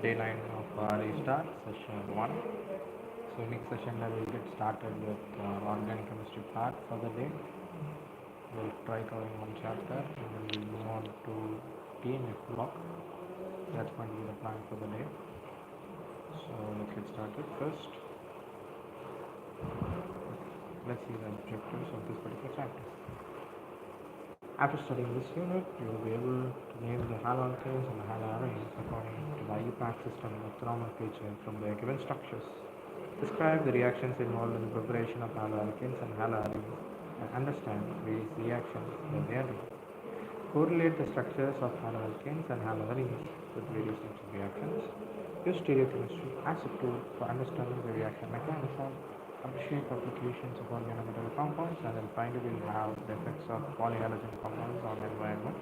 day 9 of restart session 1. So next session I will get started with organic chemistry part for the day. We'll try covering one chapter and then we'll move on to TNF block. That's going to be the plan for the day. So let's get started first. Let's see the objectives of this particular chapter. After studying this unit, you will be able to name the haloalkanes and the haloarenes according to the IUPAC system of nomenclature from their given structures. Describe the reactions involved in the preparation of haloalkanes and haloarenes and understand various reactions that they are doing. Correlate the structures of haloalkanes and haloarenes with various types of reactions. Use stereochemistry as a tool for understanding the reaction mechanism. Appreciate applications of organometallic compounds, and then finally we'll have the effects of polyhalogen compounds on the environment.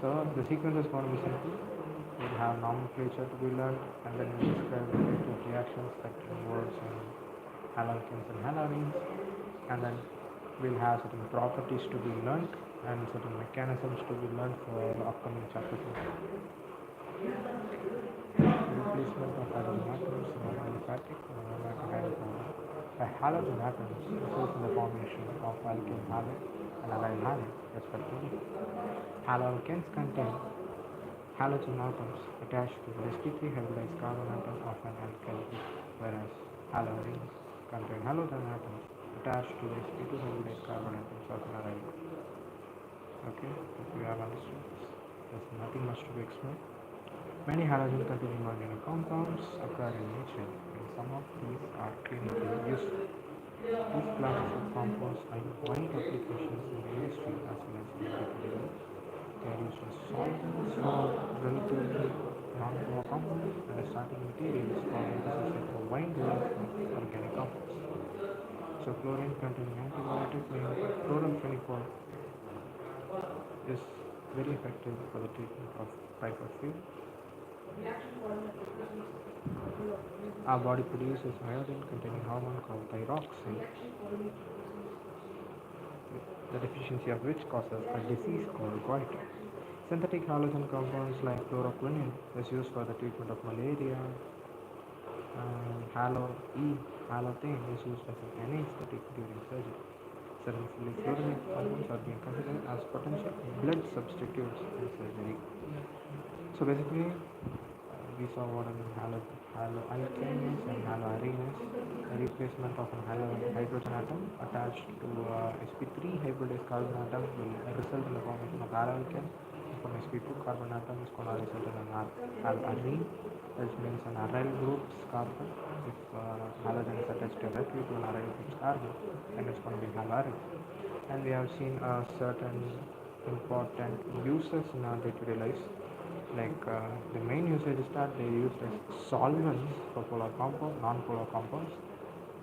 So the sequence is going to be simple. We'll have nomenclature to be learned, and then we'll describe the rate of reactions that involves in haloalkanes and haloarenes, and then we'll have certain properties to be learned and certain mechanisms to be learned for the upcoming chapter 2. Replacement of hydrogen atoms in aliphatic and aromatic hydrocarbon by halogen atoms results in the formation of alkyl halide and allyl halide respectively. Haloalkanes contain halogen atoms attached to the sp3 hybridized carbon atom of an alkyl group, whereas haloarenes contain halogen atoms attached to the sp2 hybridized carbon atoms of an allyl group. Okay, if you have understood this, there's nothing much to be explained. Many halogen-containing organic compounds occur in nature, and some of these are clinically useful. These classes of compounds have wide applications in the industry as well as in everyday life. They are used as solvents for relatively non-polar compounds and as starting materials for synthesis of a wide range of organic compounds. So chlorine-containing antibiotic named chloramphenicol is very effective for the treatment of typhoid fever. Our body produces iodine containing hormone called thyroxine, the deficiency of which causes a disease called goiter. Synthetic halogen compounds like chloroquine is used for the treatment of malaria. Halothane is used as an anesthetic during surgery. Certain fluorinated compounds are being considered as potential blood substitutes in surgery. So basically, we saw what are haloalkanes and haloarenes. The replacement of a hydrogen atom attached to sp3 hybridized carbon atom will result in the formation of haloalkane. From sp2 carbon atom is going to result in an haloarene, which means an aryl group's carbon. If halogen is attached directly to an aryl group's carbon, then it's going to be haloarene. And we have seen certain important uses in our day-to-day lives. Like the main usage is that they are used as solvents for polar compounds, non-polar compounds,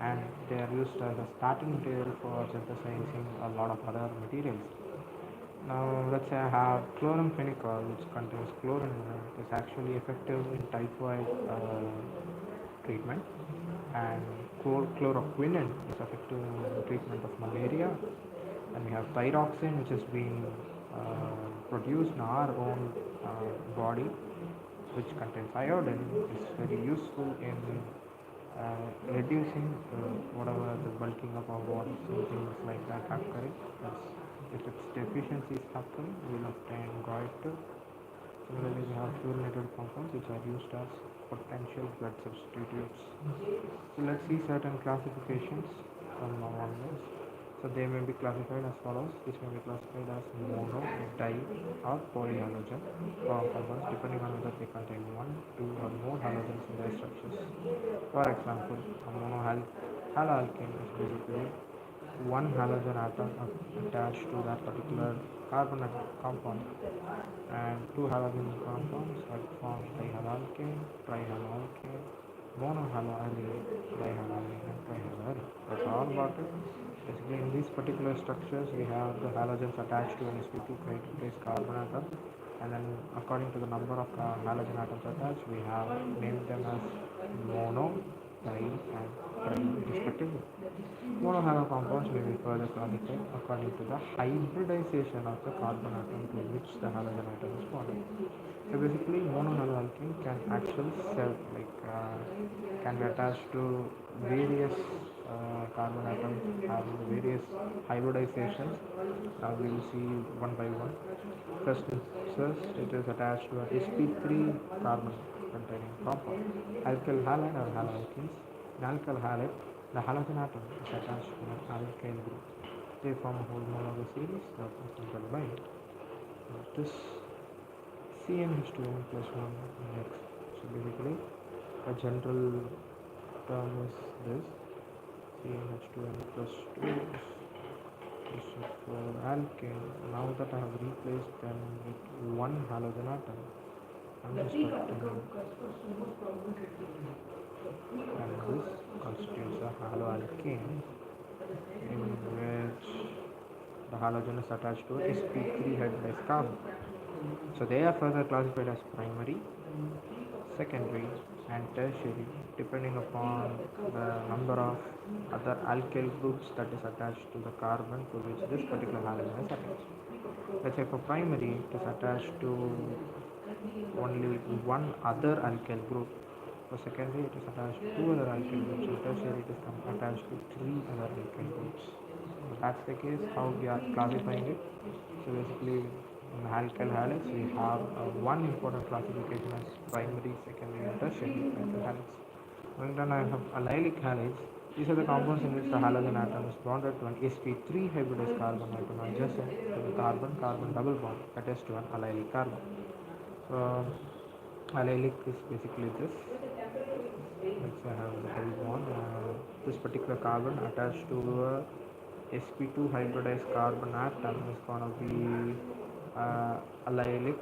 and they are used as a starting material for synthesizing a lot of other materials. Now let's say I have chloramphenicol, which contains chlorine in it. It's actually effective in typhoid treatment, and chloroquine is effective in the treatment of malaria. And we have thyroxine, which has been produced in our own body, which contains iodine, is very useful in reducing whatever the bulking up of bodies and things like that occurring. If its deficiency is occurring, we will obtain goiter. Similarly, we have fluorinated compounds which are used as potential blood substitutes. So let's see certain classifications from now onwards. So they may be classified as follows. This may be classified as mono, di, or polyhalogen compounds depending on whether they contain one, two, or more halogens in their structures. For example, a haloalkane is basically one halogen atom attached to that particular carbon compound, and two halogen compounds that form dihaloalkane, trihaloalkane, monohaloarene, dihaloarene, and trihaloarene. That's all about it. Basically, in these particular structures, we have the halogens attached to an sp2 hybridized carbon atom, and then according to the number of halogen atoms attached, we have named them as mono, di and tri respectively. Monohalo compounds may be further classified according to the hybridization of the carbon atom to which the halogen atom is bonded. So basically, monohaloalkane can actually can be attached to various carbon atoms having the various hybridizations. Now we will see one by one. First instance, it is attached to a sp3 carbon containing compound, alkyl halide or haloalkanes. In alkyl halide, the halogen atom is attached to an alkyl group. They form a homologous series represented by this CnH2n plus 1 next. So basically, a general term is this CnH2n plus 2 is for alkane. Now that I have replaced them with one halogen atom, I'm just writing, and this constitutes a haloalkane in which the halogen is attached to a sp3 hybridized carbon. So they are further classified as primary, secondary, and tertiary depending upon the number of other alkyl groups that is attached to the carbon to which this particular halogen is attached. Let's say for primary it is attached to only one other alkyl group. For secondary it is attached to two other alkyl groups, and tertiary it is attached to three other alkyl groups. So that's the case how we are classifying it. So basically in alkyl halides we have one important classification as primary, secondary and tertiary alkyl halides. And then I have allylic halides. These are the compounds in which the halogen atom is bonded to an sp3 hybridized carbon atom adjacent to the carbon-carbon double bond attached to an allylic carbon. So allylic is basically this. Let's say I have the double bond. This particular carbon attached to a sp2 hybridized carbon atom is going to be allylic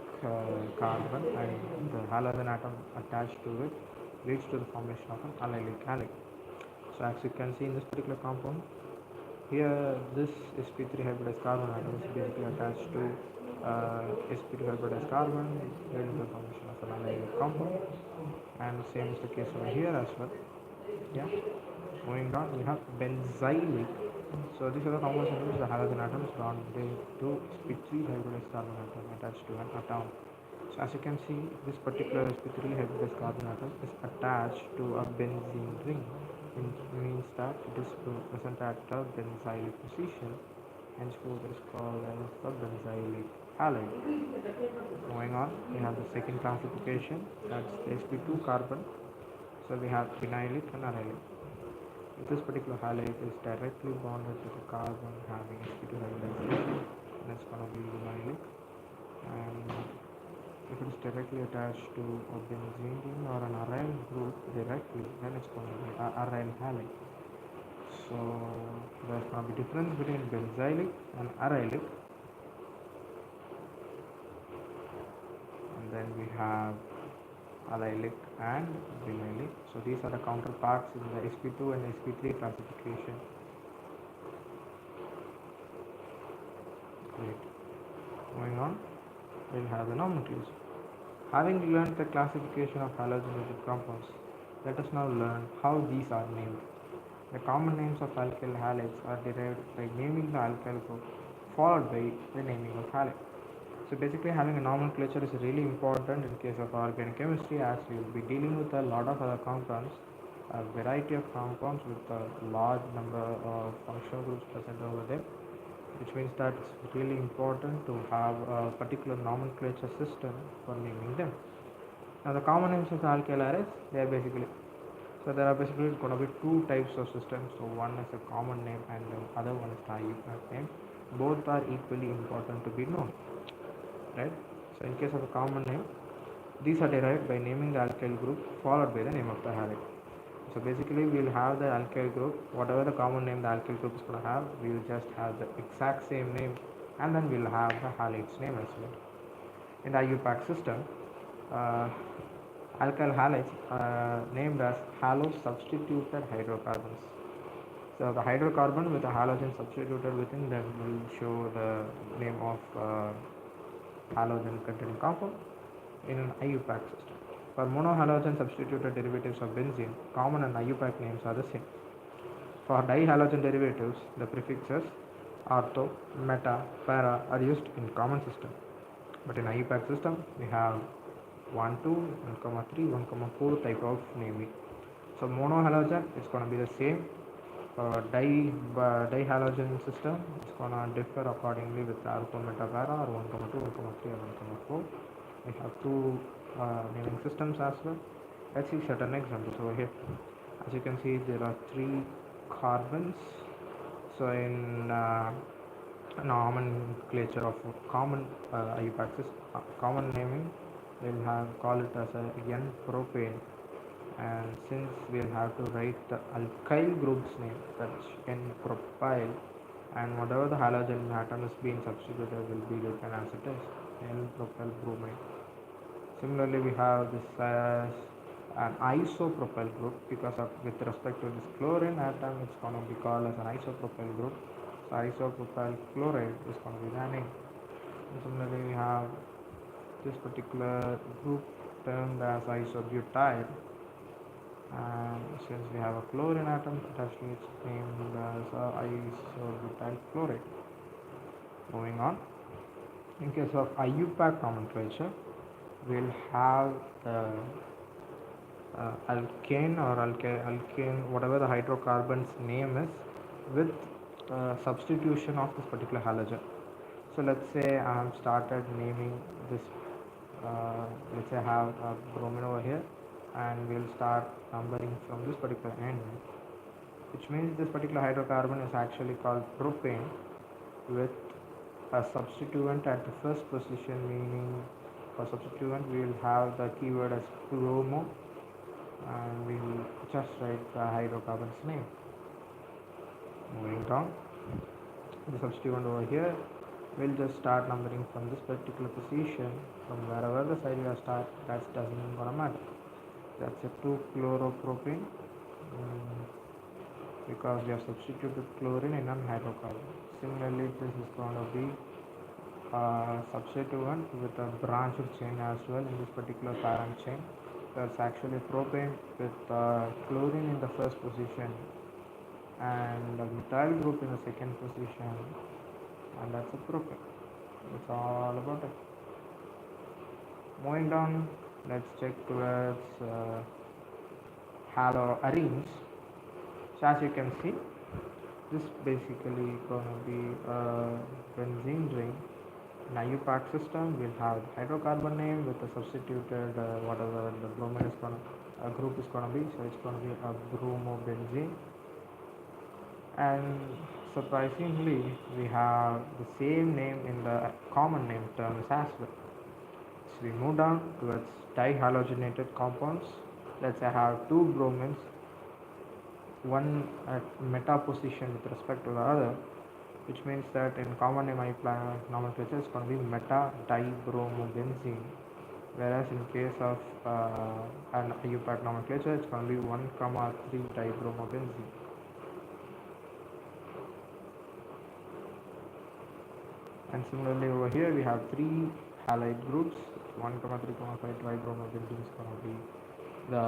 carbon, and the halogen atom attached to it leads to the formation of an allylic halide. So as you can see in this particular compound, here this sp3 hybridized carbon atom is basically attached to sp2 hybridized carbon leading to the formation of an allylic compound, and same is the case over here as well. Yeah. Moving on, we have benzylic. So these are the compounds in which the halogen atom is bonded to sp3 hybridized carbon atom attached to an atom. So as you can see, this particular sp3 hybridized carbon atom is attached to a benzene ring, which means that it is present at the benzylic position, henceforth it is called as the benzylic halide. Moving on, we have the second classification, that's the sp2 carbon. So we have phenylic and arylic. If this particular halide is directly bonded to the carbon having sp2 hybridization, then it's going to be phenylic. And if it is directly attached to a benzene ring or an aryl group directly, then it's going to be an aryl halide. So there's going to be difference between benzylic and arylic. And then we have allylic and phenylic. So these are the counterparts in the sp2 and sp3 classification. Great. Moving on, we'll have the nomenclature. Having learned the classification of halogenated compounds, let us now learn how these are named. The common names of alkyl halides are derived by naming the alkyl group followed by the naming of halide. So basically having a nomenclature is really important in case of organic chemistry, as we will be dealing with a lot of other compounds, a variety of compounds with a large number of functional groups present over there, which means that it's really important to have a particular nomenclature system for naming them. Now the common names of the alkyl halides, there are basically going to be two types of systems. So one is a common name and the other one is the IUPAC name. Both are equally important to be known. Right? So in case of a common name, these are derived by naming the alkyl group followed by the name of the halide. So basically we will have the alkyl group, whatever the common name the alkyl group is going to have, we will just have the exact same name, and then we will have the halide's name as well. In the IUPAC system, alkyl halides are named as halo-substituted hydrocarbons. So the hydrocarbon with the halogen substituted within them will show the name of halogen containing compound in an IUPAC system. For monohalogen substituted derivatives of benzene, common and IUPAC names are the same. For dihalogen derivatives, the prefixes ortho, meta, para are used in common system. But in IUPAC system, we have 1, 2, 1, 3, 1, 4 type of naming. So monohalogen is going to be the same. Dihalogen system is going to differ accordingly with ortho, meta, para or 1, 2, 1, 3 or 1, 4. We have two naming systems as well. Let's see certain examples over here. As you can see, there are 3 carbons. So in nomenclature of common IUPAC system, common naming, we'll have call it as a N propane, and since we'll have to write the alkyl group's name, that's N propyl, and whatever the halogen atom is being substituted will be written as it is N propyl bromine. Similarly, we have this as an isopropyl group because of with respect to this chlorine atom, it's going to be called as an isopropyl group. So isopropyl chloride is going to be the name. And similarly, we have this particular group termed as isobutyl, and since we have a chlorine atom attached to it, it's named as isobutyl chloride. Moving on, in case of IUPAC nomenclature, we'll have the alkane or alkane, whatever the hydrocarbon's name is, with substitution of this particular halogen. So let's say I have started naming this, let's say I have a bromine over here, and we'll start numbering from this particular end, which means this particular hydrocarbon is actually called propane with a substituent at the first position, meaning for substituent we will have the keyword as bromo, and we will just write the hydrocarbon's name. Moving down, the substituent over here, we'll just start numbering from this particular position, from wherever the side we are start, that doesn't gonna matter. That's a 2-chloropropane, because we have substituted chlorine in a hydrocarbon. Similarly, this is going to be substituent with a branched chain as well in this particular parent chain. That's actually propane with chlorine in the first position and a methyl group in the second position, and that's a propane. That's all about it. Moving down, let's check towards haloarenes. So as you can see, this basically gonna be a benzene ring. In IUPAC system, we'll have hydrocarbon name with the substituted whatever the bromine is gonna group is gonna be. So it's gonna be a bromobenzene. And surprisingly, we have the same name in the common name terms as well. So we move down towards dihalogenated compounds. Let's say I have 2 bromines, one at meta position with respect to the other, which means that in common name nomenclature it's going to be meta dibromobenzene, whereas in case of an IUPAC nomenclature it's going to be 1,3 dibromobenzene. And similarly over here we have 3 halide groups. 1,3,5 tribromobenzene is going to be the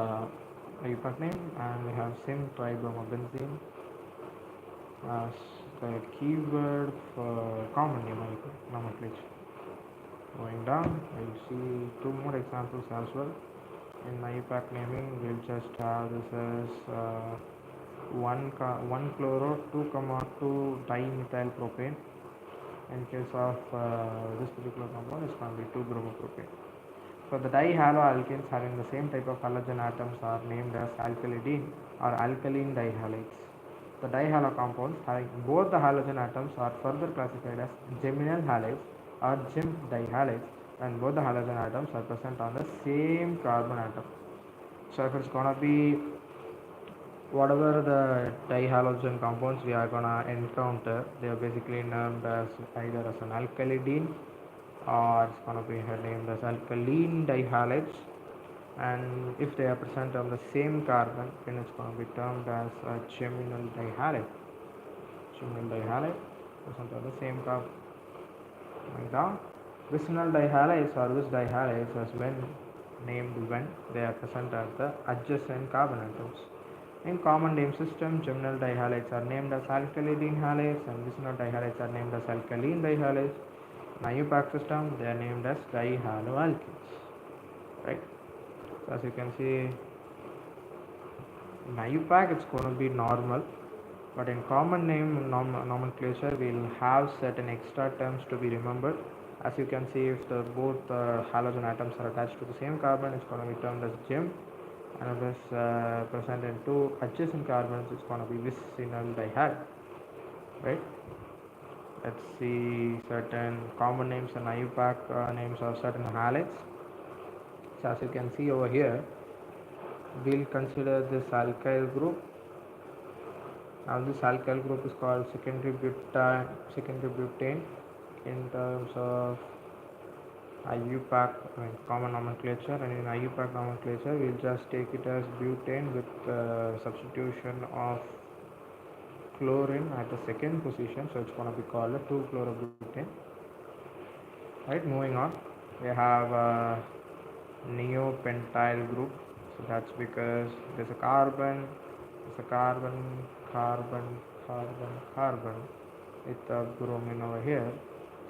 IUPAC name, and we have same tribromobenzene as the keyword for common name nomenclature. Going down, we'll see 2 more examples as well. In IUPAC naming, we'll just have this as 1-chloro 2,2 dimethyl propane. In case of this particular compound, it's going to be 2-bromopropane. So the dihaloalkanes having the same type of halogen atoms are named as alkylidene or alkaline dihalides. The dihalo compounds having both the halogen atoms are further classified as geminal halides or gem dihalides, and both the halogen atoms are present on the same carbon atom. So if it's gonna be whatever the dihalogen compounds we are gonna encounter, they are basically named as either as an alkylidene or it's gonna be named as alkaline dihalides. And if they are present on the same carbon, then it's going to be termed as a geminal dihalide. Geminal dihalide present on the same carbon. Going down, vicinal dihalides or vis dihalides as when named when they are present at the adjacent carbon atoms. In common name system, geminal dihalides are named as alkylidene halides and vicinal dihalides are named as alkaline dihalides. In IUPAC system, they are named as dihaloalkanes. Right? So as you can see, in IUPAC it's going to be normal, but in common name nomenclature we'll have certain extra terms to be remembered. As you can see, if the both halogen atoms are attached to the same carbon, it's going to be termed as gem, and if it's present in two adjacent carbons, it's going to be vicinal dihalide. Right? Let's see certain common names and IUPAC names of certain halides. So as you can see over here, we'll consider this alkyl group. Now this alkyl group is called secondary butane in terms of IUPAC, common nomenclature, and in IUPAC nomenclature we'll just take it as butane with substitution of chlorine at the second position, so it's going to be called a 2-chlorobutane. Right, moving on, we have a neopentyl group. So that's because there's a carbon with a bromine over here.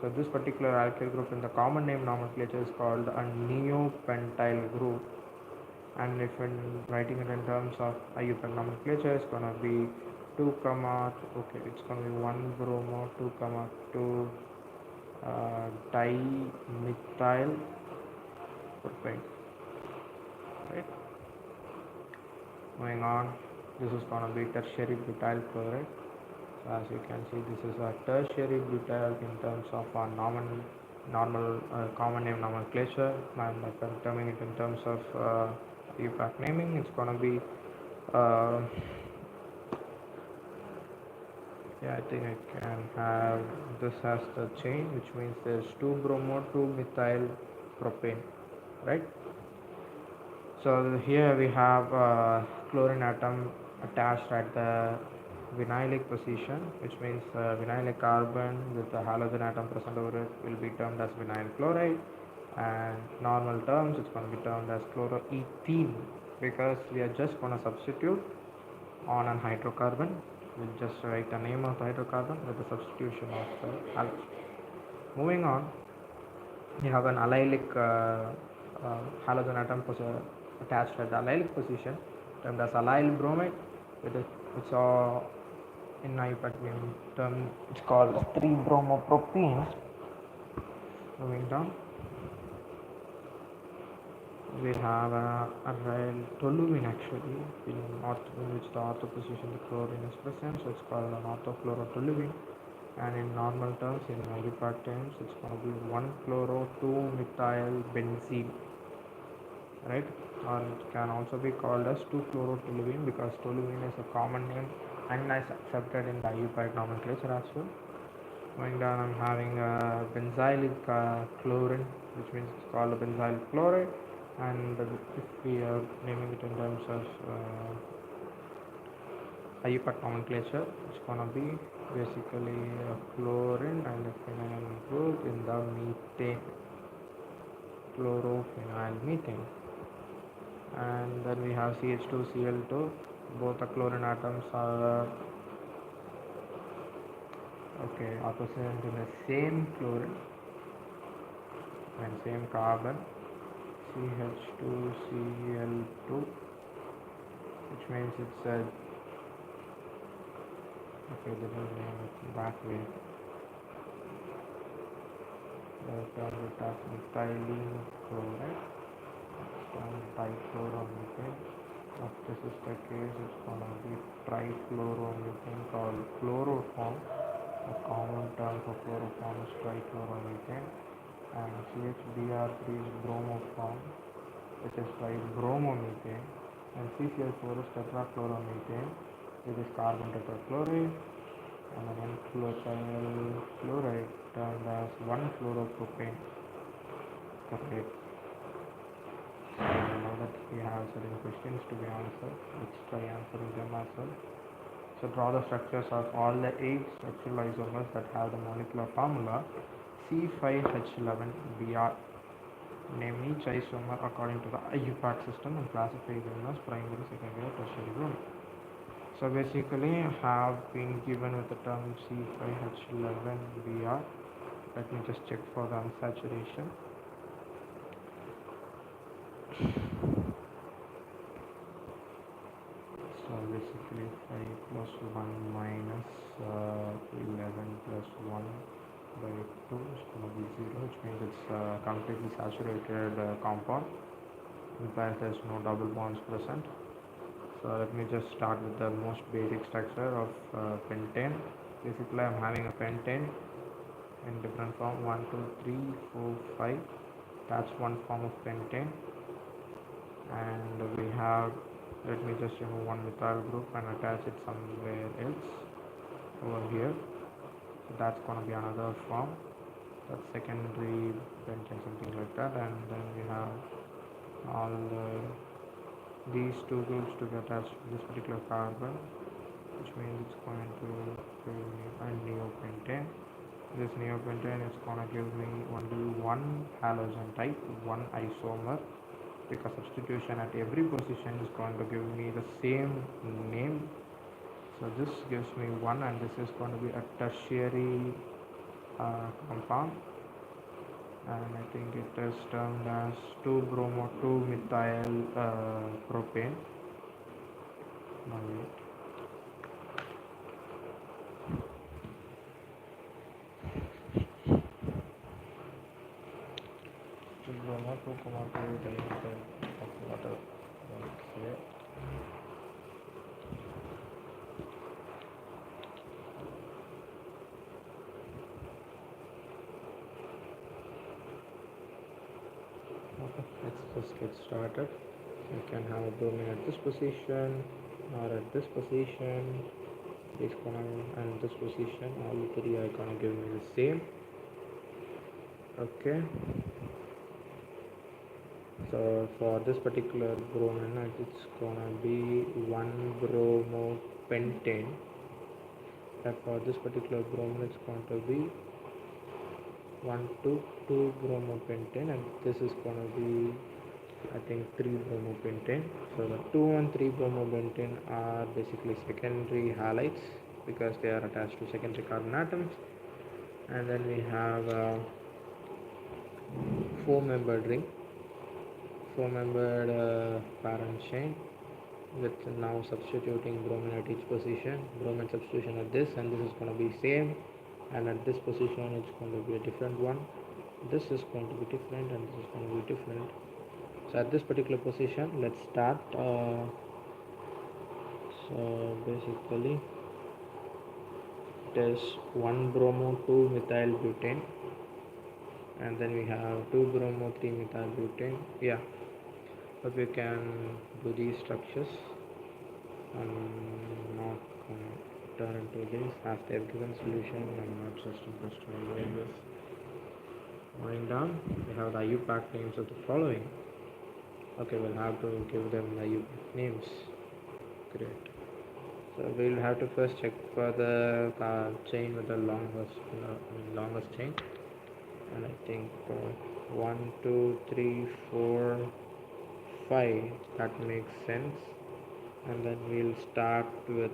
So this particular alkyl group in the common name nomenclature is called a neopentyl group, and if in writing it in terms of IUPAC nomenclature, it's going to be 2, it's going to be 1 bromo 2, dimethyl propane. Right. Moving on, this is going to be tertiary butyl chloride. So as you can see, this is a tertiary butyl in terms of our normal common name nomenclature, and if I'm terming it in terms of IUPAC naming, it's going to be I think I can have this as the chain, which means there's 2 bromo 2 methyl propane. Right. So here we have a chlorine atom attached at the vinylic position, which means vinylic carbon with the halogen atom present over it will be termed as vinyl chloride, and normal terms it's going to be termed as chloroethene, because we are just going to substitute on an hydrocarbon. We'll just write the name of the hydrocarbon with the substitution of the halogen. Moving on, you have an allylic halogen atom attached at the allylic position, termed as allyl bromide, which are in IUPAC term it's called 3-bromopropene. Moving down, we have aryl toluene actually, in which the ortho position the chlorine is present, so it's called an orthochlorotoluene. And in normal terms, in IUPAC terms, it's going to be 1-chloro-2-methyl benzene. Right, or it can also be called as 2-chlorotoluene, because toluene is a common name and is accepted in the IUPAC nomenclature as well. Going down, I'm having a benzylic chlorine, which means it's called a benzyl chloride, and if we are naming it in terms of IUPAC nomenclature, it's going to be basically a chlorine and a phenyl group in the methane, chlorophenyl methane. And then we have CH2Cl2. Both the chlorine atoms are present in the same chlorine and same carbon, CH2Cl2, which means it's a this is name it back way. Term it as methylene chloride, dichloromethane. If this is the case, it's going to be trichloromethane called chloroform. The common term for chloroform is trichloromethane, and CHBr3 is bromoform, which is tribromomethane, and CCl4 is tetrachloromethane, which is carbon tetrachloride, and then N-chlorotyl chloride termed as 1-chloropropane. Okay. Now that we have certain questions to be answered, let's try answering them as well. So draw the structures of all the 8 structural isomers that have the molecular formula C5H11Br. Name each isomer according to the IUPAC system and classify them as primary, secondary, or tertiary bromine. So basically, I have been given with the term C5H11Br. Let me just check for the unsaturation. So basically 5 plus 1 minus 11 plus 1 by 2 is going to be 0, which means it's a completely saturated compound. In fact, there's no double bonds present. So let me just start with the most basic structure of pentane. Basically, I'm having a pentane in different form 1, 2, 3, 4, 5. That's one form of pentane. And we have, let me just remove one methyl group and attach it somewhere else over here. So that's going to be another form, that's secondary pentane, something like that. And then we have all these two groups to be attached to this particular carbon, which means it's going to give me a neopentane. This neopentane is going to give me only one halogen type, one isomer, because substitution at every position is going to give me the same name. So this gives me one, and this is going to be a tertiary compound, and I think it is termed as 2-bromo-2-methyl propane. Now wait. 2-bromo-2-methyl of water. Okay. Okay, let's just get started. You can have a bromine at this position or at this position, this and this position. All three are gonna give me the same. Okay. So for this particular bromine, it's gonna be 1-bromopentane. And for this particular bromine, it's going to be 1,2,2-bromopentane, and this is going to be, I think, 3-bromopentane. So the 2 and 3-bromopentane are basically secondary halides because they are attached to secondary carbon atoms. And then we have a 4-membered ring, 4-membered parent chain, with now substituting bromine at each position. Bromine substitution at this, and this is going to be same, and at this position it's going to be a different one. This is going to be different, and this is going to be different. So at this particular position, let's start. So basically it is 1-bromo-2-methyl butane, and then we have 2-bromo-3-methyl butane. Yeah, but we can do these structures. I'm not going to turn into this as they have given solution. I'm not just interested in doing this. Going down, we have the IUPAC names of the following. Okay, we'll have to give them the IUPAC names. Great. So we'll have to first check for the chain with the longest chain, and I think 1, 2, 3, 4, 5. That makes sense. And then we'll start with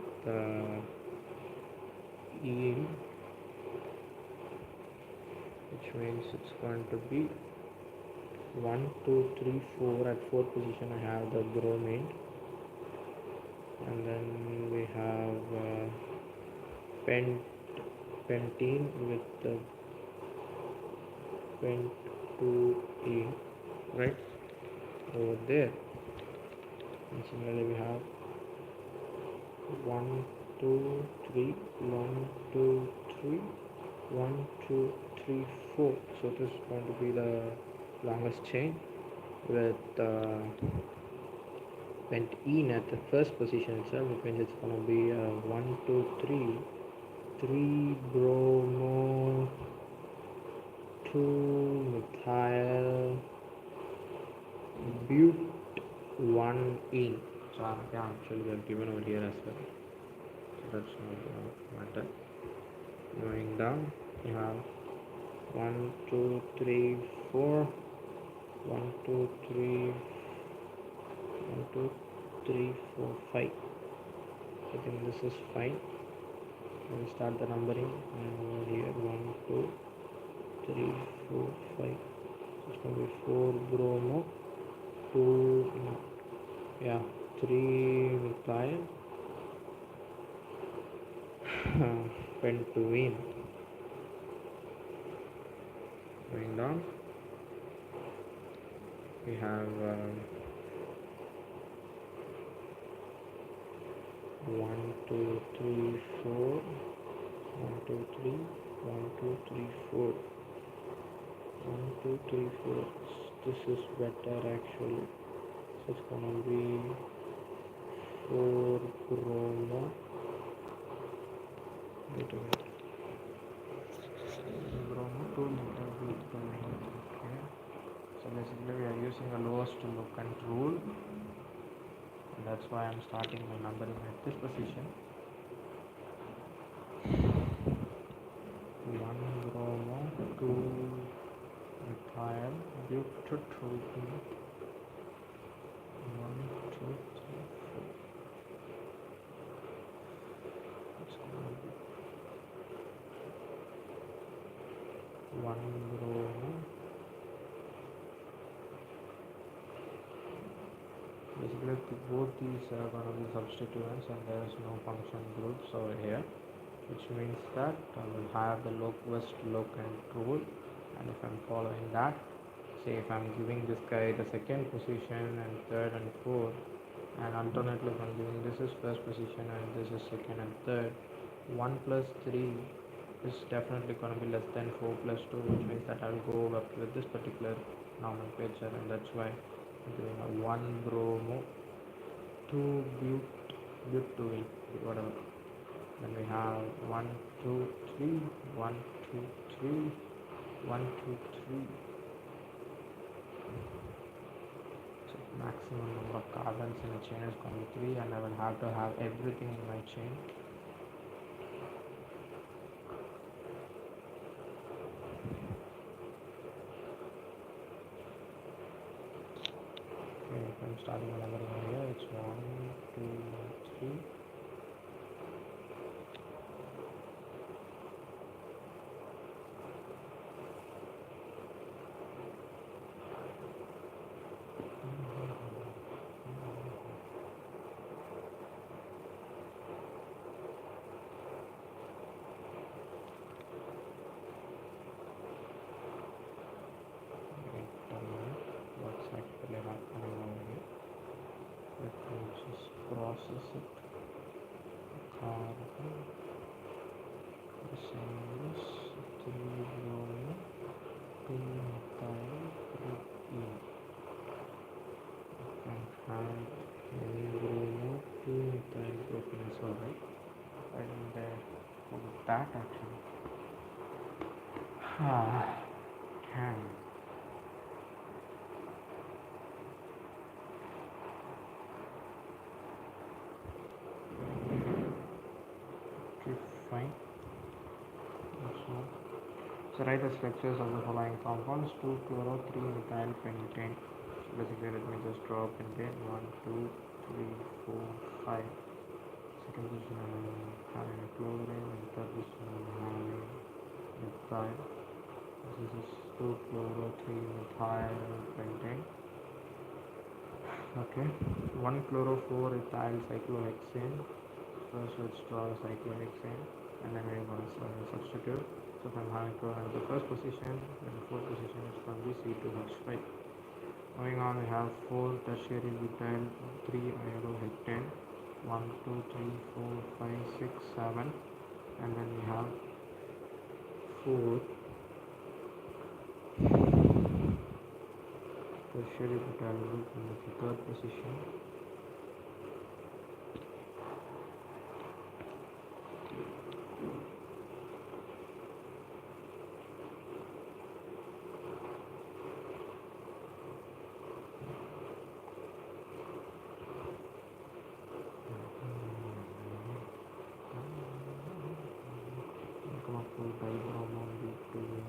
E, which means it's going to be 1, 2, 3, 4. At 4th position I have the bromine, and then we have pentene with the pent2E right over there. And similarly we have 1, 2, 3, 1, 2, 3, 1, 2, 3, 4. So this is going to be the longest chain with pentene at the first position itself, which means it's going to be 1, 2, 3, 3-bromo 2-methyl but1ene. So yeah, actually we have given over here as well, so that's not matter. Going down, we have 1, 2, 3, 4, 1, 2, 3, 1, 2, 3, 4, 5. I think this is fine. We'll start the numbering and over here 1, 2, 3, 4, 5. So it's going to be 4 bromo, 2, no, yeah, 3 methyl, pentene. Going down, we have 1, 2, 3, 4, 1, 2, 3, 1, 2, 3, 4, 1, 2, 3, 4. This is better actually. So it's gonna be 4 bromo. Wait a minute. Bromo 2 methyl butane. Okay. So basically we are using a lowest locant rule. And that's why I'm starting my numbering at this position. 1 bromo, 2 methyl butane. 1, 2, 3, 4. It's gonna be 1 bromo. Basically, both these are going to be substituents and there is no function groups over here, which means that I will have the lowest locant rule, and if I'm following that, say if I'm giving this guy the second position and third and fourth, and alternately if I'm giving this is first position and this is second and third, 1 plus 3 is definitely going to be less than 4 plus 2, which means that I'll go up with this particular nomenclature, and that's why I'm doing a 1 bromo, 2 butane, whatever. Then we have 1, 2, 3, 1, 2, 3, 1, 2, 3. So maximum number of carbons in a chain is going to be 3, and I will have to have everything in my chain. Okay, if I'm starting my numbering over here, it's 1, 2, 3. What's actually happening over here? Let me just process it. Carbon, the same is 3 bromo, 2 methyl butane. I can have 1 bromo, 2 methyl butane, so right, and for that action, can okay, fine. So write the structures of the following compounds: 2 chloro, 3 methyl pentane. So basically, let me just draw pentane: 1, 2, 3, 4, 5. Second position I'm having a chlorine, and third position I'm having methyl. This is 2 chloro, 3 methyl pentane. Okay, 1 chloro, 4 ethyl cyclohexane. First, let's draw the cyclohexane, and then we're going to substitute. So if I'm having chlorine at the first position, then the fourth position is going to be C2H5. Moving on, we have 4 tertiary butyl 3 iodohectane. 1, 2, 3, 4, 5, 6, 7, and then we have 4 tertiary butyl group in the third position. Come up with dibromo butane.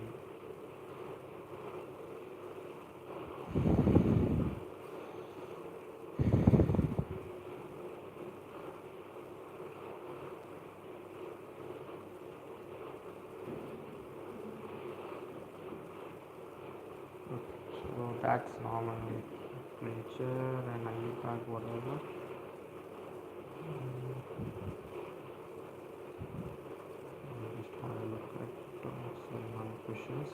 packs nomenclature and IV pack whatever. Just have a look at some more questions.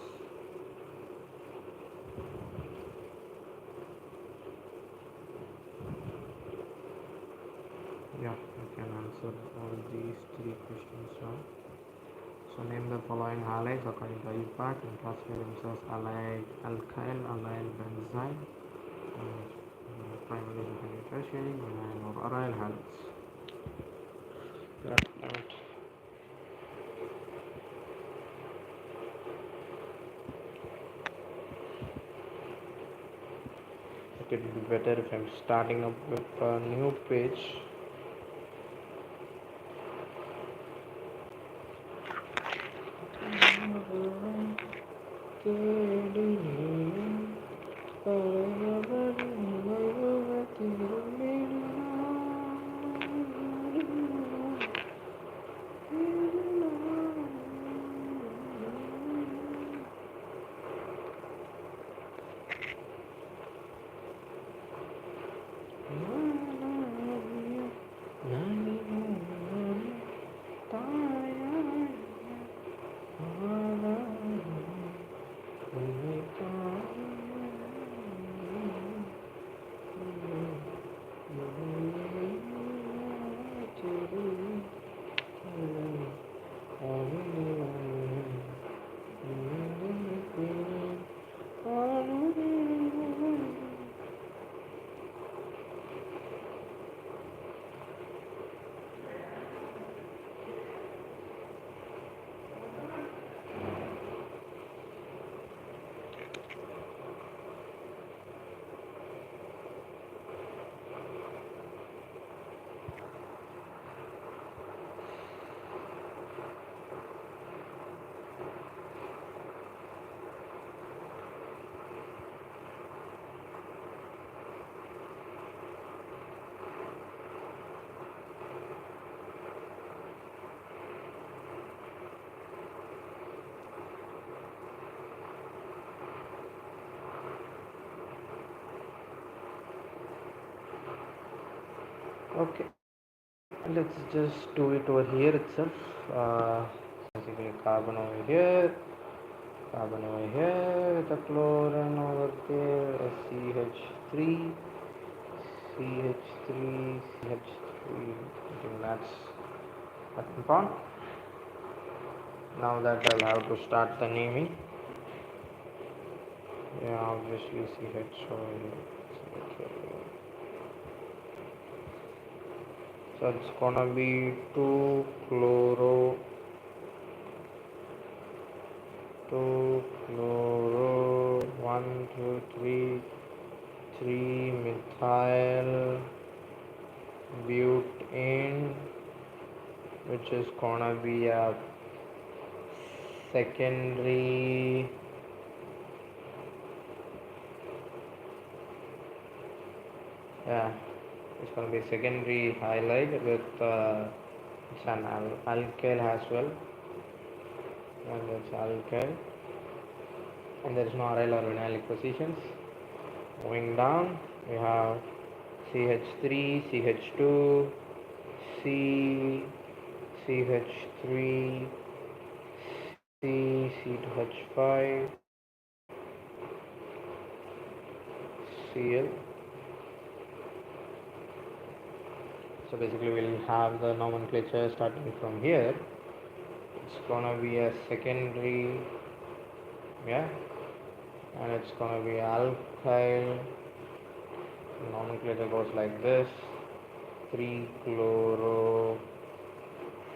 Yeah, I can answer all these three questions now. So name the following halides according to IUPAC and classify themselves alkyl, allyl, benzyl, primary, secondary, tertiary, and or aryl halides. Right. It would be better if I'm starting up with a new page. Okay, let's just do it over here itself. Basically carbon over here, with a chlorine over there, CH3, CH3, CH3. I think that's a compound. Now that I'll have to start the naming. Yeah, obviously CH over here. So it's gonna be 2 chloro, 1, 2, 3, 3 methyl butane, which is gonna be a secondary it's gonna be secondary halide with it's an alkyl as well, and it's alkyl, and there is no aryl or vinylic positions. Moving down, we have CH3, CH2, C, CH3, C, C2H5, Cl. So basically we'll have the nomenclature starting from here. It's gonna be a secondary, and it's gonna be alkyl. Nomenclature goes like this: 3 chloro,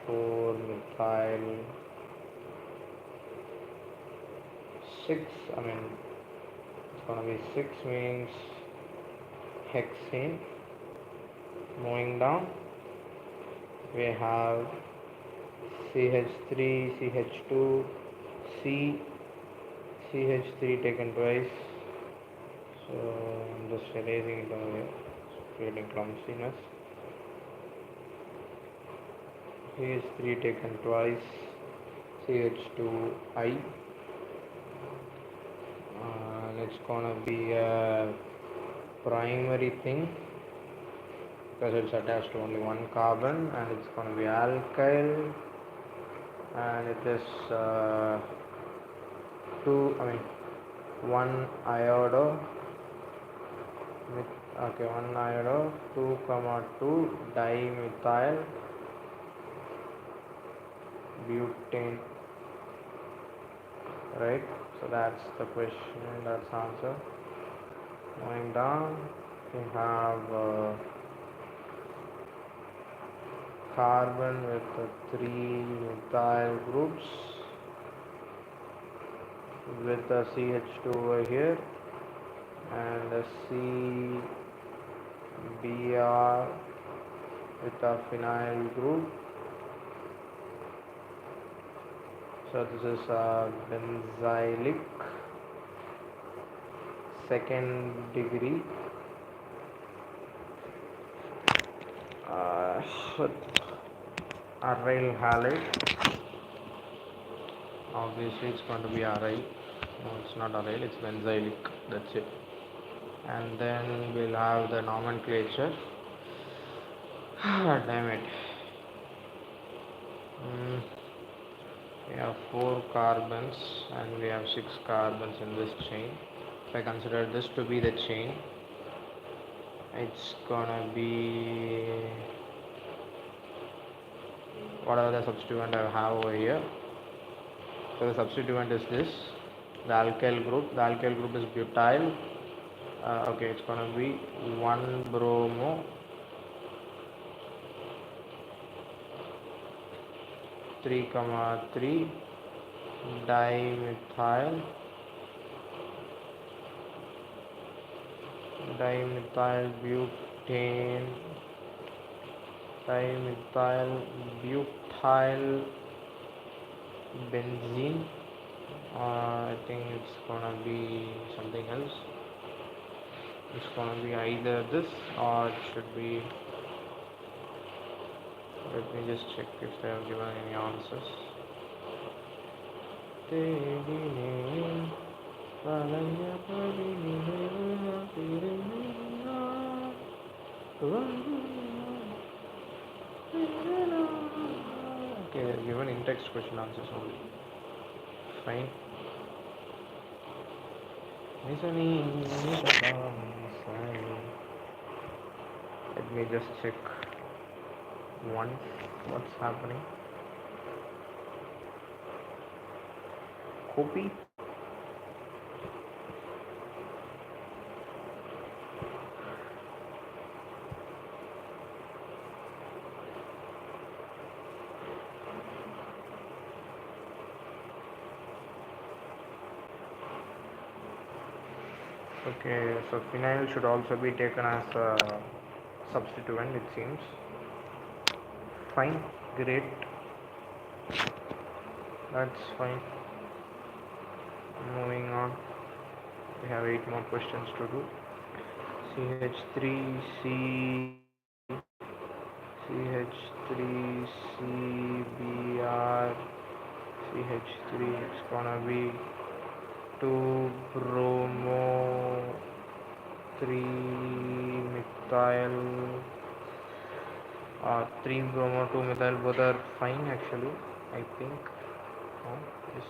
4 methyl, 6. It's gonna be 6 means hexane. Moving down, we have CH3, CH2, C, CH3 taken twice. So I'm just erasing it over here, creating clumsiness. CH3 taken twice, CH2I. it's gonna be a primary thing because it's attached to only one carbon, and it's gonna be alkyl, and it is one iodo, one iodo, 2,2 dimethyl butane, right? So that's the question, that's the answer. Going down, we have carbon with the 3 methyl groups with the CH2 over here, and a CBr with a phenyl group. So this is a benzylic second degree. So aryl halide. Obviously, it's going to be aryl. No, it's not aryl. It's benzylic. That's it. And then we'll have the nomenclature. Damn it. We have 4 carbons and we have 6 carbons in this chain. If I consider this to be the chain, it's gonna be whatever the substituent I have over here. So the substituent is this, the alkyl group. The alkyl group is butyl. Okay, it's gonna be 1 bromo, 3,3 dimethyl butane, dimethyl butyl benzene. I think it's gonna be something else. It's gonna be either this or it should be. Let me just check if they have given any answers. Okay, they're given in text question answers only. Fine. Let me just check once what's happening. Copy. Okay, so phenyl should also be taken as a substituent, it seems. Fine, great. That's fine. Moving on, we have 8 more questions to do. CH3C, CH3CBr, CH3, it's gonna be 2 bromo, 3 methyl, 3 bromo, 2 methyl, both are fine actually, I think. This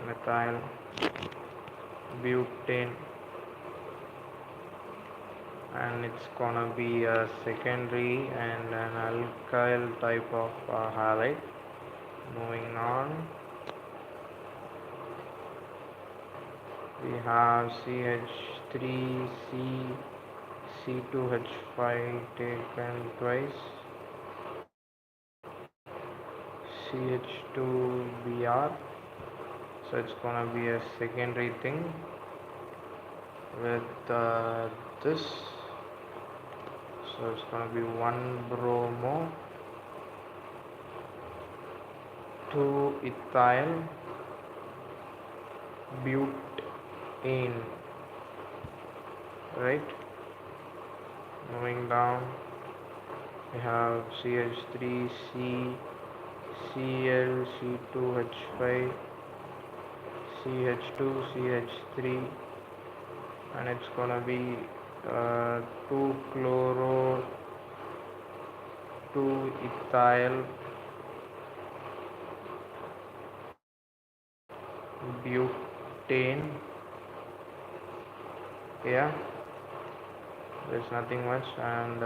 methyl butane, and it's gonna be a secondary and an alkyl type of halide. Moving on, we have CH3C, C2H5 taken twice, CH2Br, so it's gonna be a secondary thing with this, so it's gonna be 1 bromo, 2 ethyl butane, right? Moving down, we have CH3C, Cl, C2H5, CH2 CH3, and it's gonna be 2 chloro 2 ethyl butane. Yeah, there's nothing much. And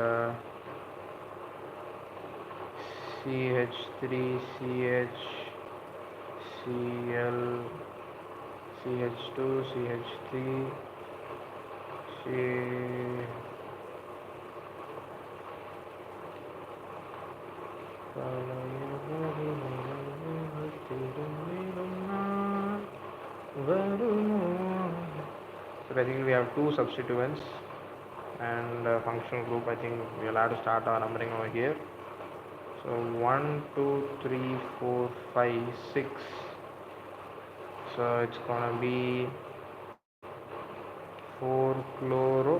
CH3 CH Cl CH2 CH3 C. So basically we have two substituents and functional group. I think we'll have to start our numbering over here. So 1 2 3 4 5 6. So it's gonna be 4 chloro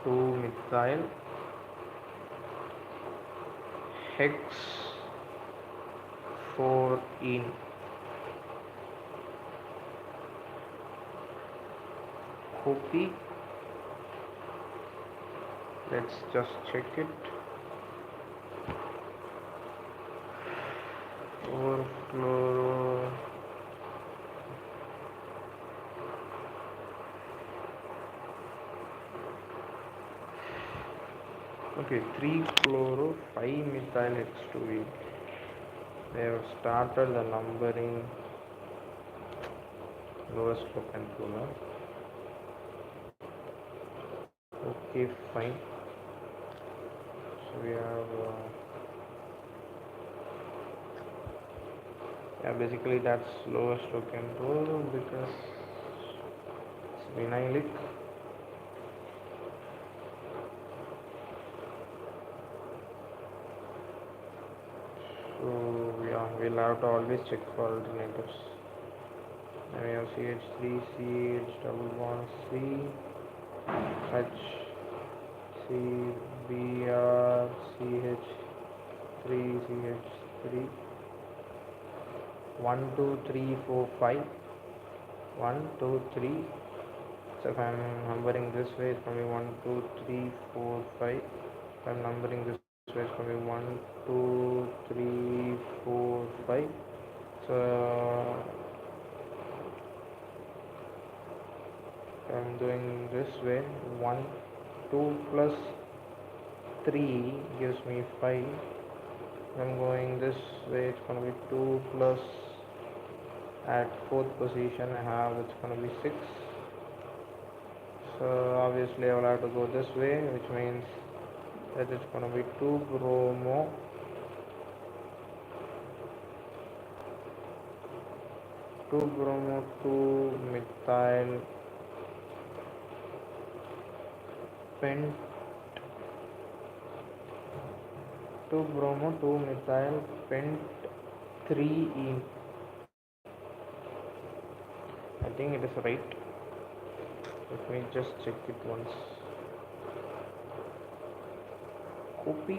2 methyl hex 4 ene. Copy. Let's just check it. 4 chloro. Okay, 3 chloro 5 methyl H2E. They have started the numbering lowest of controller. Okay, fine. So we have yeah, basically that's lowest of control because it's vinylic. So yeah, we'll have to always check for alternatives. And we have CH3 CH double bond C H C Br CH3 CH3 1 2 3 4 5 1 2 3. So if I'm numbering this way, it's going to be 1 2 3 4 5. If I'm numbering this way, it's going to be 1 2 3 4 5. So if I'm doing this way, 1 2 plus 3 gives me 5. If I'm going this way, it's going to be 2 plus, at fourth position I have, it's going to be 6. So obviously I will have to go this way, which means that it's going to be 2 bromo 2 methyl pent 2 bromo 2 methyl pent 3 ene. I think it is right. Let me just check it once. Copy.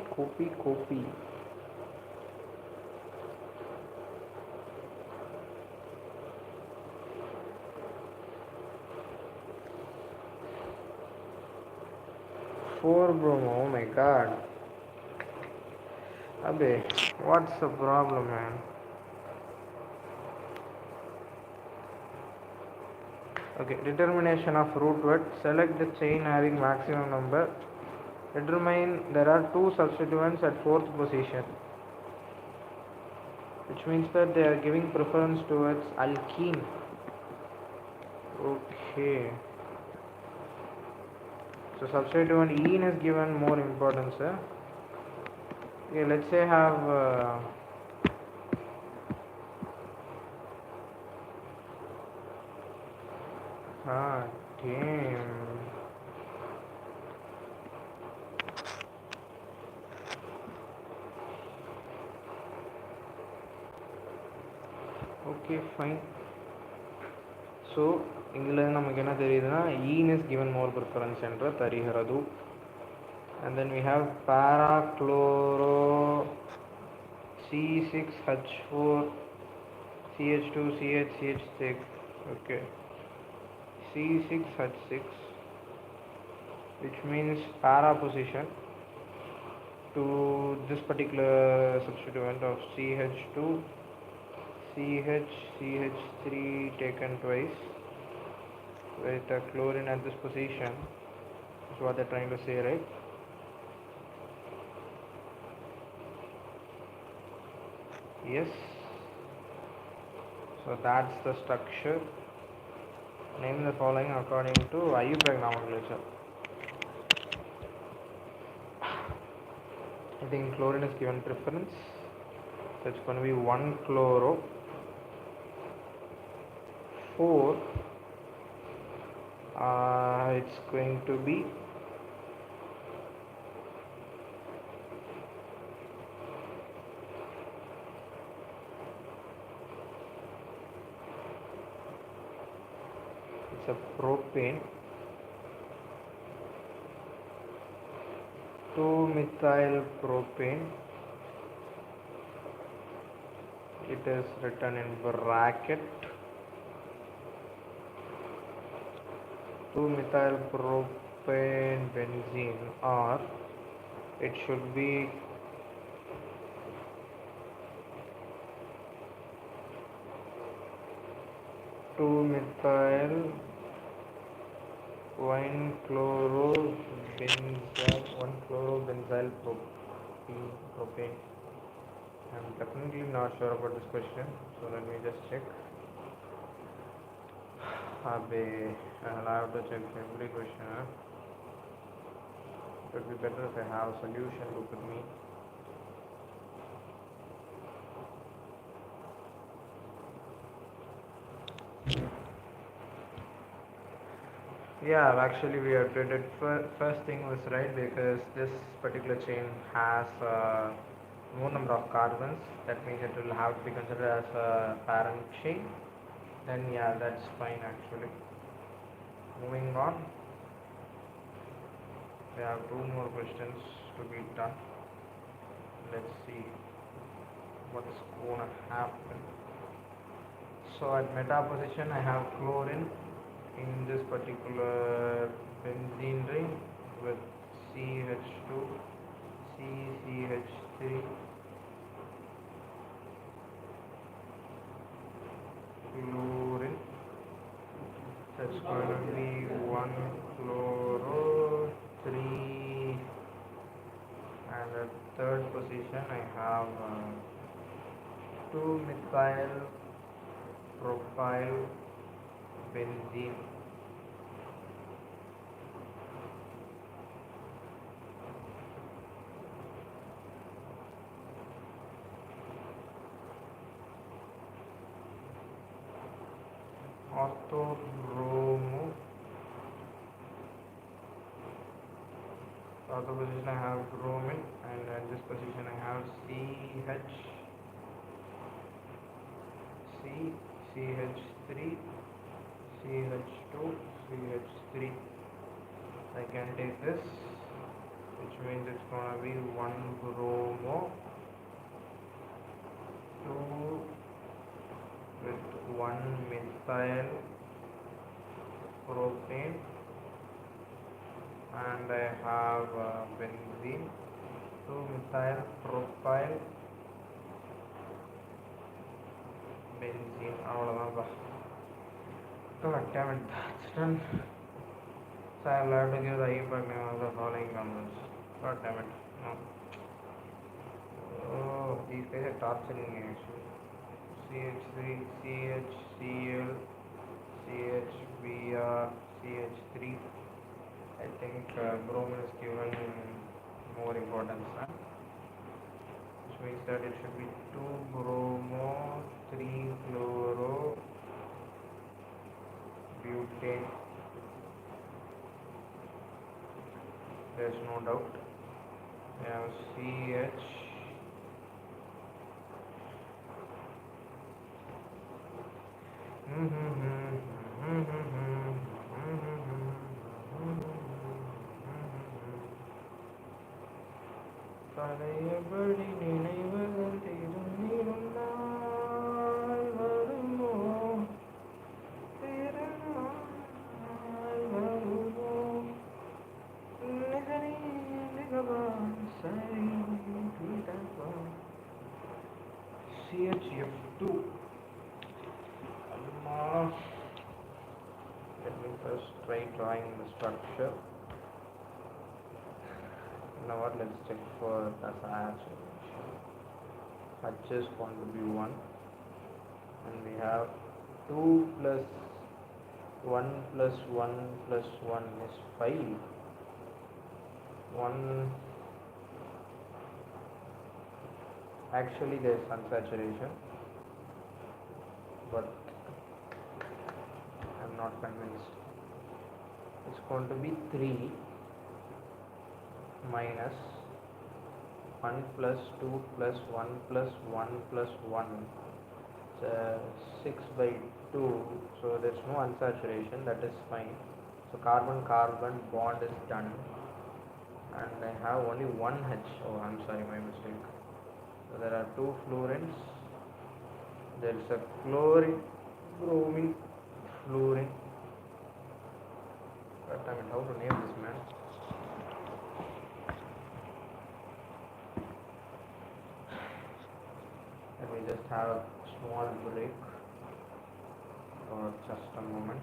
Four bromo. Oh my god. Abe, what's the problem, man? Okay, determination of root word. Select the chain having maximum number. Determine there are two substituents at fourth position, which means that they are giving preference towards alkene. Okay. So substituent ene is given more importance. Okay, let's say have damn. Okay, fine. So இதில் நமக்கு என்ன தெரியுதுன்னா ஈன் is given more preference என்ற தருகிறது. And then we have parachloro C6H4 CH2, CH, CH6. Okay. C6H6, which means para position to this particular substituent of CH2, CH, CH3 taken twice with a chlorine at this position. That's what they're trying to say, right? Yes. So that's the structure. Name the following according to IUPAC nomenclature. I think chlorine is given preference. So it's going to be 1 chloro, 4. It's going to be it's a propane, 2-methyl propane. It is written in bracket, 2-methyl propane benzene, or it should be 2-methyl 1-chlorobenzyl propane. I'm definitely not sure about this question, so let me just check. I'll have to check every question. It would be better if I have a solution book with me. Yeah, actually we updated. First thing was right, because this particular chain has more number of carbons. That means it will have to be considered as a parent chain. Then yeah, that's fine actually. Moving on, we have 2 more questions to be done. Let's see what's gonna happen. So at meta position I have chlorine in this particular benzene ring with CH2, CH3, chlorine. That's going to be 1 chloro, 3, and at third position I have 2-methyl propyl benzene. Orthobromo. So other position I have bromine, and at this position I have CH, CH3, CH2, CH3. I can take this, which means it's gonna be 1 bromo, 2 with 1-methyl propane, and I have benzene, 2-methyl propyl benzene. God damn it, that's done. So I'll have to give the IUPAC name of the following compounds. God damn it, no. Oh, these guys are torturing me actually. CH3, CHCl, CHBr, CH3. I think bromine is given more importance, which means that it should be 2 bromo, 3 chloro, butane. There's no doubt. We have CH, பழையபடி நினைவுகள் தீரும் நீரும் நாள் வரை CHF2. Um, Let me first try drawing the structure. Now what? Let's check for the H. H is going to be 1, and we have 2 plus 1 plus 1 plus 1 is 5. 1, actually there is unsaturation, but I am not convinced. It's going to be 3 minus 1 plus 2 plus 1 plus 1 plus 1. It's 6 by 2, so there's no unsaturation, that is fine. So carbon carbon bond is done, and I have only one H. Oh, I'm sorry, my mistake. So there are two fluorines. There is a chlorine, bromine, fluorine. But I mean, how to name this, man? Let me just have a small break for just a moment.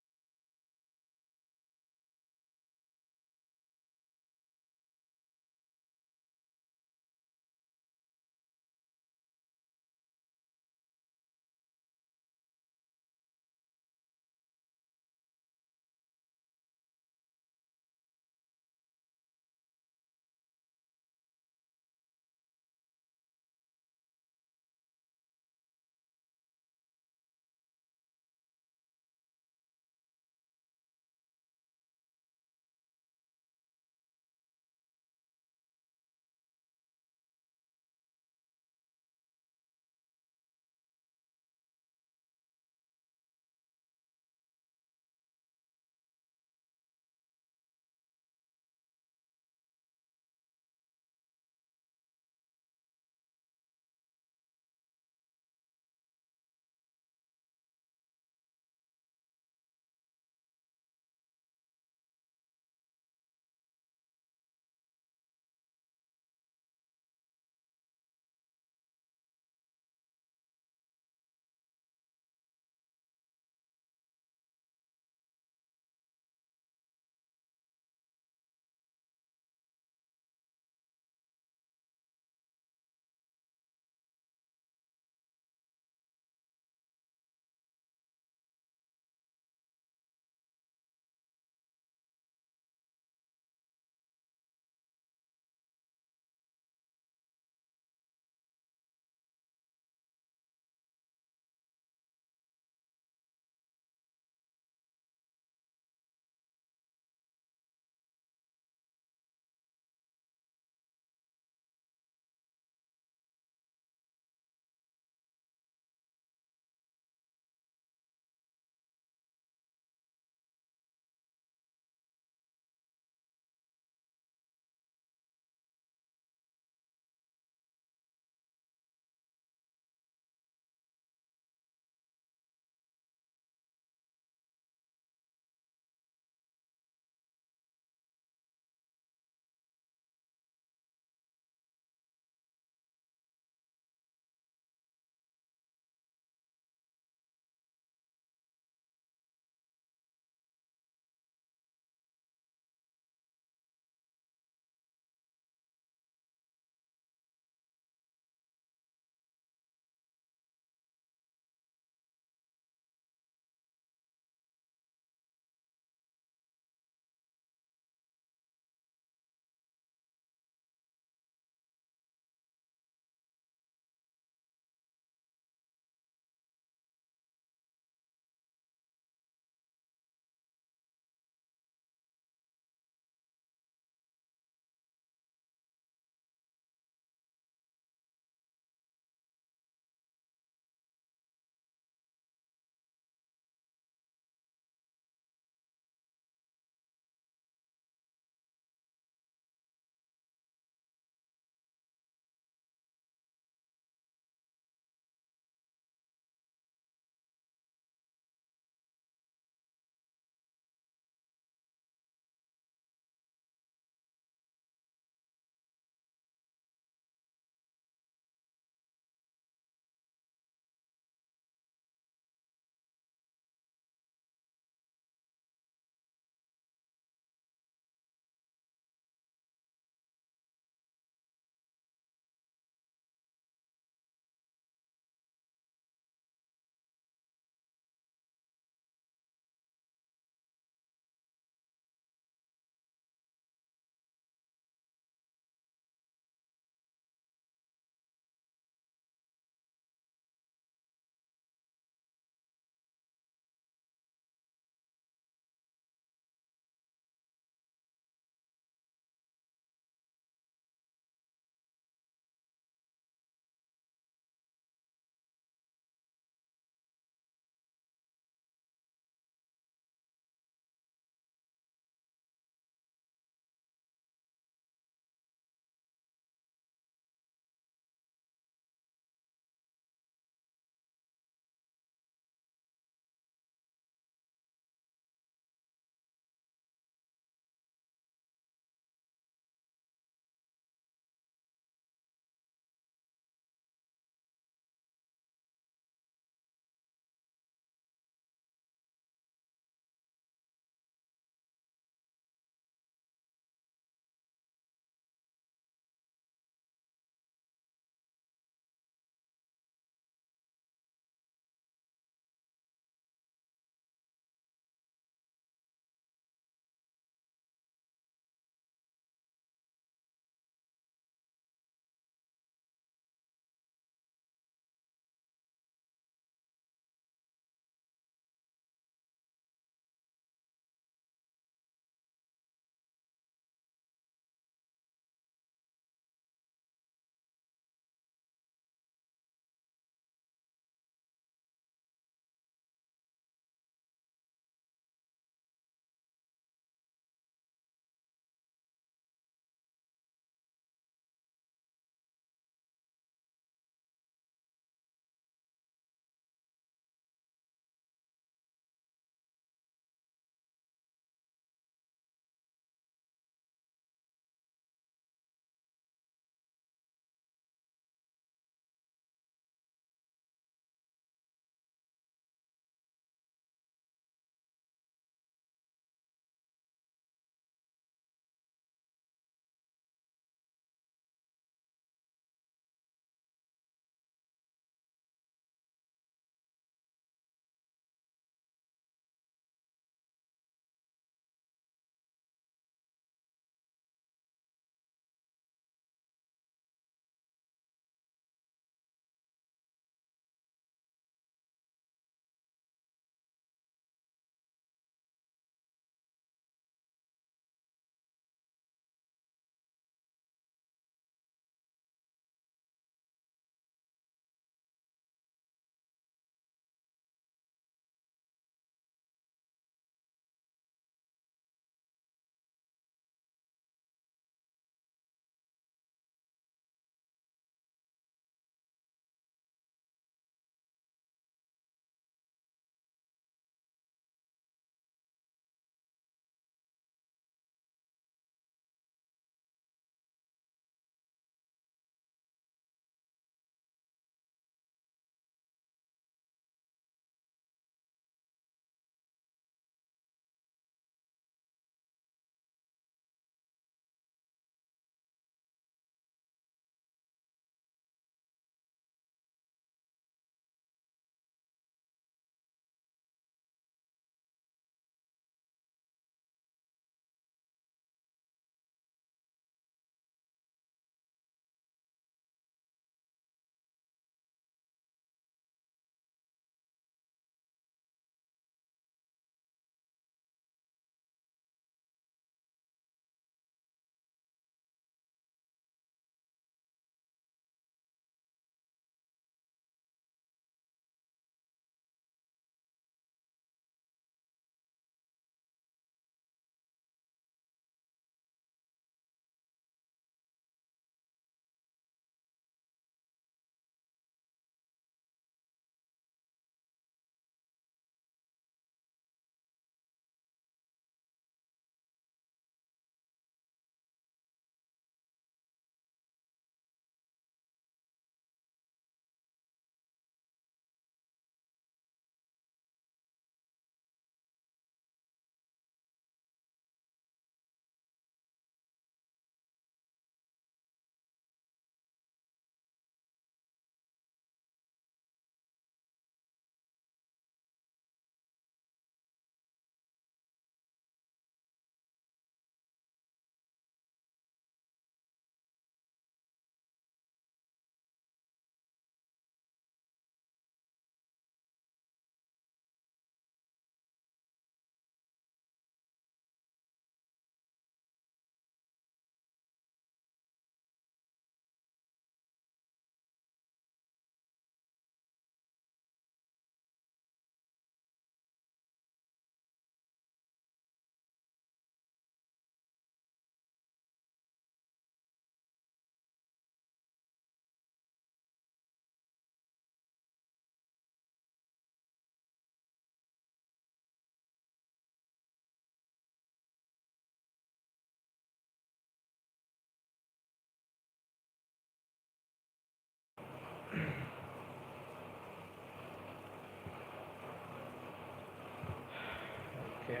Okay.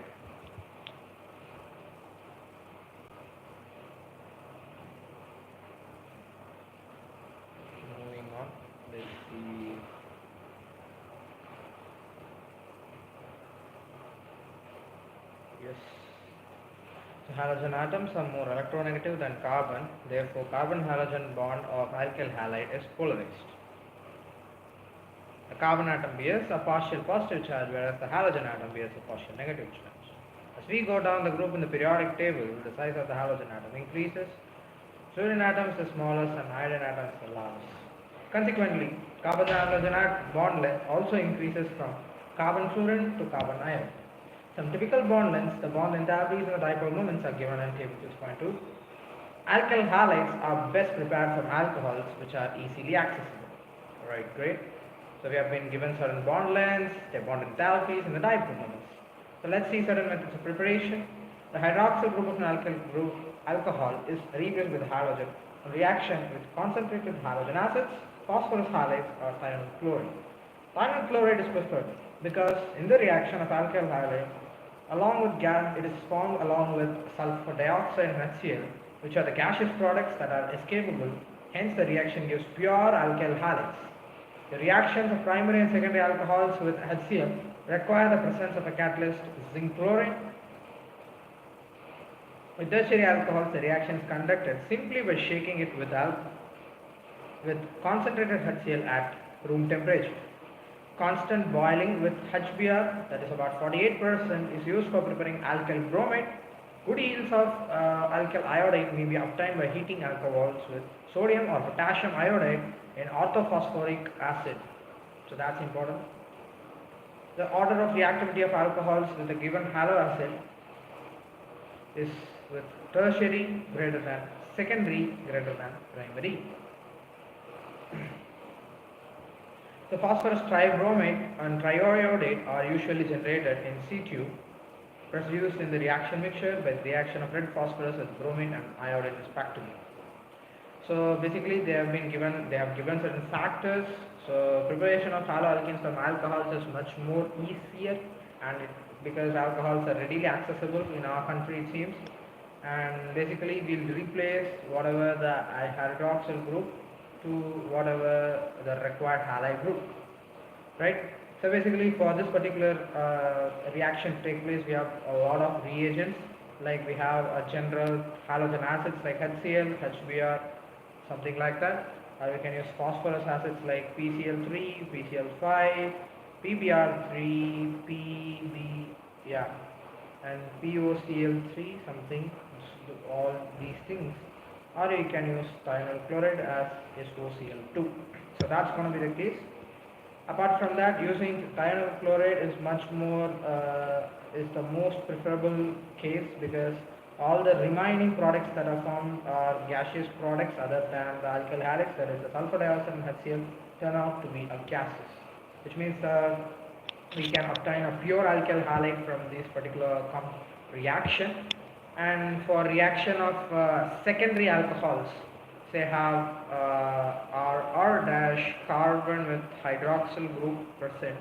Moving on. Let's see. Yes. So halogen atoms are more electronegative than carbon. Therefore, carbon-halogen bond of alkyl halide is polarized. The carbon atom bears a partial positive charge, whereas the halogen atom bears a partial negative charge. As we go down the group in the periodic table, the size of the halogen atom increases. Fluorine atoms are smallest and iodine atoms are largest. Consequently, carbon-halogen bond length also increases from carbon-fluorine to carbon-iodine. Some typical bond lengths, the bond enthalpies and the dipole moments are given in table 6.2. Alkyl halides are best prepared from alcohols which are easily accessible. Alright, great. So we have been given certain bond lengths, their bond enthalpies and the dipole moments. So let's see certain methods of preparation. The hydroxyl group of an alcohol is replaced with halogen on reaction with concentrated halogen acids, phosphorus halides or thionyl chloride. Thionyl chloride is preferred because in the reaction of alkyl halide, along with gas, it is formed along with sulfur dioxide and HCl, which are the gaseous products that are escapable. Hence, the reaction gives pure alkyl halides. The reactions of primary and secondary alcohols with HCl require the presence of a catalyst, zinc chloride. With tertiary alcohols, the reaction is conducted simply by shaking it with concentrated HCl at room temperature. Constant boiling with HBr, that is about 48%, is used for preparing alkyl bromide. Good yields of alkyl iodide may be obtained by heating alcohols with sodium or potassium iodide in orthophosphoric acid. So that's important. The order of reactivity of alcohols with a given halo acid is with tertiary greater than secondary greater than primary. The phosphorus tribromide and triiodate are usually generated in situ, produced in the reaction mixture by the reaction of red phosphorus with bromine and iodine respectively. So basically they have given certain factors. So preparation of haloalkanes from alcohols is much more easier, and because alcohols are readily accessible in our country it seems, and basically we'll replace whatever the hydroxyl group to whatever the required halide group, right? So basically for this particular reaction to take place, we have a lot of reagents, like we have a general halogen acids like HCl, HBr, something like that. We can use phosphorus acids like PCl3, PCl5, PBr3, PB, yeah, and POCl3, something, all these things. Or you can use thionyl chloride as SOCl2. So that's going to be the case. Apart from that, using thionyl chloride is is the most preferable case, because all the remaining products that are formed are gaseous products other than the alkyl halides, that is the sulfur dioxide and HCl, turn out to be gases, which means we can obtain a pure alkyl halide from this particular reaction. And for reaction of secondary alcohols, say have R dash carbon with hydroxyl group present,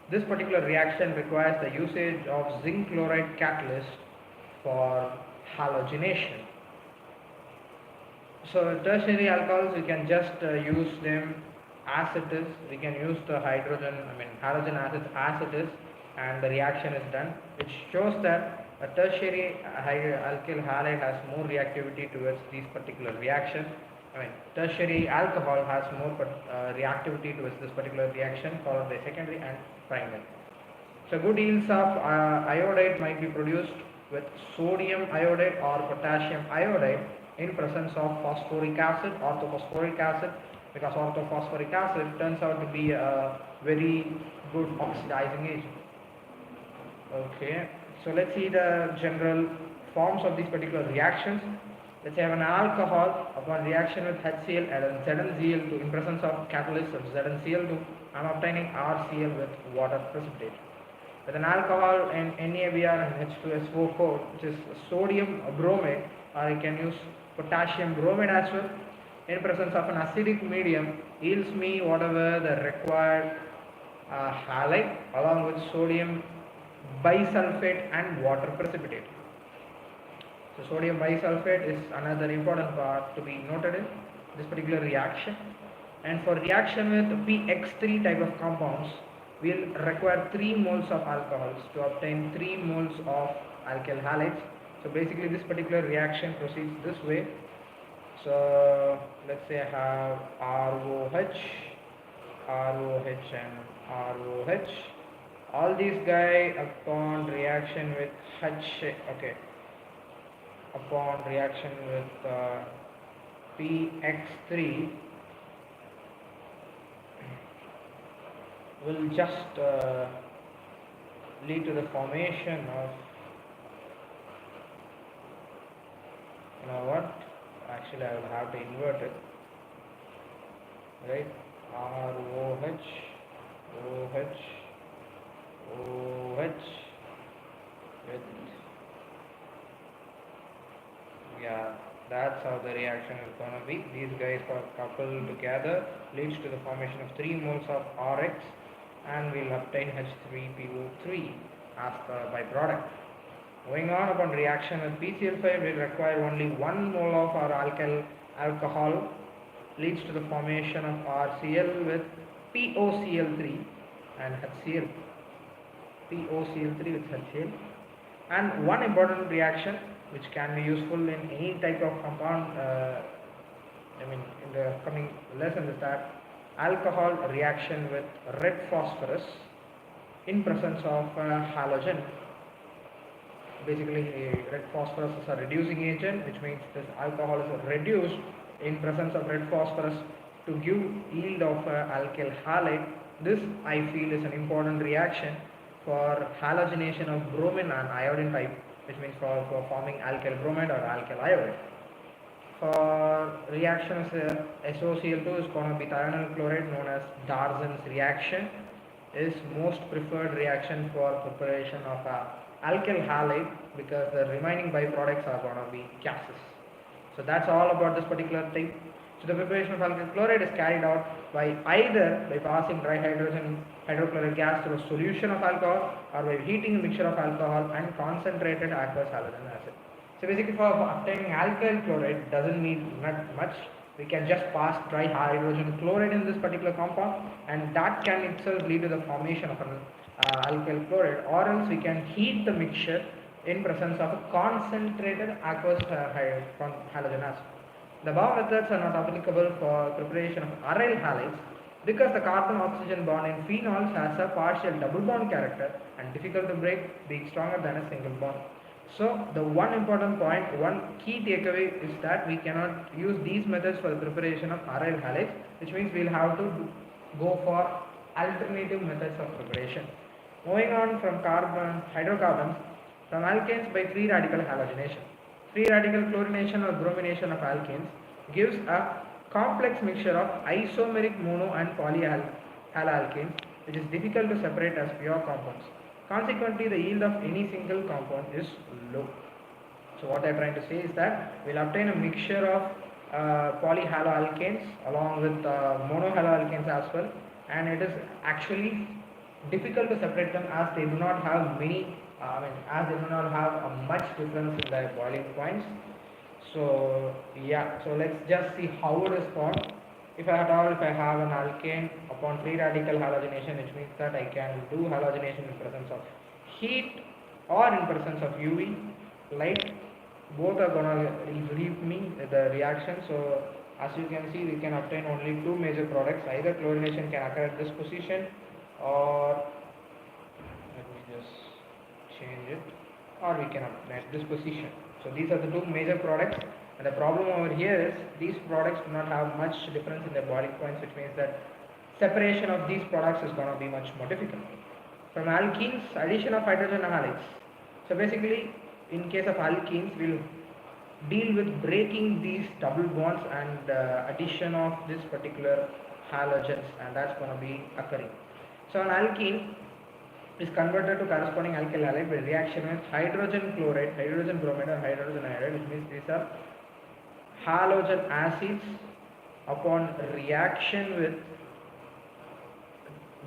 this particular reaction requires the usage of zinc chloride catalyst for halogenation. So tertiary alcohols, we can just use them as it is. We can use the halogen acids as it is, and the reaction is done, which shows that a tertiary alkyl halide has more reactivity towards these particular reactions. Tertiary alcohol has more reactivity towards this particular reaction, followed by secondary and primary. So good yields of iodide might be produced with sodium iodide or potassium iodide in presence of phosphoric acid, orthophosphoric acid, because orthophosphoric acid turns out to be a very good oxidizing agent. Okay, so let's see the general forms of these particular reactions. Let's say I have an alcohol upon reaction with HCl and ZnCl2 in presence of catalyst of ZnCl2, I am obtaining RCl with water precipitate. With an alcohol in NaBr and H2SO4, which is sodium bromide, or I can use potassium bromide as well, in presence of an acidic medium, yields me whatever the required halide along with sodium bisulfate and water precipitate. So sodium bisulfate is another important part to be noted in this particular reaction. And for reaction with PX3 type of compounds, we'll require 3 moles of alcohols to obtain 3 moles of alkyl halides. So basically this particular reaction proceeds this way. So let's say I have ROH, ROH and ROH. All these guys upon reaction with upon reaction with PX3 will just lead to the formation of, you know what, actually I will have to invert it, right? ROH, OH, OH with, yeah, that's how the reaction is going to be. These guys are coupled together, leads to the formation of 3 moles of RX, and we'll obtain H3PO3 as the byproduct. Going on, upon reaction with PCl5, we'll require only 1 mole of our alcohol, leads to the formation of RCl with POCl3 and HCl. POCl3 with HCl. And one important reaction which can be useful in any type of compound, in the coming lesson, is that alcohol reaction with red phosphorus in presence of halogen. Basically, red phosphorus is a reducing agent, which means this alcohol is reduced in presence of red phosphorus to give yield of alkyl halide. This, I feel, is an important reaction for halogenation of bromine and iodine type, which means for forming alkyl bromide or alkyl iodide. For reactions SOCl2 is going to be thionyl chloride, known as Darzin's reaction, is most preferred reaction for preparation of alkyl halide, because the remaining byproducts are going to be gases. So that's all about this particular type. So the preparation of alkyl chloride is carried out by either by passing dry hydrochloric gas through a solution of alcohol, or by heating a mixture of alcohol and concentrated aqueous halogen acid. So basically, for obtaining alkyl chloride doesn't need much. We can just pass dry hydrogen chloride in this particular compound, and that can itself lead to the formation of an alkyl chloride, or else we can heat the mixture in presence of a concentrated aqueous halogen acid. The above methods are not applicable for preparation of aryl halides, because the carbon-oxygen bond in phenols has a partial double bond character and difficult to break, being stronger than a single bond. So the one important point, one key takeaway is that we cannot use these methods for the preparation of aryl halides, which means we'll have to go for alternative methods of preparation. Moving on from hydrocarbons, from alkanes by free radical halogenation. Free radical chlorination or bromination of alkanes gives a complex mixture of isomeric mono and polyhaloalkanes, which is difficult to separate as pure compounds. Consequently, the yield of any single compound is low. So what I am trying to say is that we will obtain a mixture of polyhaloalkanes along with monohaloalkanes as well, and it is actually difficult to separate them as they do not have as they do not have a much difference in their boiling points. So yeah, so let's just see how it is formed. If I have an alkane upon free radical halogenation, which means that I can do halogenation in presence of heat or in presence of UV light, both are going to relieve me the reaction. So as you can see, we can obtain only two major products. Either chlorination can occur at this position, or let me just change it, or we can obtain at this position. So these are the two major products, and the problem over here is these products do not have much difference in their boiling points, which means that separation of these products is going to be much more difficult. From alkenes, addition of hydrogen halides. So basically, in case of alkenes, we'll deal with breaking these double bonds and addition of this particular halogens, and that's going to be occurring. So an alkene is converted to corresponding alkyl halide by reaction with hydrogen chloride, hydrogen bromide, or hydrogen iodide, which means these are halogen acids upon reaction with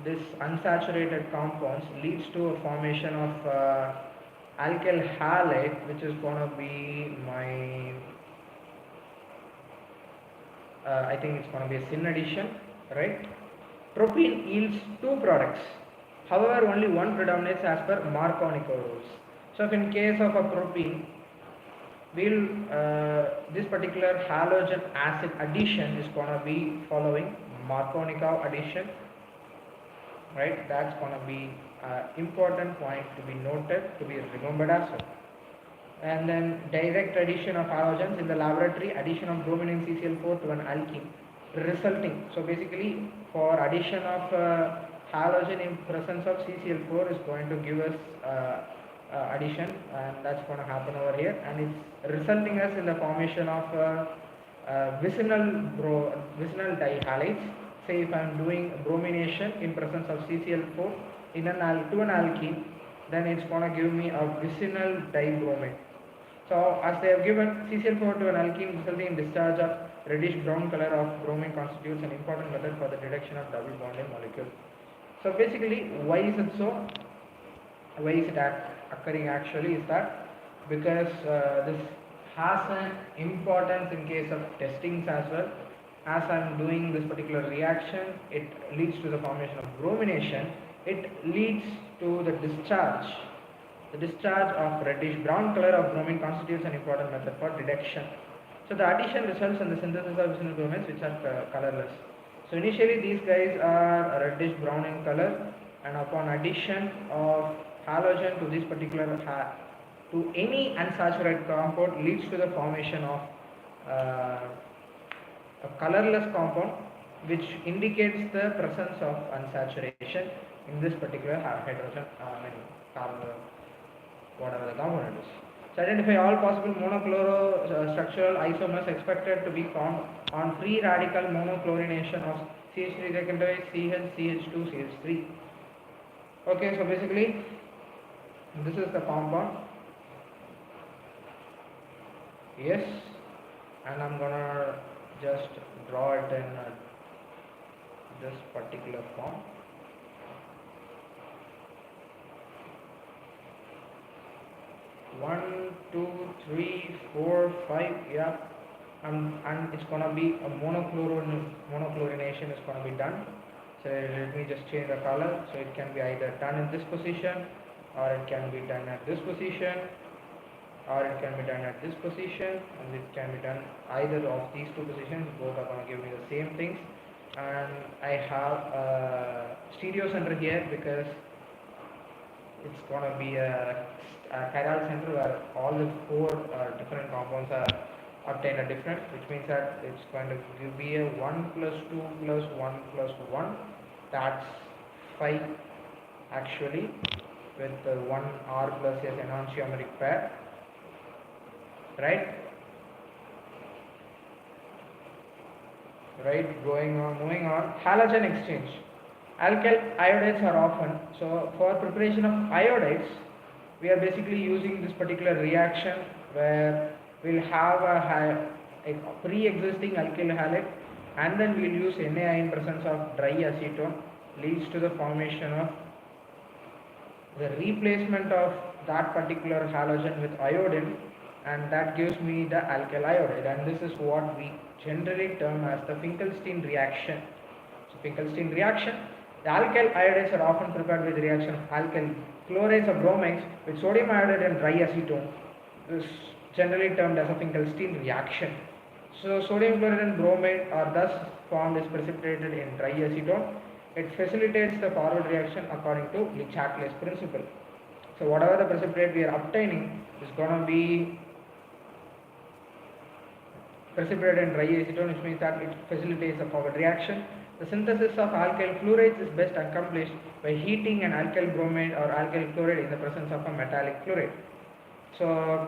this unsaturated compounds leads to a formation of alkyl halide, which is going to be my I think it's going to be a syn addition, right? Propene yields two products. However, only one predominates as per Markovnikov rules. So, if in case of a propene, we'll this particular halogen acid addition is going to be following Markovnikov addition, right? That's going to be important point to be noted, to be remembered as well. And then direct addition of halogens in the laboratory, addition of bromine and CCl4 to an alkene resulting. So basically for addition of halogen in presence of CCl4 is going to give us addition, and that's going to happen over here, and it's resulting us in the formation of vicinal dihalides. Say if I am doing bromination in presence of CCl4 in to an alkene, then it's going to give me a vicinal dibromate. So as they have given CCl4 to an alkene resulting in discharge of reddish brown color of bromine constitutes an important method for the detection of double bonded molecule. So basically, why is it so? Why is it occurring actually is that because this has an importance in case of testings as well. As I am doing this particular reaction, it leads to the formation of bromination. It leads to the discharge. The discharge of reddish brown color of bromine constitutes an important method for detection. So the addition results in the synthesis of vicinal bromides which are colorless. So initially these guys are reddish brown in color, and upon addition of halogen to this particular to any unsaturated compound leads to the formation of a colorless compound, which indicates the presence of unsaturation in this particular hydrogen carbon, whatever the component is. So identify all possible monochloro structural isomers expected to be formed on free radical monochlorination of CH3 secondary CH, CH2, CH3. Okay, so basically this is the compound. Yes, and I'm gonna just draw it in this particular form. One, two, three, four, five, yeah, and it's gonna be a monochlorination is gonna be done. So let me just change the color. So it can be either done in this position, or it can be done at this position, or it can be done at this position, and it can be done either of these two positions. Both are going to give me the same things. And I have a stereo center here because it's going to be a chiral center where all the four different compounds are obtained at different, which means that it's going to be a 1 plus 2 plus 1 plus 1. That's 5 actually, with 1 R plus S enantiomeric pair. Right, moving on, halogen exchange. Alkyl iodides are often, so for preparation of iodides, we are basically using this particular reaction where we'll have a pre-existing alkyl halide, and then we'll use NaI in presence of dry acetone, leads to the formation of the replacement of that particular halogen with iodine, and that gives me the alkyl iodide, and this is what we generally term as the Finkelstein reaction. So Finkelstein reaction, the alkyl iodides are often prepared with the reaction of alkyl chlorides or bromides with sodium iodide and dry acetone. This is generally termed as a Finkelstein reaction. So sodium chloride and bromide are thus formed as precipitated in dry acetone. It facilitates the forward reaction according to Le Chatelet's principle. So whatever the precipitate we are obtaining is going to be precipitated in dry acetone, which means that it facilitates the forward reaction. The synthesis of alkyl fluorides is best accomplished by heating an alkyl bromide or alkyl chloride in the presence of a metallic fluoride. So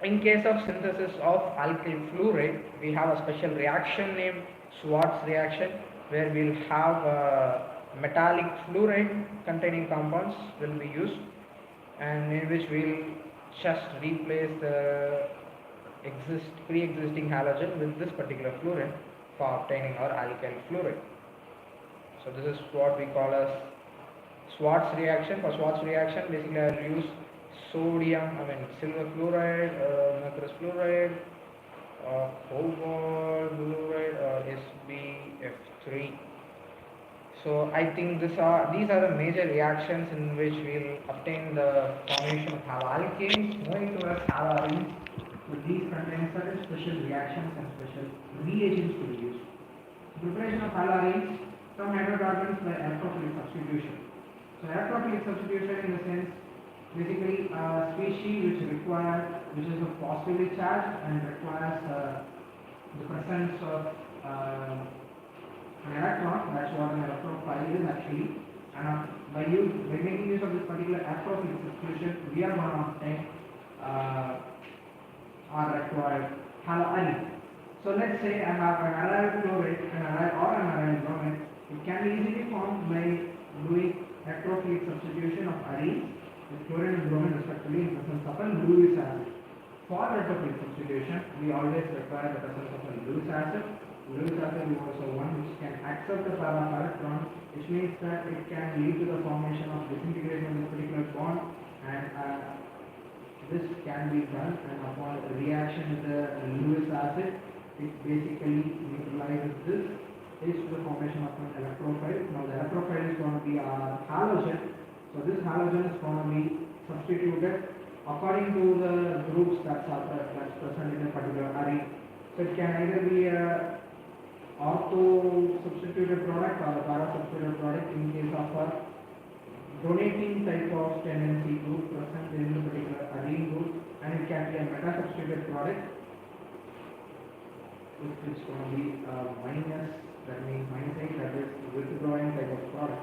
in case of synthesis of alkyl fluoride, we have a special reaction named Schwarz reaction, where we'll have metallic fluoride containing compounds will be used, and in which we'll just replace the pre-existing halogen with this particular fluorine for obtaining our alkyl fluoride. So this is what we call as Schwarz reaction. For Schwarz reaction, basically I will use silver fluoride, mercurous fluoride, cobalt fluoride, or SbF3. So I think these are the major reactions in which we will obtain the formation of haloalkanes. Moving towards haloarenes, so these contain certain special reactions and special reagents to be used. Preparation of haloarenes from hydrocarbons by electrophilic substitution. So electrophilic substitution in the sense basically a species which is positively charged and requires the presence of an electron. That's what an electrophile is actually. And by making use of this particular electrophilic substitution, we are going to obtain our required haloarene. So let's say I have an allyl chloride and an allyl bromide. It can be easily formed by doing electrophilic substitution of arenes with chlorine and bromine respectively in presence of a Lewis acid. For electrophilic substitution, we always require the presence of a Lewis acid. Lewis acid is also one which can accept the para electron, which means that it can lead to the formation of disintegration of this particular bond, and this can be done, and upon reaction with the Lewis acid, it basically neutralizes this, leads to the formation of an electrophile. Now the electrophile is going to be our halogen. So this halogen is going to be substituted according to the groups that's present in a particular arene. So it can either be a ortho substituted product or a para substituted product in case of a donating type of tendency group present in the particular arene group, and it can be a meta substituted product, which is going to be minus, that means minus 8, that is withdrawing type of product,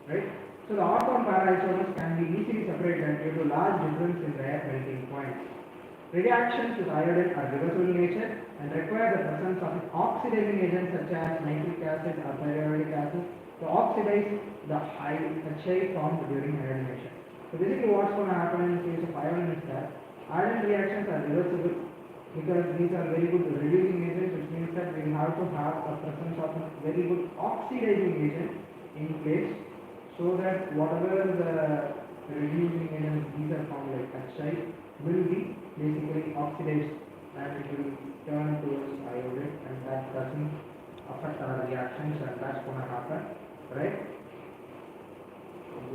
right? So the ortho and para isomers can be easily separated due to large difference in their melting points. Reactions with iodine are reversible in nature and require the presence of an oxidizing agent such as nitric acid or pyruvic acid to oxidize the HI formed during iodination. So basically what's going to happen in the case of iodine is that iodine reactions are reversible because these are very good reducing agents, which means that we have to have a presence of a very good oxidizing agent in place, so that whatever the reducing agents these are formed like HI will be basically oxidized and it will turn towards iodine, and that doesn't affect our reactions, and that's going to happen, right?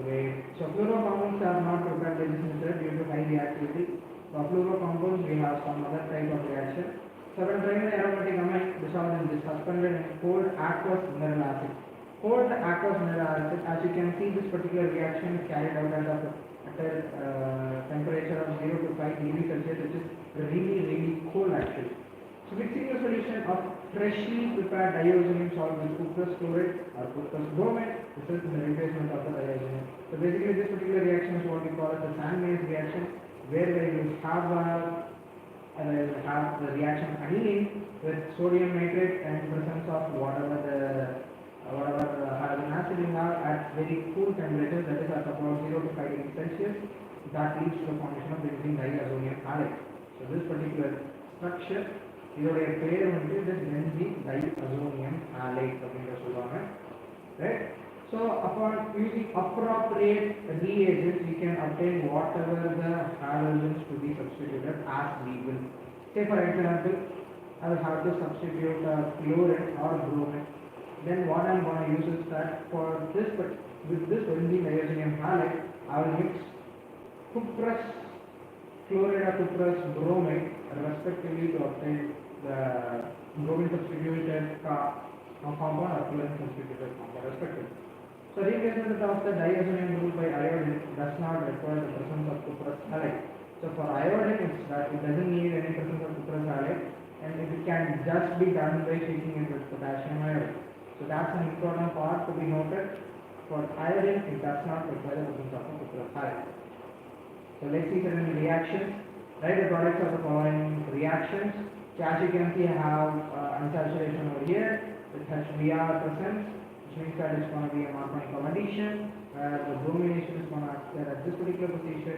Great. So fluorocompounds are not prepared by this method due to high reactivity. For fluorocompounds we have some other type of reaction. So when primary aromatic amine dissolved in this suspended in cold aqueous mineral acid. Cold aqueous mineral acid, as you can see, this particular reaction is carried out at a temperature of 0 to 5 degrees Celsius, which is really cold actually. So mixing the solution of freshly prepared diazonium salt with cuprous chloride or cuprous bromide results in the replacement of the diazonium. So basically this particular reaction is what we call as the Sand-Mays reaction, where we have the reaction aniline with sodium nitrate and presence of whatever halogen acid we have at very cool temperatures, that is at about 0 to 5 degrees Celsius. That leads to the formation of benzene diazonium halide. So this particular structure, இதோடைய பேர் வந்து benzene diazonium halide அப்படிங்கற சொல்வாங்க, right? So upon using appropriate reagents, we can obtain whatever the halogens to be substituted as we will. Say for example, I will have to substitute chlorine or bromine. Then what I am going to use is that with this benzene diazonium halide, I will mix cuprous chloride or cuprous bromide respectively to obtain the bromine substituted compound or chlorine substituted compound respectively. So replacement of the diazonium group by iodine does not require the presence of cuprous halide. So for iodine it doesn't need any presence of cuprous halide, and it can just be done by treating it with potassium iodide. So that's an important part to be noted. For iodine it does not require the presence of cuprous halide. So let's see certain reactions. Write the products of the following reactions. So as you can see, I have unsaturation over here with HBr present, which means that it's going to be a Marconi addition, where the bromination is going to occur at this particular position,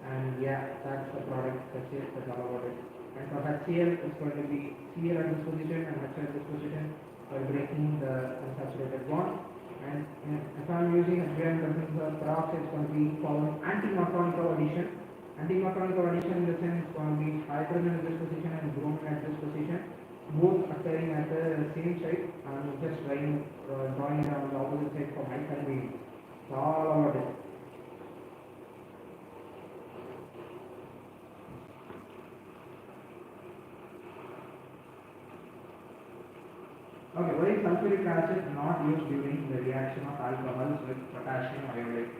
and yeah, that's the product. That's it. That's all about it. And for HCl, it's going to be Cl at this position and HCl at this position by breaking the unsaturated bond. And if I'm using a given presence of peroxide, it's going to be following anti-Markovnikov addition. Anti-Markovnikov addition in the sense it's going to be hydrogen at this position and bromine at this position, both occurring at the same site. I'm just drawing it on the opposite side for my convenience. It's all about it. Okay, why is sulfuric acid not used during the reaction of alcohols with potassium iodide?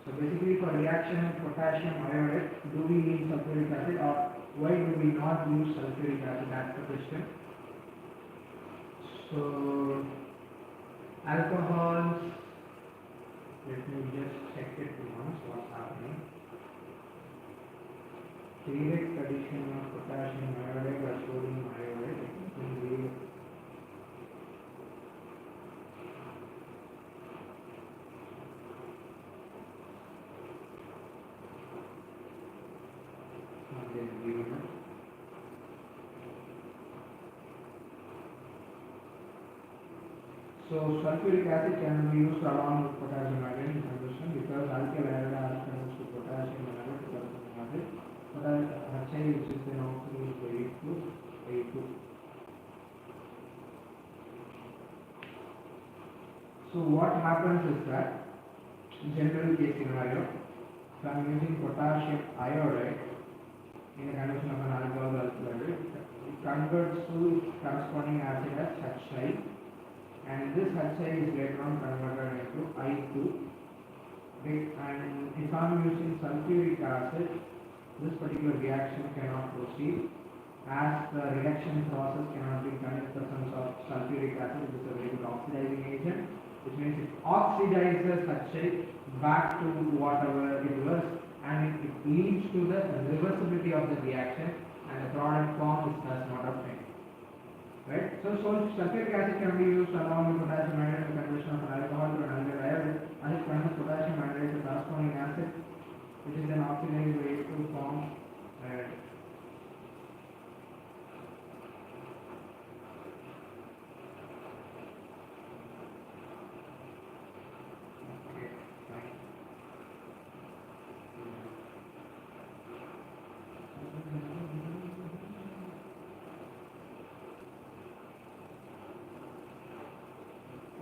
So basically for reaction of potassium iodide, do we need sulfuric acid or why do we not use sulfuric acid? That's the question. So alcohols, let me just check it once what's happening. Direct addition of potassium iodide or sodium iodide. So sulfuric acid can be used along with potassium iodide in combustion because alkyl iodide has converts to potassium iodide to potassium acid. Potassium which is then oxidized by A2. So what happens is that general case scenario, if I am using potassium iodide in a condition of an alcohol or alkyl, it converts to corresponding acid as HI, and this HI is later on converted into I2. Okay, and if I am using sulfuric acid, this particular reaction cannot proceed as the reaction process cannot be done in presence of sulfuric acid, which is a very good oxidizing agent, which means it oxidizes HI back to whatever it was, and it leads to the reversibility of the reaction, and the product form is thus not obtained. Right? So sulfuric acid can be used along with potassium iodide in the conversion of an alcohol to an alkyl iodide, and it converts potassium iodide to corresponding acid, which is then oxidized by A2 form iodide. Okay, fine.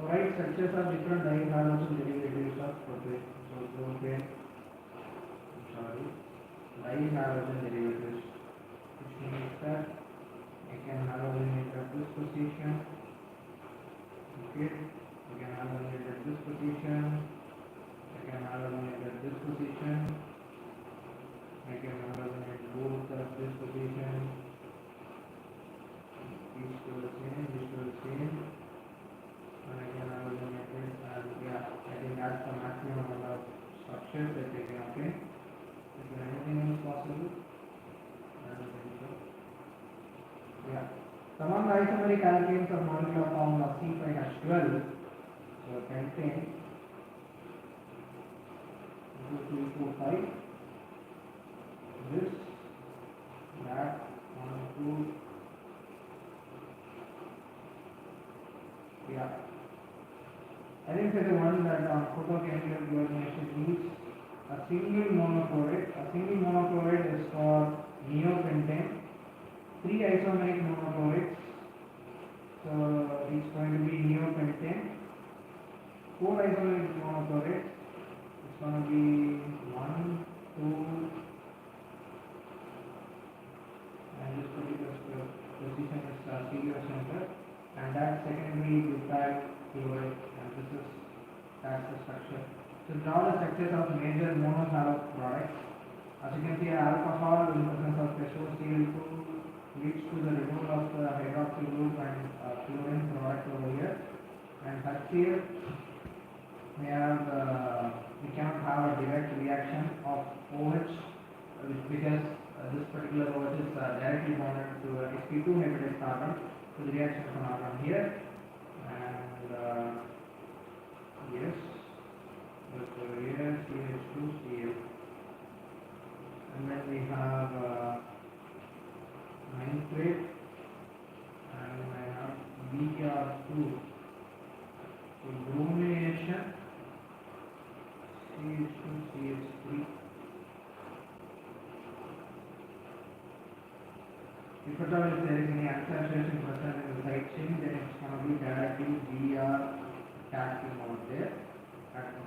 Alright, structures of different dihalogen derivatives of propane. So propane, dihalogen derivatives, which means that I can halogenate at this position. Okay, I can halogenate at this position. I can halogenate at this position. I can halogenate both at this position. These two the same, these two the same. And I can halogenate it, and yeah, I think that's the maximum amount of structures that they can obtain. Is there anything else possible? I don't think so. Yeah. Some of the isomeric alkanes of molecular formula C5H12, so pentane, 2, 3, 4, 5, this, that, 1, 2, yeah. I think that the one that photochemical coordination needs a single monochloride. A single monochloride is for neopentane. 3 isomeric monochlorides. So it's going to be neopentane. 4 isomeric monochlorides. It's going to be 1, 2, and this particular position is stereo center, and that secondary butyl chloride, and that's the structure. So now the structures of major monohalo products. As you can see, alcohol in presence of SOCl2 leads to the removal of the hydroxyl group and chlorine product over here. And HCl, we cannot have a direct reaction of OH because this particular OH is directly bonded to sp2 hybridized carbon. So the reaction is not on here. And yes, so here CH2Cl. And then we have nitrate, and I have Br2. So bromine If at all if there is any unsaturation present in the side chain, then it's going to be directly VR attacking out there.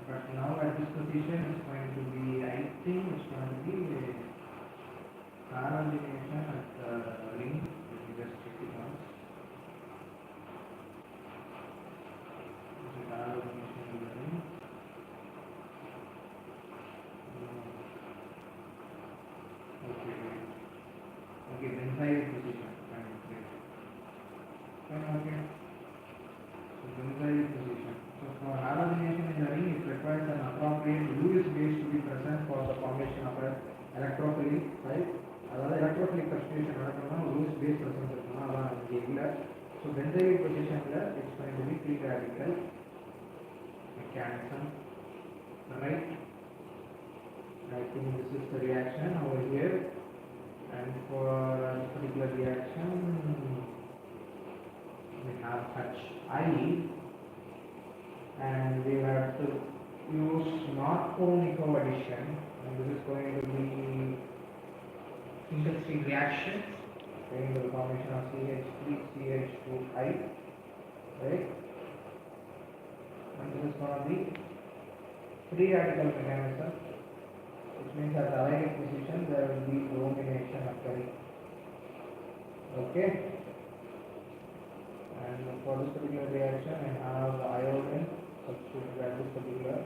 But now at this position it's going to be, I think it's going to be halogenation at the ring. Let me just check it once. Is it halogenation in the ring? Okay, great. Okay, benzylic position. Fine, great. Fine, okay. So benzylic position. So for halogenation in the ring, it requires an appropriate Lewis base to be present for the formation of an electrophilic, right? அதாவது electrophilic substitution நடக்கணும்னா loose base presence இருக்கணும், அதான் இங்கே இல்லை. So benzylic பொசிஷனில் it's going to be free radical mechanism, right? I think this is the reaction over here, and for this particular reaction we have HI, and we have to use non-conical addition, and this is going to be single stage reaction going to the formation of CH3 CH2I, right? And this is going to be free radical mechanism, which means at the allylic position there will be bromination occurring. Okay, and for this particular reaction I have the iodine substituted at this particular,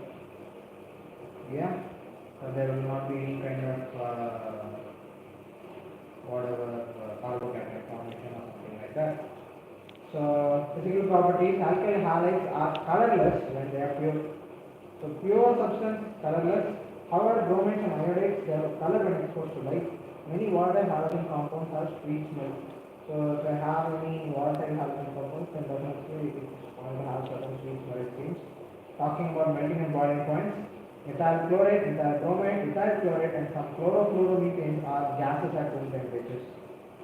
yeah, so there will not be any kind of whatever carbocation formation or something like that. So physical properties: alkyl halides are colorless when they are pure. So pure substance colorless. However, bromides and iodides, they have color when exposed to light. Many volatile halogen compounds have sweet smell. So if I have any volatile halogen compounds, then definitely it is going to have certain sweet smell, it seems. Talking about melting and boiling points: methyl chloride, methyl bromide, methyl chloride, and some chlorofluoromethanes are gases at room temperatures.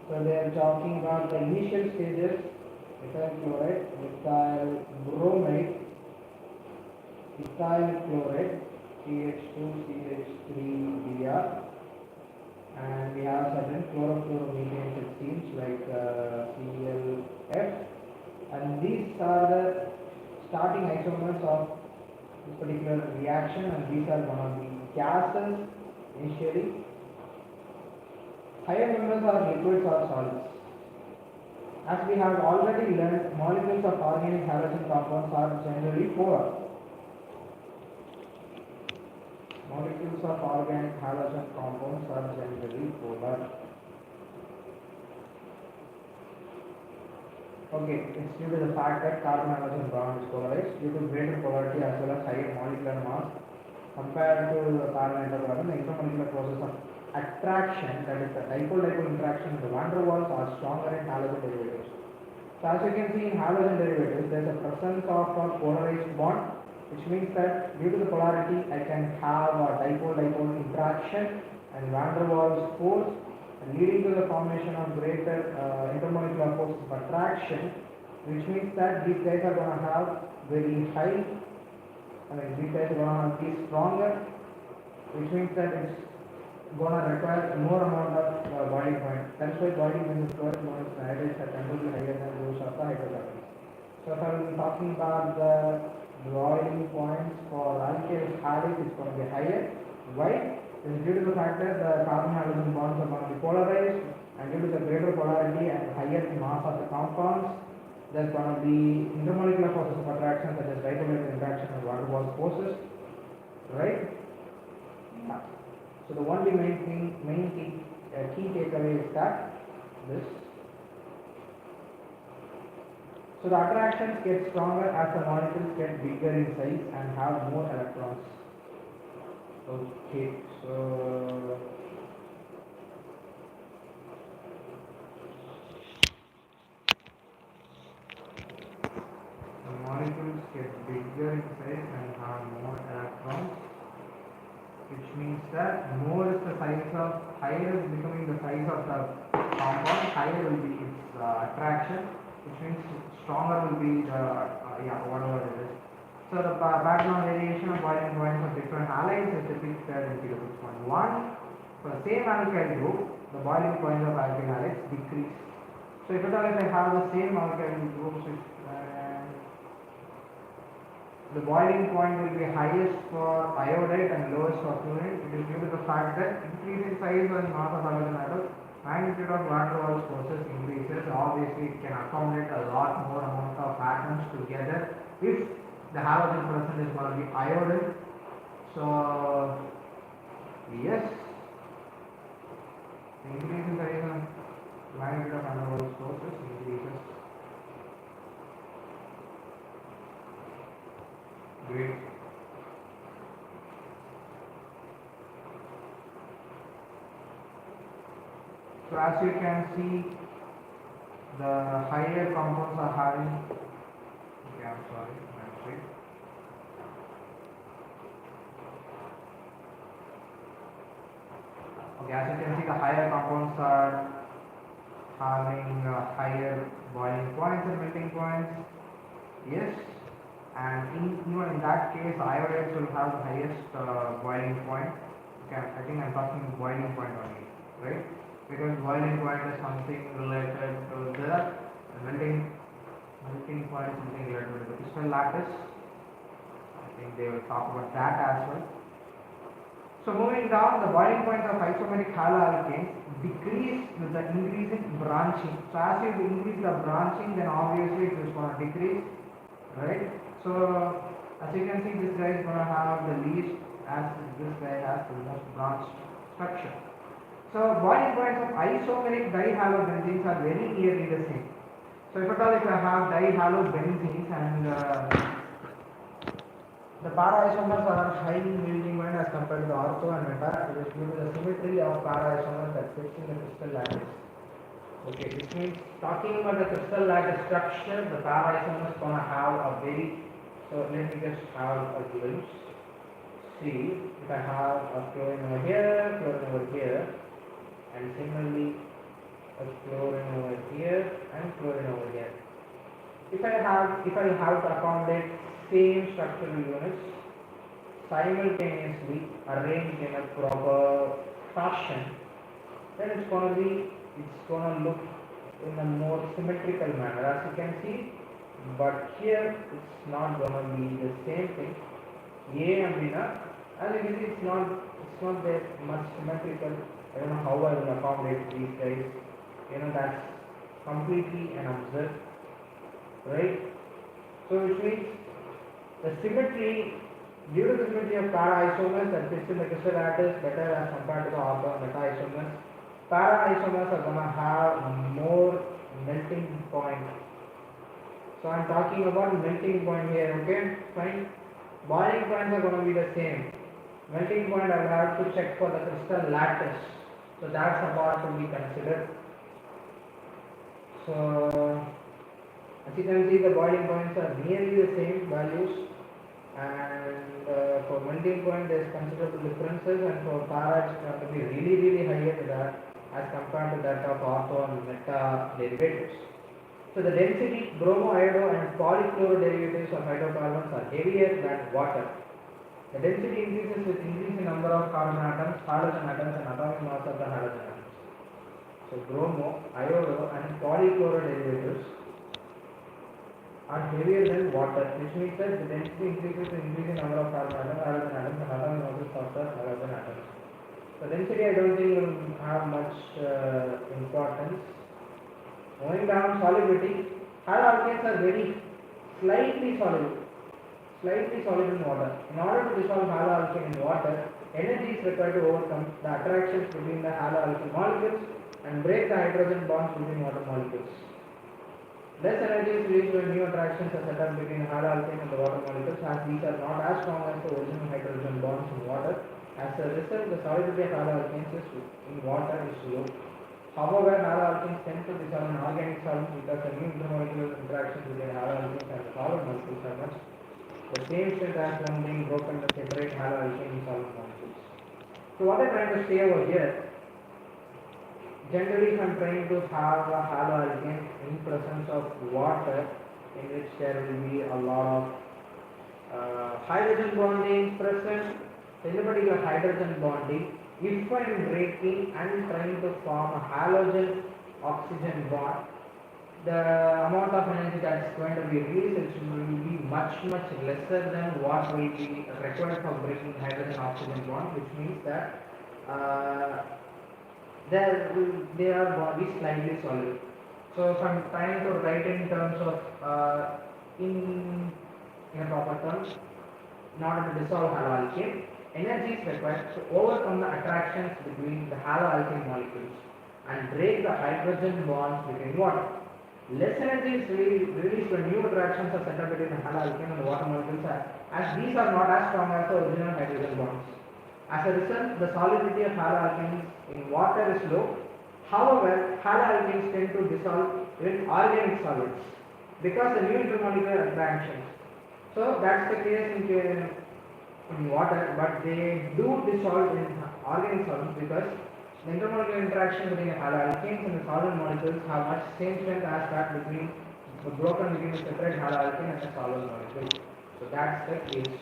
So they are talking about the initial stages: methyl chloride, methyl bromide, ethyl chloride, CH2, CH3Br, and we have certain chlorofluoromethanes, it seems, like ClF, and these are the starting isomers of this particular reaction, and these are one of the gases initially. Higher members are liquids or solids. As we have already learned, molecules of organic halogen compounds are generally polar. Molecules of organic halogen compounds are generally polar. Okay, it's due to the fact that carbon halogen bond is polarized due to greater polarity as well as higher molecular mass compared to the carbon intercarbon. The intermolecular process of attraction, that is the dipole-dipole interaction, the van der Waals are stronger in halogen derivatives. So as you can see in halogen derivatives, there is a presence of a polarized bond, which means that due to the polarity I can have a dipole-dipole interaction and van der Waals force, leading to the formation of greater intermolecular force of attraction, which means that these guys are going to have very high, these guys are going to be stronger, which means that it's going to require more amount of boiling point. That's why boiling point is required more nitrates are considerably higher than those of the hydrocarbons. So if I will be talking about the boiling points for alkyl halides, it's going to be higher. Why? It's due to the fact that the carbon halogen bonds are going to be polarized, and due to the greater polarity and higher mass of the compounds, there's going to be intermolecular forces of attraction such as dipole-dipole interaction and van der Waals forces, right? Yeah. So the only main key takeaway is that this. So the attractions get stronger as the molecules get bigger in size and have more electrons. Okay, so the molecules get bigger in size and have more electrons, which means that more is the size of, higher is becoming the size of the compound, higher will be its attraction, which means stronger will be the whatever it is. So the background variation of boiling points of different halides is depicted in figure 6.1. For the same alkyl group, the boiling point of alkylhalics decrease. So if at all if I have the same alkyl groups, the boiling point will be highest for iodide and lowest for fluorine. It is due to the fact that increasing size and mass of halogen atom, magnitude of van der Waals forces increases. Obviously, it can accommodate a lot more amount of atoms together if the halogen present is going to be iodine. So yes, the increasing size and magnitude of van der Waals forces increases. Great. So as you can see, the higher compounds are having. Okay, I'm sorry. Okay, as you can see, the higher compounds are having higher boiling points and melting points. Yes. And even in that case, iodides will have the highest boiling point. Okay, I think I'm talking boiling point only, right? Because boiling point is something related to the melting point is something related to the crystal lattice. I think they will talk about that as well. So moving down, the boiling points of isomeric haloalkanes decrease with the increase in branching. So as you increase the branching, then obviously it is going to decrease, right? So as you can see, this guy is going to have the least, as this guy has the most branched structure. So boiling points of isomeric dihalobenzenes are very nearly the same. So if at all if I have dihalobenzenes and the para-isomers are high in melting point as compared to the ortho and meta, it is due to the symmetry of para-isomers that fits in the crystal lattice. Okay, this means talking about the crystal lattice structure, the para-isomer is going to have a very. So let me just have a glimpse. See, if I have a chlorine over here, and similarly a chlorine over here and chlorine over here. If I have to accommodate same structural units simultaneously arranged in a proper fashion, then it's going to look in a more symmetrical manner, as you can see. But here it's not going to be the same thing. A and B, as you can see, it's not that much symmetrical. I don't know how I will accommodate these guys. That's completely an observed, right? So which means the symmetry, due to the symmetry of para-isomers that fits in the crystal lattice better as compared to the ortho and meta-isomers, para-isomers are going to have more melting point. So I am talking about melting point here, okay? Fine. Boiling points are going to be the same. Melting point I will have to check for the crystal lattice. So that's a part to be considered. So as you can see, the boiling points are nearly the same values, and for melting point there is considerable differences, and for para it's going to be really higher to that as compared to that of ortho and meta derivatives. So the density, bromo, iodo and polychloro derivatives of hydrocarbons are heavier than water. The density increases with increasing number of carbon atoms, halogen atoms and atomic mass of the halogen atoms. So bromo, iodo and polychloro derivatives are heavier than water, which means that the density increases with increasing number of carbon atoms, halogen atoms and atomic masses of the halogen atoms. So density I don't think will have much importance. Going down, solubility, haloalkanes are very slightly soluble in water. In order to dissolve haloalkane in water, energy is required to overcome the attractions between the haloalkane molecules and break the hydrogen bonds between water molecules. Less energy is released when new attractions are set up between haloalkane and the water molecules, as these are not as strong as the original hydrogen bonds in water. As a result, the solubility of haloalkanes in water is low. However, haloalkanes tend to dissolve in organic solvents because the new intermolecular interactions between haloalkanes and the solvent molecules are much the same strength as one being broken to separate haloalkane and solvent molecules. So what I'm trying to say over here, generally if I'm trying to have a haloalkane in presence of water, in which there will be a lot of hydrogen bonding present, in the particular hydrogen bonding, if I'm breaking and trying to form a halogen oxygen bond, the amount of energy that's going to be released will be much lesser than what will be required for breaking hydrogen oxygen bond, which means that they are bodies slightly solid. So if I'm trying to write in terms of in a proper terms, in order to dissolve haloalkane, energy is required to overcome the attractions between the haloalkane molecules and break the hydrogen bonds between water. Less energy is released when new attractions are set up between the haloalkane and the water molecules, as these are not as strong as the original hydrogen bonds. As a result, the solubility of haloalkanes in water is low. However, haloalkanes tend to dissolve in organic solids because the new intermolecular attractions. So that's the case in water, but they do dissolve in organic solids because the intermolecular interaction between the haloalkanes and the solvent molecules have much same strength as that between the broken between the separate haloalkane and the solvent molecule. So that's the case.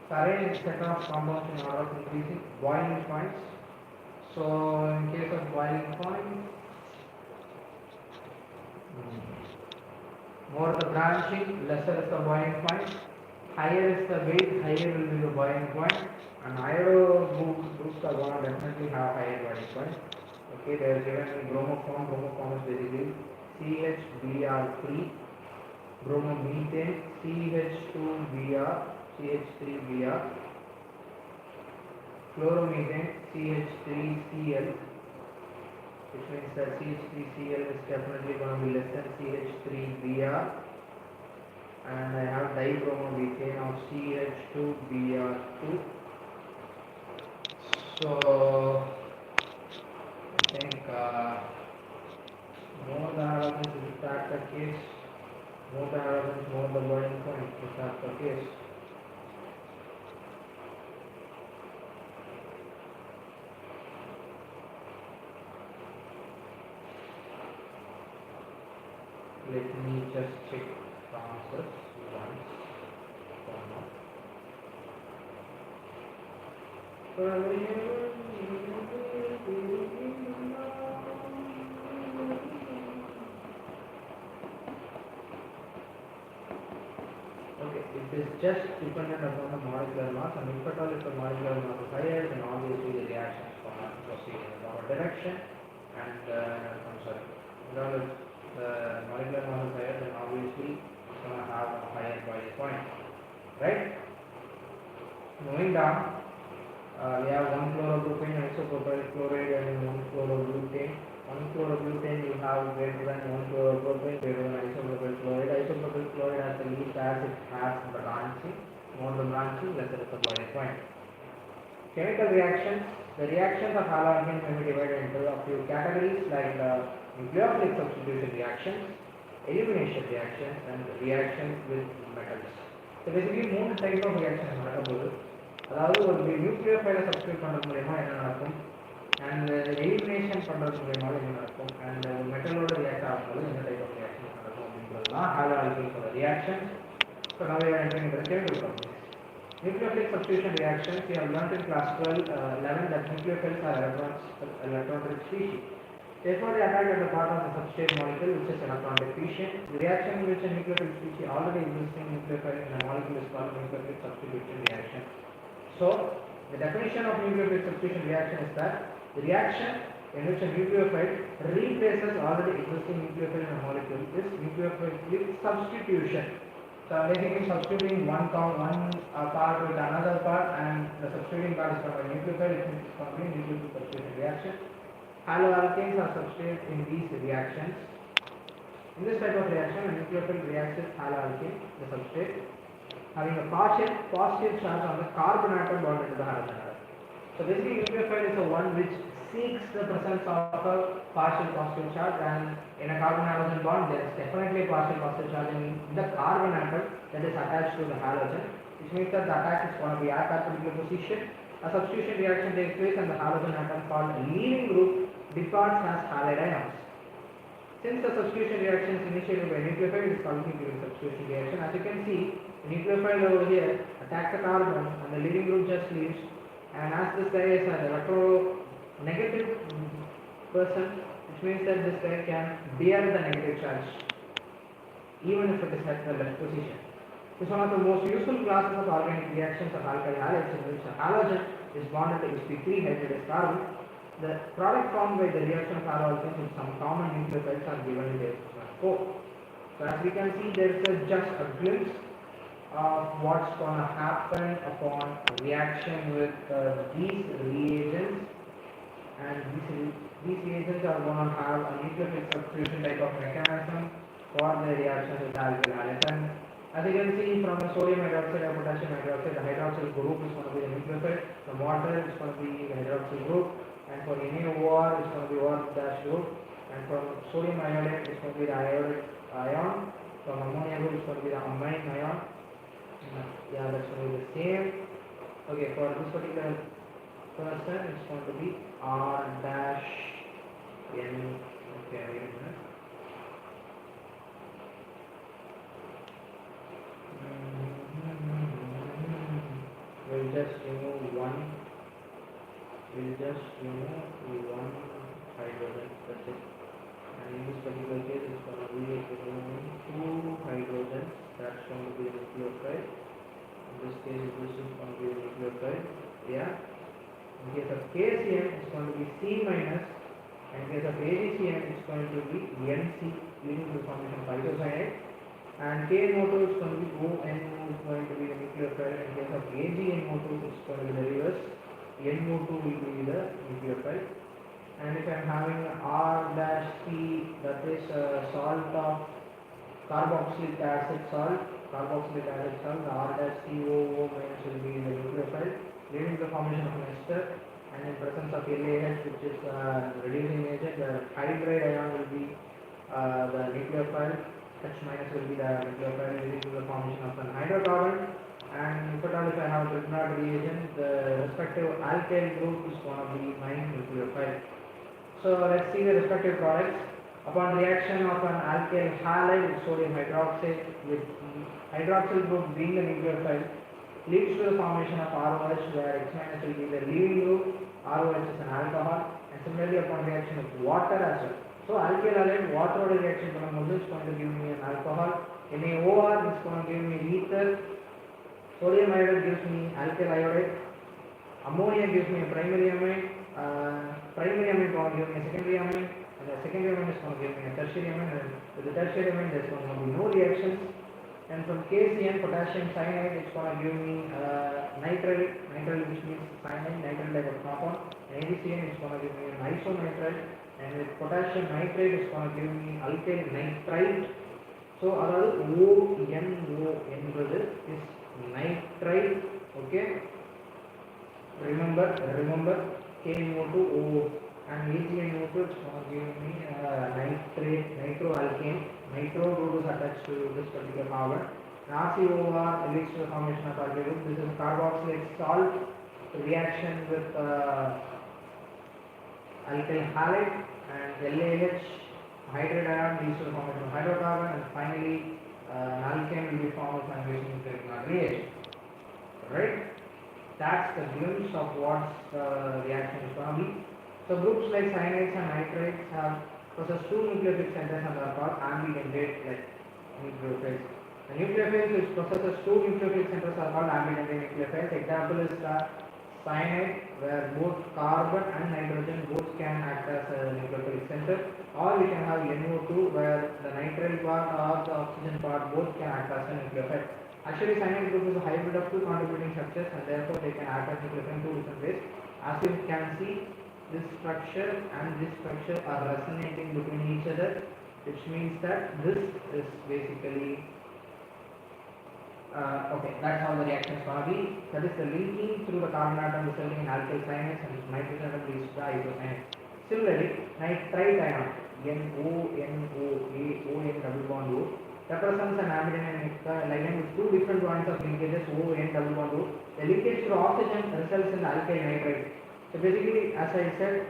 So arrange set of compounds in order of increasing boiling points. So in case of boiling point, more the branching, lesser is the boiling point. Higher is the weight, higher will be the boiling point. And higher groups are going to definitely have higher boiling point. Okay, they are given in bromoform. Bromoform is basically CHBr3, bromomethane, CH2Br, CH3Br, chloromethane, CH3Cl, which means that CH3Cl is definitely going to be less than CH3Br, and I have dibromomethane of CH2Br2. So I think more the halogens is that the case, more the halogens, more the boiling point is that the case. Let me just check the answers once Okay, it is just dependent upon the molecular mass, and if at all if the molecular mass is higher, then obviously the reactions cannot proceed in the proper direction, and I'm sorry, if the molecular mass is higher, then obviously it's going to have a higher boiling point, right? Moving down, we have one chlorobutane, isopropyl chloride, and one chlorobutane. One chlorobutane you have greater than one chloropropane, greater than isopropyl chloride. Isopropyl chloride has the least as it has branching. More the branching, lesser is the boiling point. Chemical reactions. The reactions of haloalkanes may be divided into a few categories like nucleophilic substitution reactions, elimination reactions, and reactions with metals. So basically மூணு type of reaction நடக்கும்போது, அதாவது ஒரு நியூக்ளியோஃபைலை substitute பண்ணுறது மூலயமா என்ன நடக்கும், and elimination பண்ணுறது மூலயமா என்ன நடக்கும், அண்ட் மெட்டலோட ரியாக்ட் ஆகும்போது என்ன டைப் ஆஃப் ரியாக்ஷன் நடக்கும் அப்படின்றது தான் ஹாலோஆல்கேன்ஸோட reaction. So now we are entering into the chemical process. Nucleophilic substitution reactions, we have learnt in class 11 that nucleophiles are electron-rich species. Therefore, they attack at the part of the substrate molecule which is electron deficient. The reaction in which a nucleophile species already existing nucleophile in a molecule is called nucleophilic substitution reaction. So, the definition of nucleophilic substitution reaction is that the reaction in which a nucleophile replaces already existing nucleophile in a molecule is nucleophilic substitution. So basically substituting one part with another part, and the substituting part is from a nucleophile, it is complete nucleophilic substitution reaction. Haloalkanes are substituted in these reactions. In this type of reaction, a nucleophile reacts with haloalkane, the substrate, having a partial positive charge on the carbon atom bonded to the halogen atom. So basically, nucleophile is the one which seeks the presence of a partial positive charge, and in a carbon halogen bond there is definitely a partial positive charge in the carbon atom that is attached to the halogen, which means that the attack is going to be at that particular position. A substitution reaction takes place and the halogen atom called a leaving group departs as halide ions. Since the substitution reaction is initiated by nucleophile, it is called nucleophilic substitution reaction. As you can see, the nucleophile over here attacks the carbon and the leaving group just leaves. And as this guy is an electronegative person, which means that this guy can bear the negative charge even if it is at the left position. It's one of the most useful classes of organic reactions of alkyl halides in which a halogen is bonded to sp3 hydrogen carbon. The product formed by the reaction of haloalkanes with some common nucleotides are given in the experiment 4. So as we can see, there is just a glimpse of what's going to happen upon a reaction with these reagents, and these reagents are going to have a nucleophilic substitution type of mechanism for the reaction with alkyl halides. And as you can see from the sodium hydroxide and potassium hydroxide, the hydroxyl group is going to be the nucleophile, from water it's going to be the hydroxyl group, and for NaOR it's going to be OR dash group, and from sodium iodide it's going to be the iodic ion, from ammonia group it's going to be the amine ion. Yeah, that's going to be the same. Okay, for this particular person it's going to be R dash N. Okay, wait a minute. We'll just remove one. We'll just remove one hydrogen. That's it. And in this particular case, it's going to be removing two hydrogens. That's going to be a nucleophile. In this case, this is going to be a nucleophile. Yeah. In case of KCN, it's going to be C minus. And in case of AgCN, it's going to be NC, leading to the formation of isocyanate. And KNO2 is going to be ONO is going to be the nucleophile. In case of AgNO2, it's going to be the reverse. NO2 will be the nucleophile. And if I am having R dash C, that is salt of carboxylic acid salt, the R dash COO minus will be the nucleophile, leading to the formation of an ester. And in presence of LAH, which is reducing agent, the hydride ion will be the nucleophile. H minus will be the nucleophile, leading to the formation of an hydrocarbon. And if at all, if I have a Grignard reagent, the respective alkyl group is going to be my nucleophile. So let's see the respective products. Upon reaction of an alkyl halide with sodium hydroxide, with hydroxyl group being the nucleophile, leads to the formation of ROH, where X minus will be the leaving group. ROH is an alcohol, and similarly upon reaction with water as well. So alkyl halide, water reaction is going to give me an alcohol. NaOR is going to give me ether. Sodium iodide gives me alkyl iodide. Ammonia gives me a primary amine. Primary amine is going to give me a secondary amine. And the secondary amine is going to give me a tertiary amine. And with the tertiary amine, there is going to be no reactions. And from KCN, potassium cyanide, it's going to give me nitrile, which means cyanide, nitrile type of compound. And AgCN, it's going to give me an isonitrile. And with potassium nitrate, it's going to give me alkyl nitrite. So, ONO என்பது is nitrite. Okay. Remember KNO2O, and AgNO2 is going to give me nitrate, nitroalkane. Nitro group is attached to this particular carbon. RCOR leads to the formation of alkyl group. This is carboxylic salt reaction with alkyl halide, and LAH hydride ion leads to the formation of hydrocarbon, and finally an alkane will be formed by using the reagent. Right? That's the glimpse of what the reaction is going to be. So groups like cyanides and nitrates have possess two nucleophilic centers and are called ambidentate like nucleophiles. The nucleophiles which possesses two nucleophilic centers are called ambidentate nucleophiles. Example is the cyanide, where both carbon and nitrogen both can act as a nucleophilic center, or we can have NO2, where the nitrile part or the oxygen part both can act as a nucleophile. Actually, cyanide group is a hybrid of two contributing structures, and therefore they can act as nucleophile in two different ways. As you can see, this structure and this structure are resonating between each other, which means that this is basically okay, that's how the reaction is going to be. That is the linking through the carbon atom resulting in alkyl cyanides, and nitrogen atom leads to the isocyanate. Similarly, nitrite ion, NONO double bond O, represents an ambidentate ligand with two different points of linkages ON double bond O. The linkage through oxygen results in the alkyl nitrite. So basically, as I said,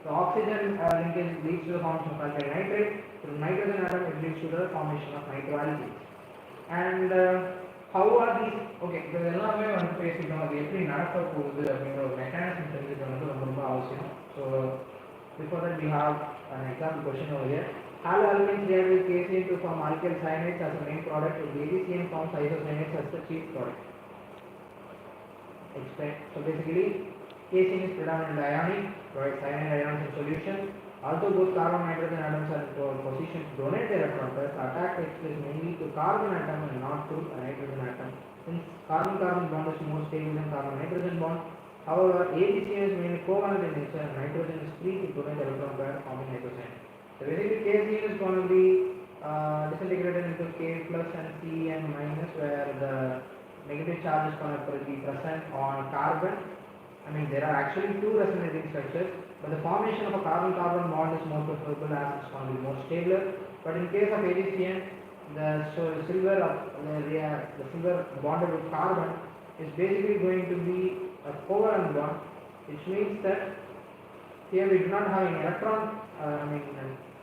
the oxygen linkage leads to the formation of alkyl nitrate. Through nitrogen atom, it leads to the formation of nitroalkanes. And how are these okay இது எல்லாமே வந்து பேசிட்டோம் அது எப்படி நடக்க போகுது அப்படிங்கிற ஒரு மெக்கானிசம் தெரிஞ்சுக்கிறது வந்து ரொம்ப ரொம்ப அவசியம் so before that we have an example question over here. Haloalkanes react with KCl to form alkyl cyanates as a main product with AgCN forms isocyanates as the chief product. Explain. So basically KCl is predominantly ionic, provides cyanide ions in solution. Although both carbon and nitrogen atoms are in position to donate their electron pairs, the attack takes place mainly to carbon atom and not to a nitrogen atom. Since carbon-carbon bond is more stable than carbon-nitrogen bond, however, AgCN is mainly covalent in nature and nitrogen is free to donate electron pair forming hydrogen. So basically KCl is going to be disintegrated into K plus and C and minus where the negative charge is going to be present on carbon. I mean there are actually two resonating structures, but the formation of a carbon-carbon bond is more preferable as it's going to be more stable. But in case of AgCN, the silver bonded with carbon is basically going to be a covalent bond, which means that here we do not have an electron,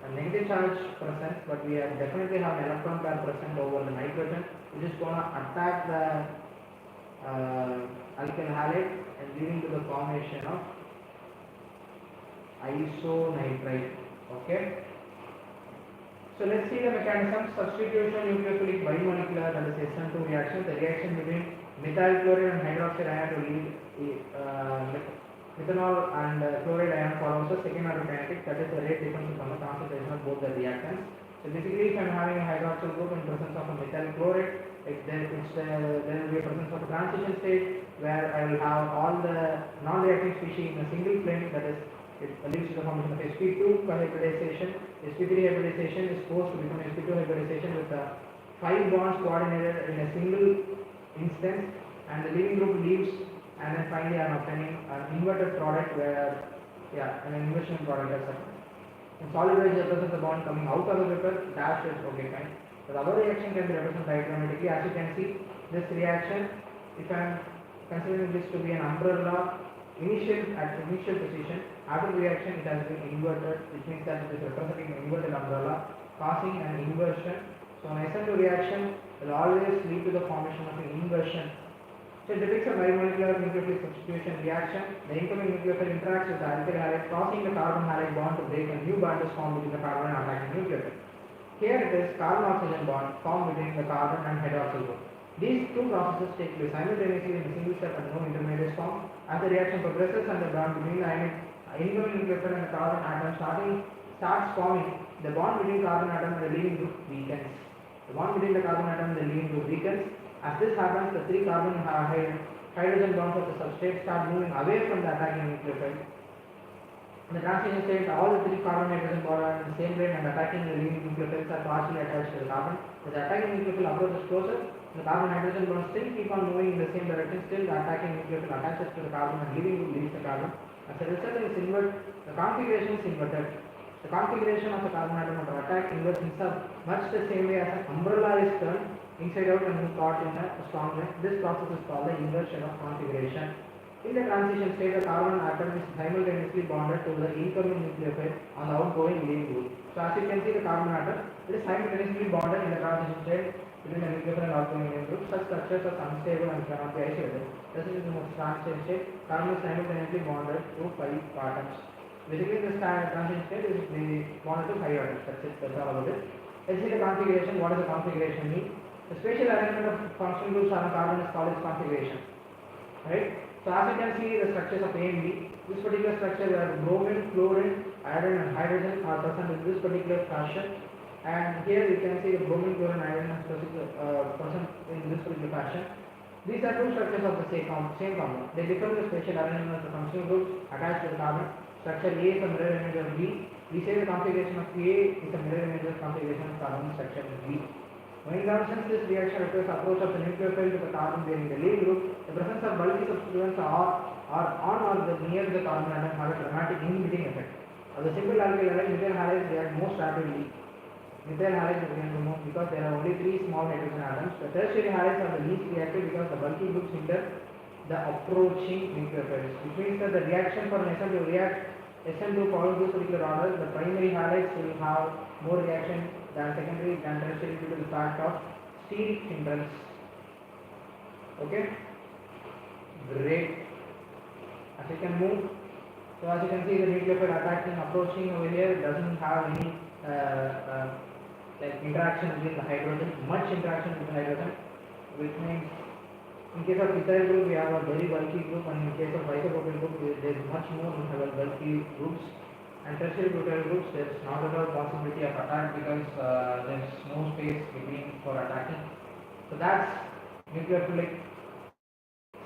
a negative charge present, but we definitely have an electron pair present over the nitrogen, which is going to attack the alkyl halide and leading to the formation of isonitride. Okay. So let's see the mechanism. Substitution nucleophilic bimolecular, that is SN2 reaction. The reaction between methyl chloride and hydroxide ion to lead methanol and chloride ion follows the second order kinetic, that is the rate difference from the concentration of both the reactants. So basically if I am having a hydroxyl group in presence of a methyl chloride, there will be a presence of a transition state where I will have all the non-reacting species in a single plane, that is it leads to the formation of sp2 hybridization. sp3 hybridization is forced to become sp2 hybridization with the 5 bonds coordinated in a single instance, and the leaving group leaves, and then finally I am obtaining an inverted product where an inversion product as such. In solid phase represents the bond coming out of the paper, dash is okay fine. The other reaction can be represented diagrammatically. As you can see, this reaction, if I am considering this to be an umbrella at initial position, after reaction it has been inverted, which means that it is representing an inverted umbrella, causing an inversion. So an SN2 reaction will always lead to the formation of an inversion. So it depicts a bimolecular nucleophilic substitution reaction. The incoming nucleophile interacts with the alkyl halide, causing the carbon halide bond to break, and new bond is formed between the carbon and attacking nucleophile. Here it is carbon-oxygen bond formed between the carbon and hydroxyl group. These two processes take place simultaneously in a single step and no intermediate form. As the reaction progresses and the bond between the incoming nucleophile and the carbon atom starts forming, the bond between carbon atom and the leaving group weakens. The bond between the carbon atom and the leaving group weakens. As this happens, the 3 carbon hydrogen bonds of the substrate start moving away from the attacking nucleophile. In the transition state, all the 3 carbon hydrogen bonds are in the same plane and attacking the leaving nucleophiles are partially attached to the carbon. As the attacking nucleophile approaches closer, the carbon hydrogen bonds still keep on moving in the same direction. Still, the attacking nucleophile attaches to the carbon and leaving group leaves the carbon. As a result, the configuration is inverted. The configuration of the carbon atom under attack inverts in much the same way as an umbrella is turned inside out and caught in a strong way. This process is called the inversion of configuration. In the transition state, the carbon atom is simultaneously bonded to the incoming nucleophile on the outgoing leaving group. So as you can see, the carbon atom is simultaneously bonded in the transition state between the nucleophile and outgoing leaving group. Such structures are unstable and cannot be isolated. This is in the transition state, carbon is simultaneously bonded to 5 atoms. Basically, this transition state is bonded to 5 atoms. That's all about it. Let's see the configuration. What does the configuration mean? The spatial arrangement of functional groups on carbon is called its configuration. Right? So as you can see, the structures of A and B, this particular structure where bromine, chlorine, iodine and hydrogen are present in this particular fashion. And here you can see the bromine, chlorine, iodine are present in this particular fashion. These are 2 structures of the same compound. They differ in the spatial arrangement of the functional groups attached to the carbon. Structure A is a mirror image of B. We say the configuration of A is a mirror image of configuration of carbon structure B. When down, since this reaction requires approach of the nucleophile to the carbon bearing the lead group, the presence of bulky substituents are on or near the carbon atom have a dramatic inhibiting effect. Of the simple alkyl halide, methyl halides react most rapidly. Methyl halides react the most because there are only 3 small nitrogen atoms. The tertiary halides are the least reactive because the bulky groups hinder the approaching nucleophiles, which means that the reaction for an SN2 react SN2 follows this particular order. The primary halides will have more reaction than secondary than tertiary due to the fact of steric hindrance. Okay, great. As you can move, so as you can see, the nucleophile attacking, approaching over here doesn't have any like interaction between the hydrogen, much interaction with the hydrogen, which means in case of ethyl group we have a very bulky group, and in case of isopropyl group there is much more we have a bulky groups, and tertiary butyl groups there is not at all possibility of attack because there is no space between for attacking. So that's nucleophilic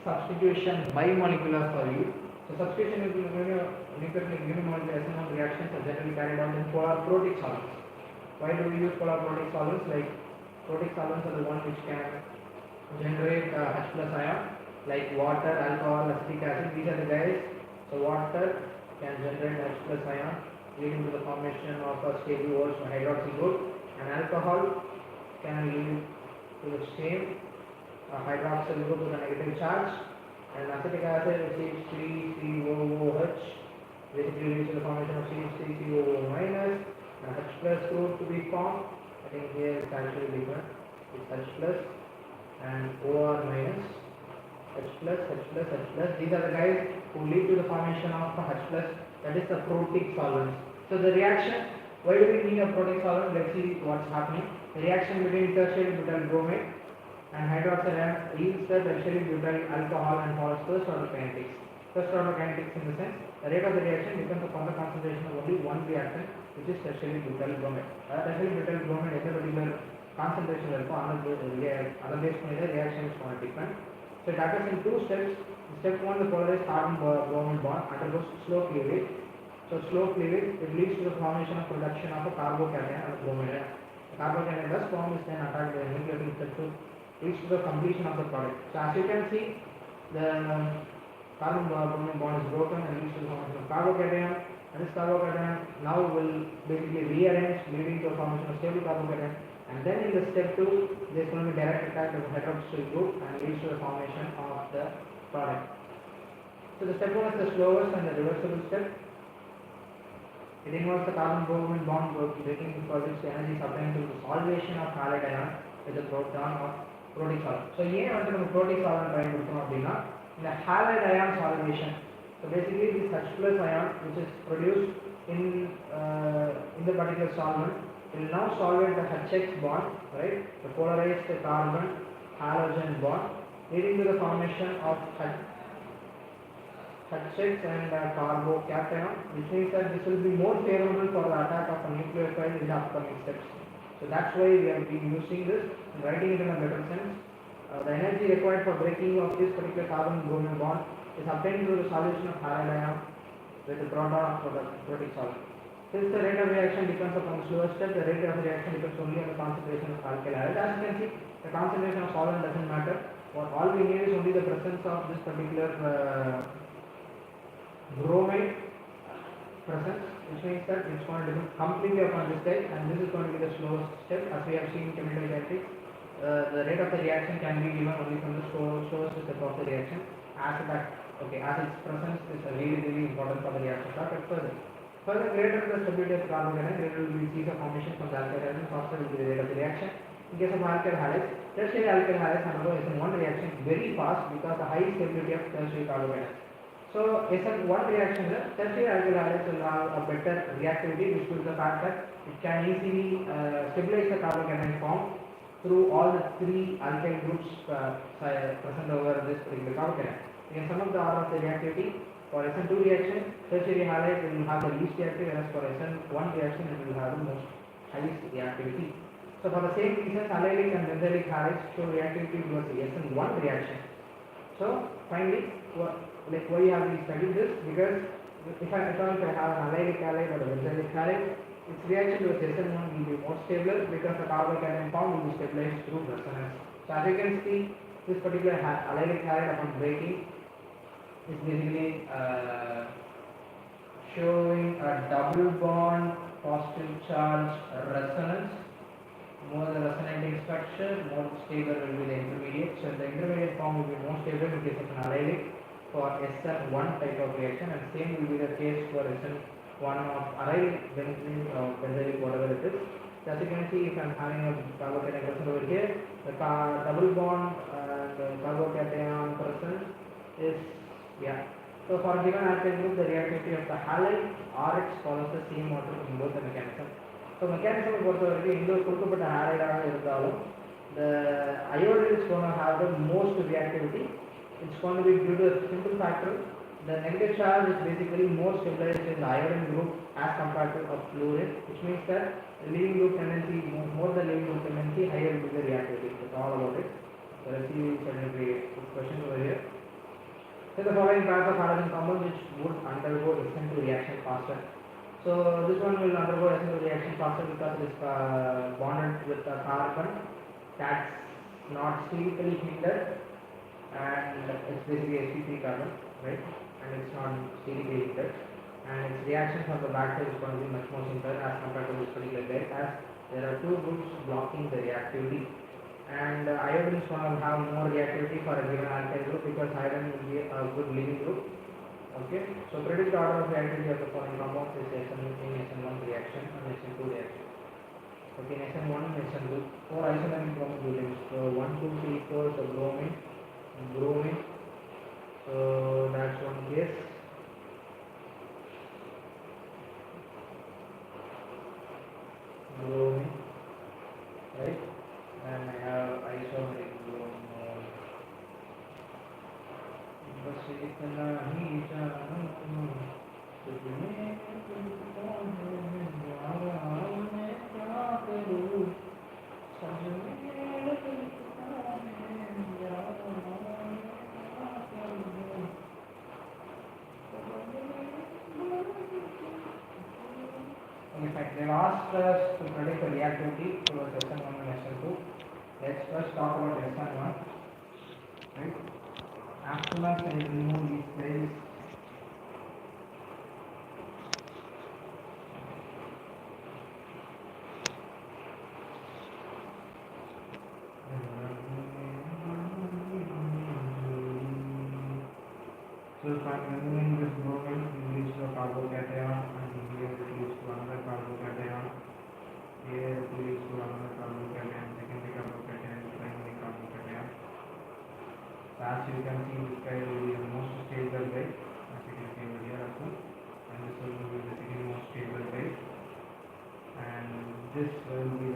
substitution bimolecular for you. So substitution nucleophilic unimolecular SN1 reactions are generally carried out in polar protic solvents. Why do we use polar protic solvents? Like protic solvents are the ones which can generate H plus ion, like water, alcohol, acetic acid. These are the guys. So water can generate H plus ion, leading to the formation of a stable OH hydroxy group, and alcohol can lead to the same hydroxyl group with a negative charge, and acetic acid CH3COOH basically leads to the formation of CH3COO minus, and H plus group to be formed. I think here it's actually different. It's H plus and OR minus, H plus, H plus, H plus. These are the guys who lead to the formation of H plus. That is the protic solvents. So the reaction. Why do we need a protic solvent? Let's see what's happening. The reaction between tertiary butyl bromide and hydroxide ion yields the tertiary butyl alcohol and follows first order kinetics. First order kinetics in the sense the rate of the reaction depends upon the concentration of only one reactant, which is tertiary butyl bromide. Tertiary butyl bromide is a particular concentration other base the reaction is going to depend. So it occurs in two steps. Step 1, the polarized carbon bromine bond undergoes slow cleavage. So slow cleavage, it leads to the formation of production of a carbocation and a bromide. The carbocation does form is then attacked by the nucleophilic receptor, leads to the completion of the product. So as you can see, the carbon bromine bond is broken and leads to the formation of carbocation, and this carbocation now will basically rearrange, leading to the formation of stable carbocation. And then in the step 2, there is going to be direct attack of the hydroxyl group and leads to the formation of the product. So the step 1 is the slowest and the reversible step. It involves the carbon bromine bond breaking for which the energy is obtained through the solvation of halide ion with the proton or protic solvent. So here வந்து நம்ம protic solvent பயன்படுத்தணும் அப்படின்னா இந்த halide ion solvation. So basically this H plus ion which is produced in the particular solvent will now solvate the HX bond, right? The polarized carbon halogen bond, leading to the formation of HX and carbocation, which means that this will be more favorable for the attack of a nucleophile in the upcoming steps. So that's why we have been using this and writing it in a better sense. The energy required for breaking of this particular carbon bromine bond is obtained through the solution of halide ion with the proton of the protic solvent. Since the rate of reaction depends upon the slowest step, the rate of reaction depends only on the concentration of alkyl halide. As you can see, the concentration of solvent doesn't matter. What all we need is only the presence of this particular bromide presence, which means that it's going to depend completely upon this step, and this is going to be the slowest step. As we have seen in chemical kinetics, the rate of the reaction can be given only from the slowest step of the reaction, as its presence is really important for the reaction start. Further, greater the stability of the carbocation, greater will be the formation from the alkyl halides, faster will be the rate of the reaction. In case of alkyl halides, tertiary alkyl halides undergo SN1 reaction very fast because of the high stability of tertiary carbocation. So SN1 reaction, tertiary alkyl halides will have a better reactivity, which is the fact that it can easily stabilize the carbocation form through all the three alkyl groups present over this particular carbocation. In some of the order of the reactivity, for SN2 reaction, tertiary halide will have the least reactive, whereas for SN1 reaction it will have the most highest reactivity. So for the same reason, allylic and benzylic halides show reactivity towards the SN1 reaction. So finally, why have we studied this? Because if I have an allylic halide or a benzylic halide, its reaction towards SN1 will be more stable because the carbocation form will be stabilized through resonance. So as you can see, this particular allylic halide upon breaking is basically showing a double bond positive charge resonance. More the resonating structure, more stable will be the intermediate. So the intermediate form will be more stable in case of an allylic for SN1 type of reaction, and same will be the case for SN1 of allylic benzene or benzylic, whatever it is. So as you can see, if I am having a carbocation present over here, the double bond the carbocation present is, yeah. So for a given alkyl group, the reactivity of the halide Rx follows the same order in both the mechanism. So mechanism பொறுத்தவரைக்கும் இந்த கொடுக்கப்பட்ட ஹாலைடாக இருந்தாலும் the iodide is going to have the most reactivity. It's going to be due to a simple factor. The negative charge is basically more stabilized in the iodine group as compared to a fluorine, which means that the leaving group tendency, more the leaving group tendency, higher will be the reactivity. That's all about it. So let's see certain questions over here. So the following pairs of halogen compounds which would undergo SN2 reaction faster. So this one will undergo SN2 reaction faster because it is bonded with a carbon that's not sterically hindered, and it's basically sp3 carbon, right? And it's not sterically hindered, and its reaction from the back side is going to be much more simpler as compared to this particular guy, as there are two groups blocking the reactivity. And iodine is going to have more reactivity for a given alkyl group because iodine will be a good leaving group. Okay, so predict the order of reactivity of the following compounds is SN1 reaction and SN2 reaction. Okay, SN1 and SN2, 4 isomeric bromobutane. So 1, 2, 3, 4, so bromine. So that's one case. Bromine, right? And I have isomeric bromine. Okay, fine. They've asked us to predict the reactivity towards SN1 and SN2. Let's first talk about SN1. Right? As soon as I remove these guys, so if I'm removing this bromine, it leads to a carbocation, and here it leads to another carbocation, here it leads to another carbocation, secondary carbocation, primary carbocation. So as you can see, this guy will be the most stable guy, as you can see over here as well, and this will be the second most stable guy, and this will be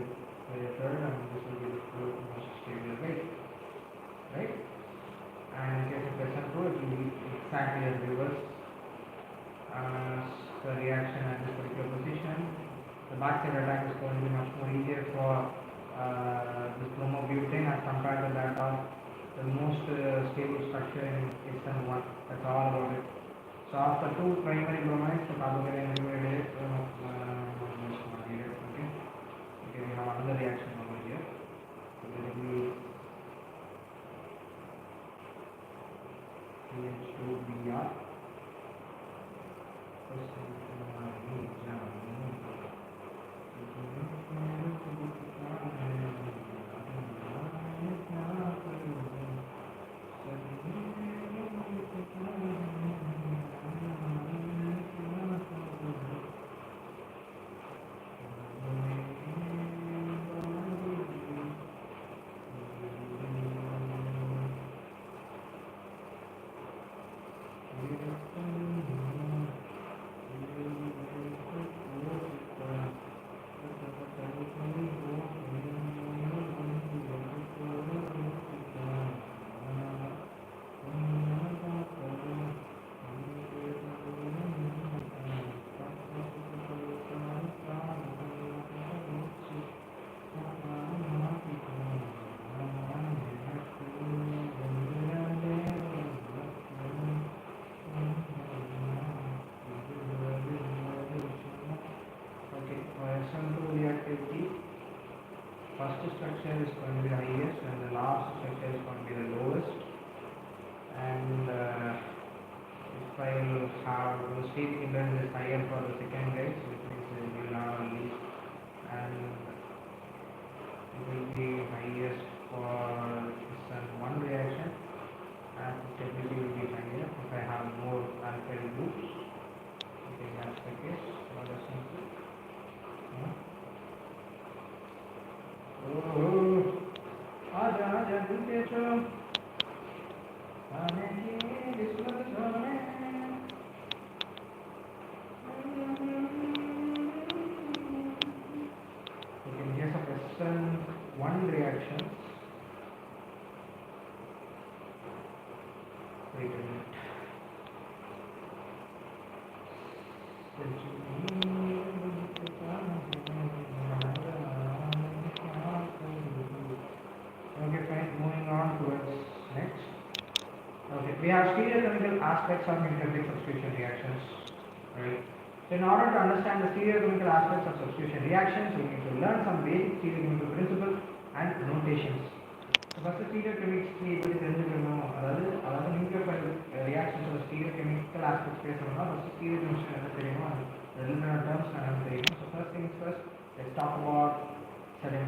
the third, and this will be the fourth most stable guy, right? And in case of SN2, it will be exactly as reverse the reaction at this particular position. The backside attack is going to be much more easier for this bromobutane as compared to that of the most stable structure in SN1. That's all about it. So after two primary bromides, the carbocation divided okay. Okay, we have another reaction over here. So basically CH2Br first structure is going to be the highest and the last structure is going to be the lowest, and if I will have the state hindrance is higher for the second guys, which means we will have a least, and it will be highest for SN1 reaction, and stability will be higher if I have more alkyl groups. Okay, that's the case for SN2. आजा आजा नीचे चलो have stereochemical aspects of nucleophilic substitution reactions, right? So in order to understand the stereochemical aspects of substitution reactions, we need to learn some basic stereochemical principles and notations. So first stereochemics எப்படி தெரிஞ்சுக்கணும் அதாவது nucleophile ரியாக்ஷன்ஸோட stereochemical aspects பேசணும்னா first stereochemistry என்ன தெரியணும் அது related terms என்னன்னு தெரியணும். So first things first, let's talk about certain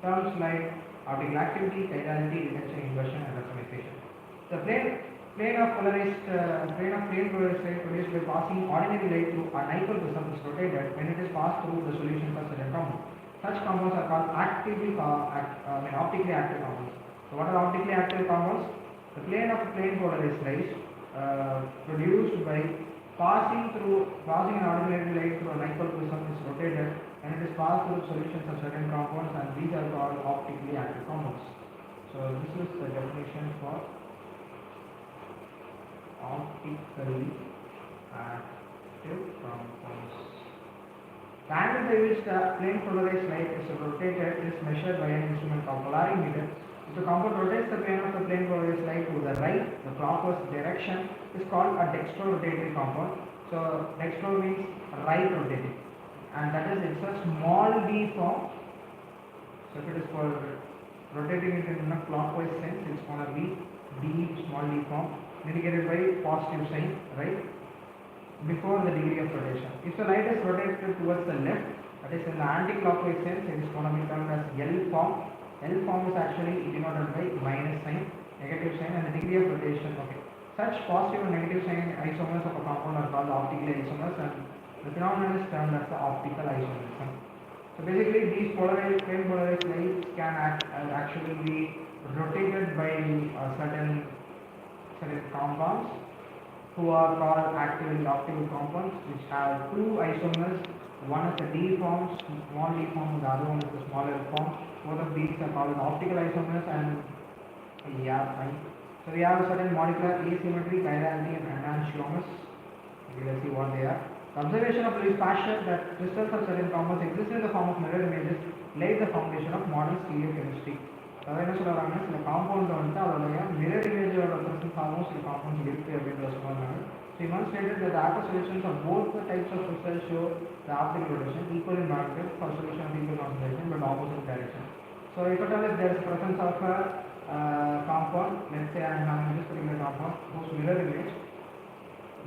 terms like optical activity, chirality, reduction, inversion, and resonation. The plane of polarized light produced by passing ordinary light through a nickel prism is rotated when it is passed through the solution for certain compound. Such compounds are called optically active compounds. So what are optically active compounds? The plane of plane polarized light produced by passing an ordinary light through a nickel prism is rotated and it is passed through solutions of certain compounds, and these are called optically active compounds. So this is the definition for optically active compounds. The angle by which the plane polarized light is rotated is measured by an instrument called polarimeter. If the compound rotates the plane of the plane polarized light to the right, the clockwise direction, is called a dextro-rotating compound. So dextro means right rotating, and that is it's a small d form. So if it is for rotating it in a clockwise sense, it's going to be d small d form, indicated by positive sign, right, before the degree of rotation. If the light is rotated towards the left, that is in the anti-clockwise sense, it is going to be termed as L form. L form is actually denoted by minus sign, negative sign, and the degree of rotation. Okay. Such positive and negative sign isomers of a compound are called optical isomers, and the phenomenon is termed as the optical isomerism. So basically, these plane polarized lights can actually be rotated by certain compounds who are called actively optical compounds, which have two isomers. One is the D form, small d form, the other one is the smaller form. Both of these are called optical isomers, and so we have a certain molecular asymmetry, chirality, and enantiomers. Okay, let's see what they are. The observation of Louis Pasteur that crystals of certain compounds exist in the form of mirror images laid the foundation of modern stereochemistry. அதாவது என்ன சொல்கிறாங்கன்னா, சில compound வந்துட்டு அதோடைய mirror இமேஜோட presence ஆகும் சில compounds இருக்குது அப்படின்ற சொல்கிறாங்க. So he once stated that the aqueous solutions of both the types of crystals show the optical rotation equal in magnitude for solution of equal concentration but opposite direction. So if at all if there is presence of a compound, let's say I am having this particular compound whose mirror image,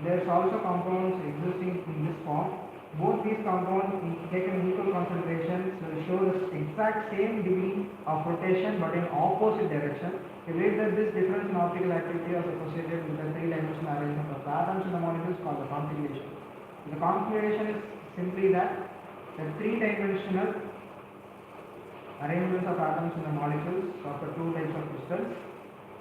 there is also compounds existing in this form. Both these compounds taken in equal concentrations will show the exact same degree of rotation but in opposite direction. We believe that this difference in optical activity is associated with the three-dimensional arrangement of the atoms in the molecules called the configuration. The configuration is simply that the three-dimensional arrangements of atoms in the molecules of the two types of crystals.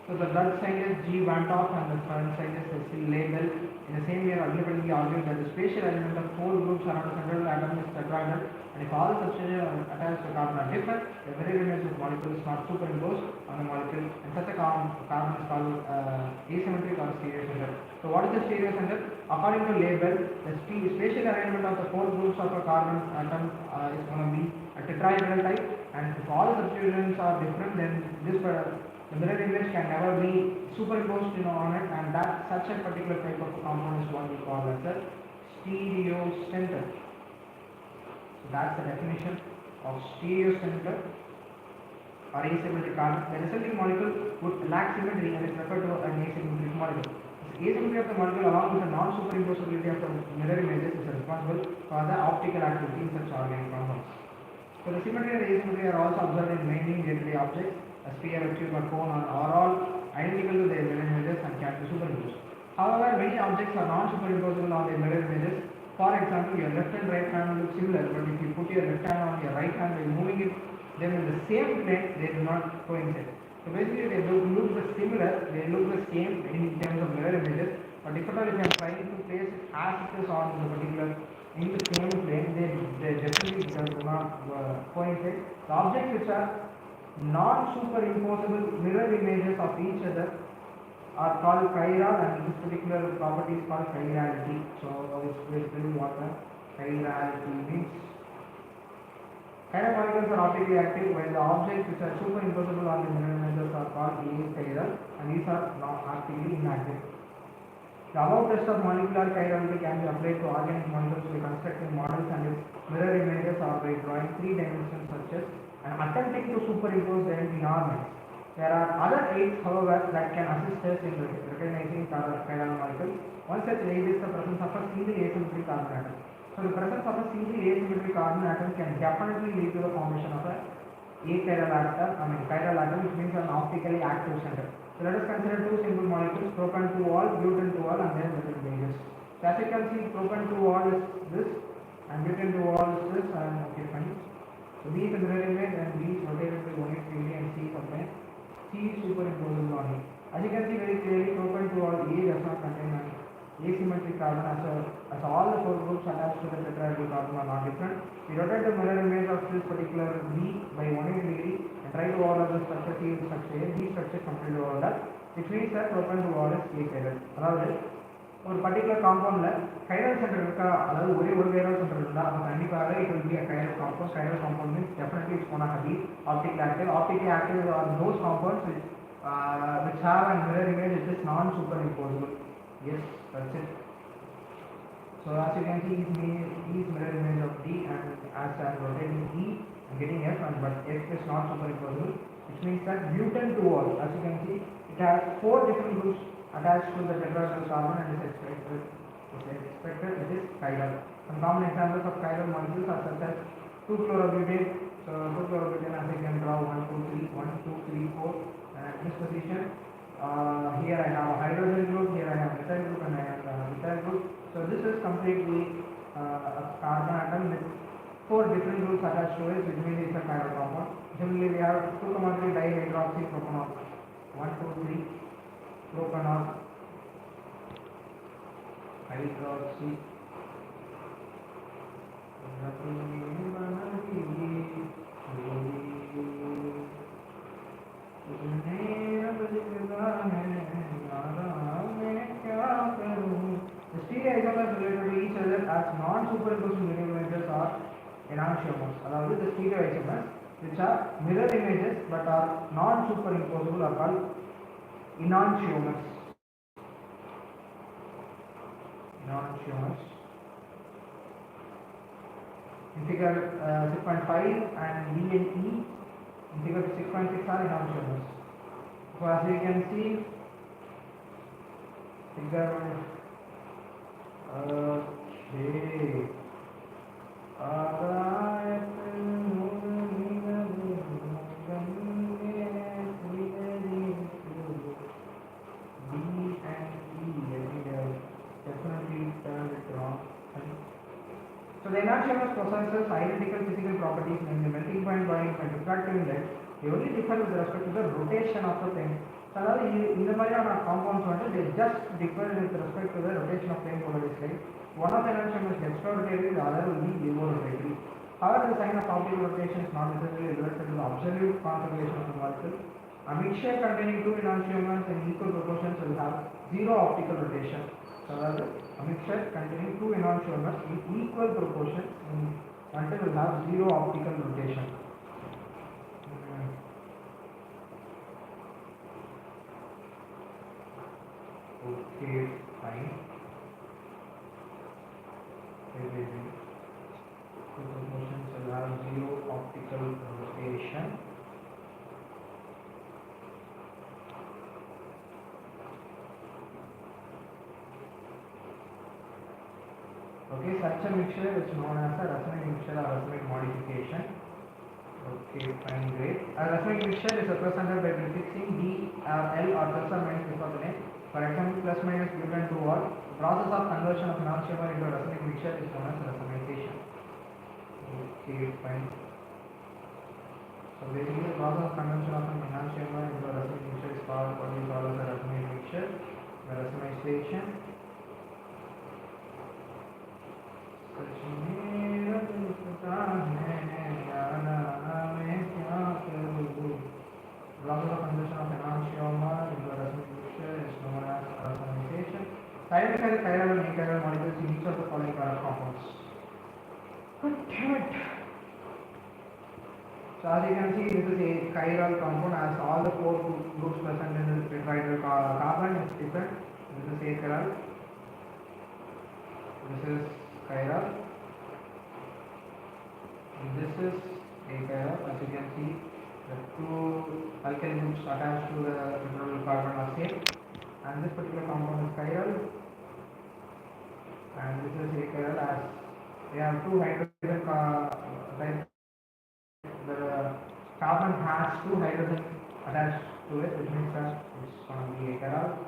So the Dutch scientist G. Van Toff and the French scientist Cecil Label in the same year ultimately argued that the spatial element of four groups around a central atom is tetrahedral, and if all the substances attached to carbon are different, the mirror image of molecule is not superimposed on the molecule, and such a carbon is called asymmetric or stereocenter. So what is the stereocenter? According to Label, the spatial arrangement of the four groups of a carbon atom is going to be a tetrahedral type, and if all the substituents are different, then the mirror image can never be superimposed on it, and that such a particular type of compound is what we call as a stereocenter. So that's the definition of stereocenter or asymmetric carbon. The resulting molecule would lack symmetry and is referred to as an asymmetric molecule. The asymmetry of the molecule along with the non-superimposability of the mirror images is responsible for the optical activity in such organic compounds. So the symmetry and asymmetry are also observed in many day-to-day objects. A sphere, a tube, or cone are all identical to their mirror images and can be superimposed. However, many objects are non-superimposable on their mirror images. For example, your left and right hand look similar, but if you put your left hand on your right hand by moving it, then in the same plane, they do not coincide. So basically, they look similar, they look the same in terms of mirror images, but if at all if I am trying to place it as it is on the particular in the same plane, they definitely do not coincide. The objects which are non-superimposable mirror images of each other are called chiral, and this particular property is called chirality. So it's basically what the chirality means. Chiral molecules are optically active, while the objects which are superimposable on the mirror images are called achiral, and these are not optically inactive. The above test of molecular chirality can be applied to organic molecules by constructing models and its mirror images or by drawing three-dimensional structures and attempting to superimpose them in our minds. There are other aids, however, that can assist us in recognizing chiral molecules. One such aid is the presence of a single asymmetric carbon atom. So the presence of a single asymmetric carbon atom can definitely lead to the formation of a chiral atom, which means an optically active center. So let us consider two simple molecules, propan 2-ol, butan 2-ol, and their mirror images. So as you can see, propan 2-ol is this, and butan 2-ol is this, and okay, fine. So B is the mirror image, and B is rotated by 180 degree, and C is sublimate. C is superimposable on it. As you can see very clearly, propan 2-ol A does not contain an asymmetric carbon, as all the four groups attached to the tetrahedral carbon are not different. We rotate the mirror image of this particular B by 180 degree and try to overlap the structure C with structure A. B structure completely overlap, which means that propan 2-ol is achiral. அதாவது ஒரு particular காம்பவுண்ட்ல chiral centre இருக்கா, அதாவது ஒரே ஒரு chiral centre இருந்தா அப்போ கண்டிப்பாக it will be a chiral compound. Chiral compound means definitely it's going to be optically active. Optically active are those compounds which have a mirror image which is non-superimposable. Yes, that's it. So as you can see, E is mirror image of D, and as I am rotating E, I am getting F, but F is not superimposable, which means that butan 2-ol, as you can see, it has four different groups attached to the tetrahedral carbon and is expected it is chiral. Some common examples of chiral molecules are such as 2-chlorobutane. So 2-chlorobutane, as I can draw 1, 2, 3, 1, 2, 3, 4, and in this position. Here I have a hydrogen group, here I have methyl group, and I have a methyl group. So this is completely a carbon atom with four different groups attached to it, which means it's a chiral compound. Similarly, we have 2,3 dihydroxypropanol. 1, 2, 3 propanol, hydroxy. The stereoisomers related to each other as non-superimposable mirror images are enantiomers. Allow the stereoisomers which are mirror images but are non-superimposable are called enantiomers. In figure 6.5 and D and E, in figure 6.6 are enantiomers. So as you can see, figure So the enantiomers possesses identical physical properties, namely melting point, boiling point, refractive index. They only differ with respect to the rotation of the plane. So in the compounds they just differ with respect to the rotation of plane polarization. One of the enantiomers is extrarotatory, the other will be levorotatory. However, the sign of optical rotation is not necessarily related to the absolute configuration of the molecule. A mixture containing two enantiomers in equal proportions will have zero optical rotation. So a mixture containing two enantiomers in equal proportions will have zero optical rotation. Okay, fine. Two proportions will have zero optical rotation. Okay, such a mixture is known as a racemic mixture or racemic modification. Okay, fine, great. A racemic mixture is represented by prefixing D or L or plus or minus before the name. For example, plus minus butan 2-ol. The process of conversion of enantiomer into a racemic mixture is known as racemization. Okay, fine. So basically, the process of conversion of an enantiomer into a racemic mixture is called what we call as a racemic mixture, the racemization. Process of conversion of enantiomer into a racemic mixture is known as racemization. Identify the chiral and achiral molecules in each of the following compounds. God damn it! So as you can see, this is a chiral compound as all the four groups present in the tetrahedral carbon is different. This is achiral, this is chiral, and this is achiral. As you can see, the two alkyl groups attached to the tetrahedral carbon are same, and this particular compound is chiral, and this is achiral as they have two hydrogen type. The carbon has two hydrogen attached to it, which means that it's going to be achiral.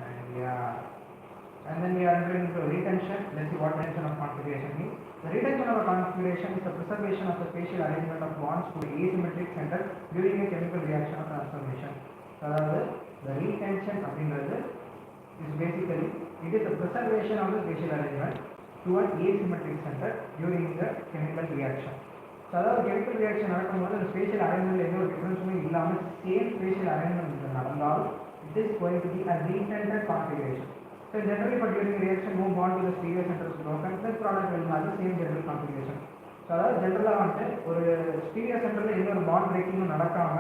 And then we are entering into retention. Let's see what retention of configuration means. The retention of a configuration is the preservation of the spatial arrangement of bonds to the asymmetric center during a chemical reaction or transformation. So the retention is basically it is the preservation of the spatial arrangement to an asymmetric center during the chemical reaction. So chemical reaction நடக்கும்போது அந்த spatial அரேஞ்ச்மென்ட்ல எந்த ஒரு டிஃபரன்ஸுமே இல்லாம same spatial arrangement நடந்தாலும் it is going to be a retented configuration. So generally for during reaction no bond to the stereo center is broken, this product will have the same general configuration. So அதாவது ஜெனரலா வந்து ஒரு stereo சென்டர்ல எந்த ஒரு bond பிரேக்கிங்கும் நடக்காம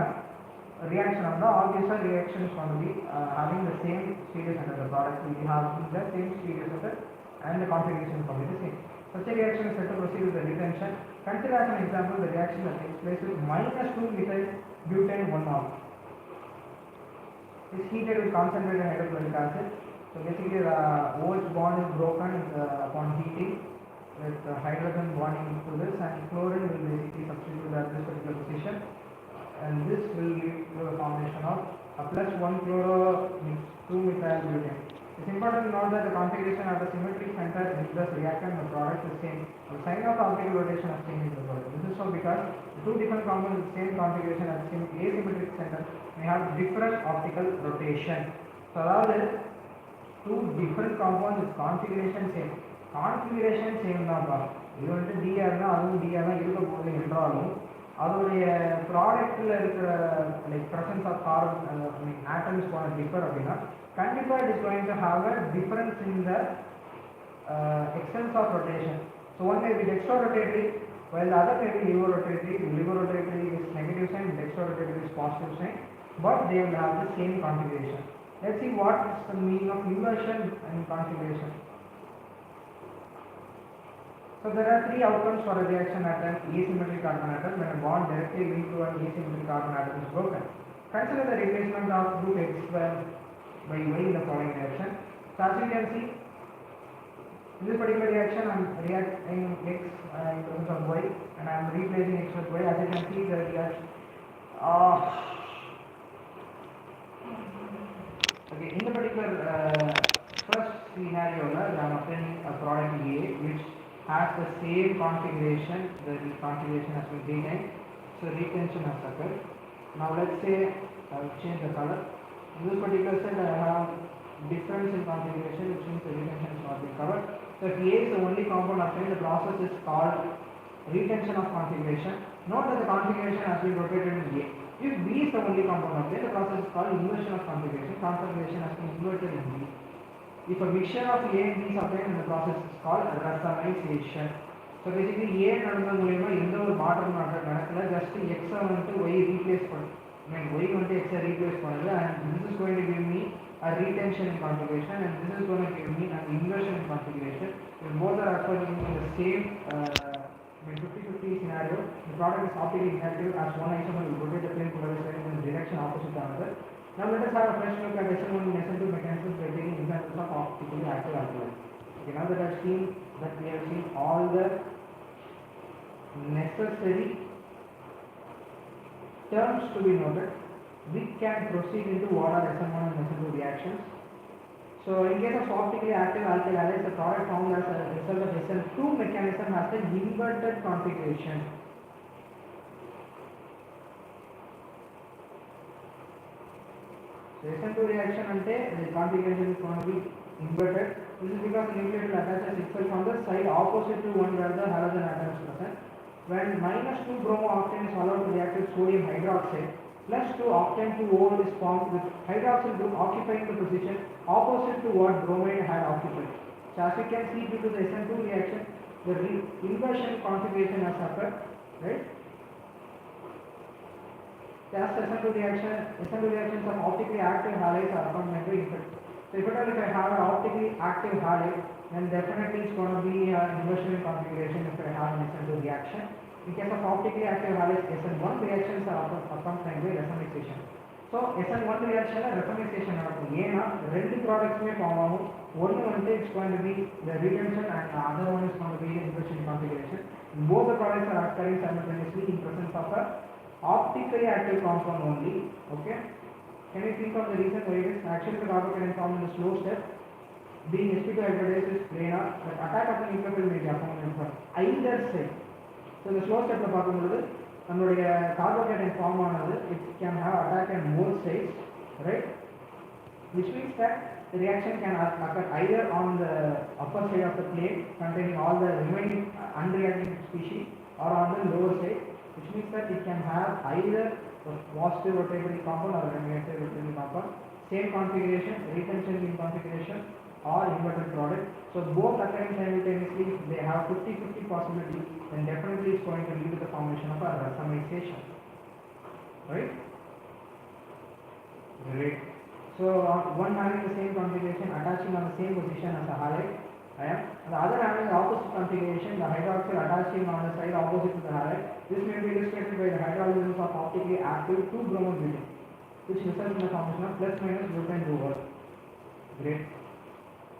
reaction on the obviously reaction is going to be having the same stereo center. The product will have the same stereo center and the configuration is going to be the same. Such a reaction is said to proceed with the retention. Consider as an example the reaction that takes place with -2 methyl butane 1-ol. Is heated with concentrated hydrochloric acid. So basically the OH bond is broken upon heating with hydrogen bonding to this, and chlorine will basically substitute at this particular position, and this will lead to the formation of a +1 chloro 2 methyl butane. It's important to note that the configuration of the symmetric center in this reactant the product is same. The sign of the optical rotation of change in the product. This is so because the two different compounds with the same configuration at the same asymmetric center may have different optical rotation. So அதாவது two different compounds with configuration same. Configuration same தான்ப்பா. இது வந்து D-ஆ இருந்தா அதுவும் D-ஆ தான் இருக்க போகுது என்றாலும் அதோடைய ப்ராடக்ட்ல இருக்கிற like presence of carbon atoms போன டிஃபர் அப்படின்னா கண்டிப்பா it is going to have a difference in the extents of rotation. So one may be dextrorotatory while the other may be levorotatory. Levorotatory is negative sign, dextrorotatory is positive sign, but they will have the same configuration. Let's see what is the meaning of inversion and configuration. So there are three outcomes for a reaction at an asymmetric carbon atom when a bond directly linked to an asymmetric carbon atom is broken. Consider the replacement of group X by Y in the following reaction. So as you can see, in this particular reaction I am reacting X in terms of Y and I am replacing X with Y. As you can see the reaction. Okay, in the particular first scenario I am obtaining a product A which has the same configuration. The configuration has been retained, so retention has occurred. Now let's say I will change the color. In this particular set I have difference in configuration, which means the retention is not being covered. So if A is the only compound obtained, the process is called retention of configuration. Note that the configuration has been rotated in A. If B is the only compound obtained, the process is called inversion of configuration. Configuration has been inverted in B. If a mixture of A and B is obtained, the process is called racemization. So basically A நடந்த மூலமா எந்த ஒரு மாற்றமும் நடக்கல, just X வந்து Y replace பண்ணுது. I mean Y வந்து X replace பண்ணுது, and this is going to give me a retention in configuration, and this is going to give me an inversion in configuration. If both are occurring in the same 50-50 scenario, the product is optically inactive as one isomer will rotate the plane polarized in the direction opposite to another. Now let us have a fresh look at SN1 and SN2 mechanisms by taking examples of optically active alkaline. Okay, now that we have seen all the necessary terms to be noted, we can proceed into what are SN1 and SN2 reactions. So in case of optically active alkyl halides, the product formed as a result of SN2 mechanism has an inverted configuration. So SN2 reaction ante the configuration is going to be inverted. This is because the nucleus attaches itself on the side opposite to one where the halogen atom is present. When -2 bromo-octane is allowed to react with sodium hydroxide, +2 octane 2-ol is formed with hydroxyl group occupying the position opposite to what bromide had occupied. So as you can see, due to the SN2 reaction, the inversion configuration has occurred, right? Just SN2 reaction, SN2 reactions of optically active halides are fundamentally different. So if I have an optically active halide, then definitely it's going to be an inversion configuration if I have an SN2 reaction. In case of optically active halides, SN1 reactions are accompanied by racemization. So SN1 reaction racemization நடக்கும் ஏன்னா ரெண்டு ப்ராடக்ட்ஸ்மே form ஆகும் ஒன்று வந்து it's going to be the retention and the other one is going to be the inversion configuration. Both the products are occurring simultaneously in presence of a optically active compound only. Okay, can you think of the reason why it is? Actually the carbocation formed in the slow step being sp2 hybridized is planar, but attack of the nucleophile may be accompanied from either side. So the slow step பார்க்கும்போது நம்மளுடைய carbocation form ஆனது it can have attack on both sides, right, which means that the reaction can occur either on the upper side of the plate containing all the remaining unreacted species or on the lower side, which means that it can have either a positive rotatory compound or a negative rotatory compound, same configuration, retention in configuration or inverted product. So both occurring simultaneously, if they have 50-50 possibility, then definitely it's going to lead to the formation of a racemization. Right? Great. So one having the same configuration attaching on the same position as a halide, and the other having the opposite configuration, the hydroxyl attaching on the side opposite to the halide. This may be illustrated by the hydrolysis of optically active 2-bromobutane, which results in the formation of plus minus butane over. Great.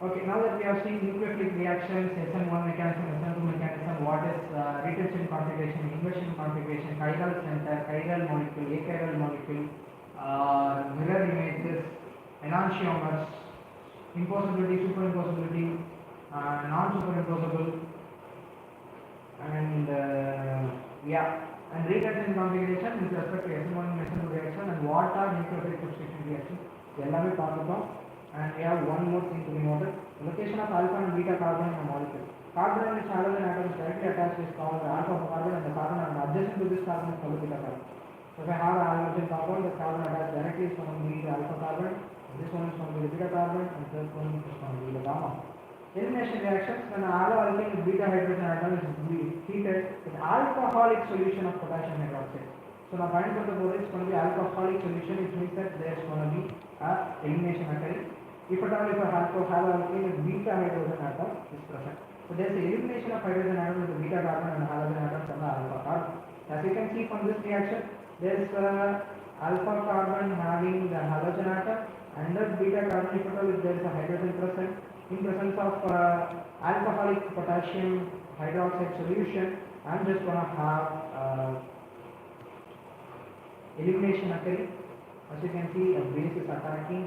Okay, now that we have seen nucleophilic reactions, SN1 mechanism, SN2 mechanism, what is retention configuration, inversion configuration, chiral center, chiral molecule, achiral molecule, mirror images, enantiomers, impossibility, superimpossibility, non-superimposable, and and retention configuration with respect to SN1 and SN2 reaction, and what are nucleophilic substitution reactions. எல்லாமே பார்த்துட்டோம். And we have one more thing to be noted. The location of alpha and beta carbon in a molecule. Carbon and its halogen atom is directly attached is called the alpha carbon, and the carbon adjacent to this carbon is called the beta carbon. So if I have a halogen compound, the carbon attached directly is going to be the alpha carbon, this one is going to be the beta carbon, and this one is going to be the gamma. Elimination reactions, when an haloalkane with beta hydrogen atom is heated with alcoholic solution of potassium hydroxide. So now find out the product is going to be alcoholic solution, which means that there is going to be a elimination occurring. If at all, if I have to have alkane with beta hydrogen atom is present. So there is a elimination of hydrogen atom with the beta carbon and halogen atom from the alpha carbon. As you can see from this reaction, there is alpha carbon having the halogen atom and the beta carbon. If at all, if there is a hydrogen present, in presence of alcoholic potassium hydroxide solution, I am just going to have elimination occurring. As you can see, a base is attacking,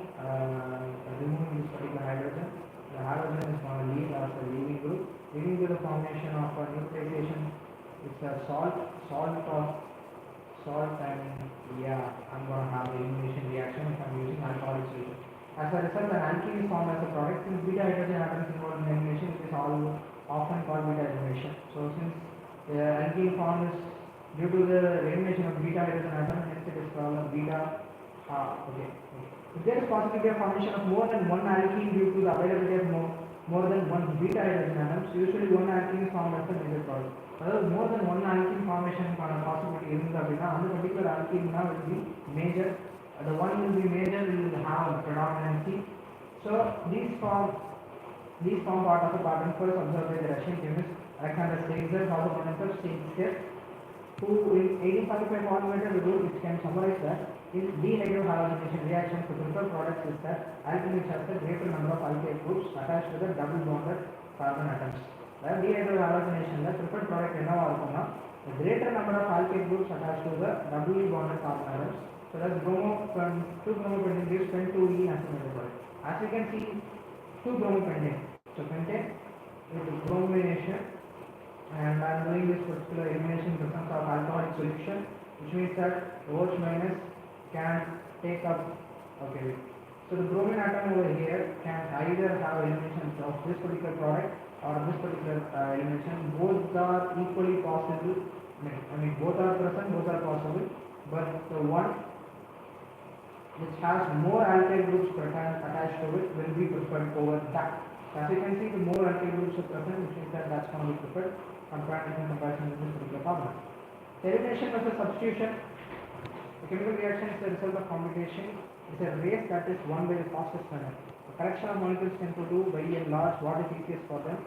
removing this particular hydrogen. The halogen is going to leave as a leaving group, leading to the formation of a neutralization. It's a salt, and I'm going to have the elimination reaction if I'm using alcoholic solution. As a result, an alkene is formed as a product. Since beta hydrogen atoms involved in elimination, it is often called beta elimination. So since the alkene formed is due to the elimination of beta hydrogen atom, hence it is called a beta. Okay. If there is possibility of formation of more than one alkene due to the availability of more than one beta hydrogen atoms, usually one alkene is formed as a major product. Otherwise, more than one alkene formation possibility is on the particular alkene now will be major. The one will be major will have predominancy. So these form part of the pattern first observed by the Russian chemist Alexander Steinzer, also known as Steinzer, who in 1845 formulated the rule which can summarize that in D-negative halogenation reaction to preferred products is that alkene which has a greater number of alkyl groups attached to the double bonded carbon atoms. That D-negative halogenation the preferred product என்னவா இருக்கும்னா a greater number of alkyl groups attached to the doubly bonded carbon atoms. So that's bromopentane, 2-bromopentane gives pen-2-E as a major product. As you can see, 2-bromopentane. So pentane with bromination, and I am doing this particular elimination in presence of alcoholic solution, which means that OH minus can take up. Okay, so the bromine atom over here can either have elimination of this particular product or this particular elimination. Both are equally possible. I mean both are present, both are possible, but the one which has more alkyl groups attached to it will be preferred over that. As you can see, the more alkyl groups are present, which means that that's going to be preferred compared in comparison with this particular carbon. Elimination versus substitution. A chemical reaction is the result of competition. It is a race that is won by the fastest runner. A collection of molecules tend to do by and large what is easiest for them.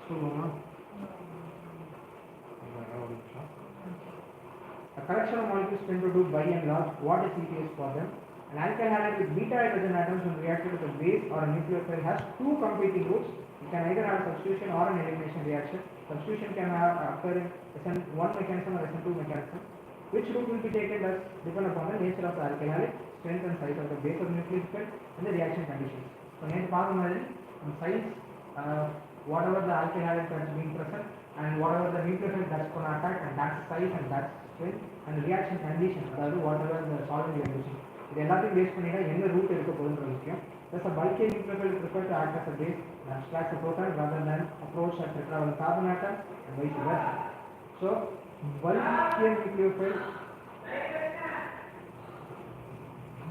சொல்லுவோமா A collection of molecules tend to do by and large what is easiest for them. An alkyl halide with beta hydrogen atoms when reacted with a base or a nucleophile has two competing routes. It can either have substitution or an elimination reaction. Substitution can occur in SN1 mechanism or SN2 mechanism. Which route will be taken does depend upon the nature of the alkyl halide, strength and size of the base of the nucleophile, and the reaction conditions. So, நேற்று பார்த்த மாதிரி size, whatever the alkyl halide that's being present, and whatever the nucleophile that's going to attack, and that's size and that's strength, and the reaction condition, அதாவது whatever the solvent we are using. இது எல்லாத்தையும் base பண்ணி தான் எந்த root இருக்க போகுதுன்ற விஷயம். Thus, a bulky nucleophile is preferred to act as a base and abstract a proton rather than approach a tetravalent carbon atom and vice versa. So, bulky nucleophile.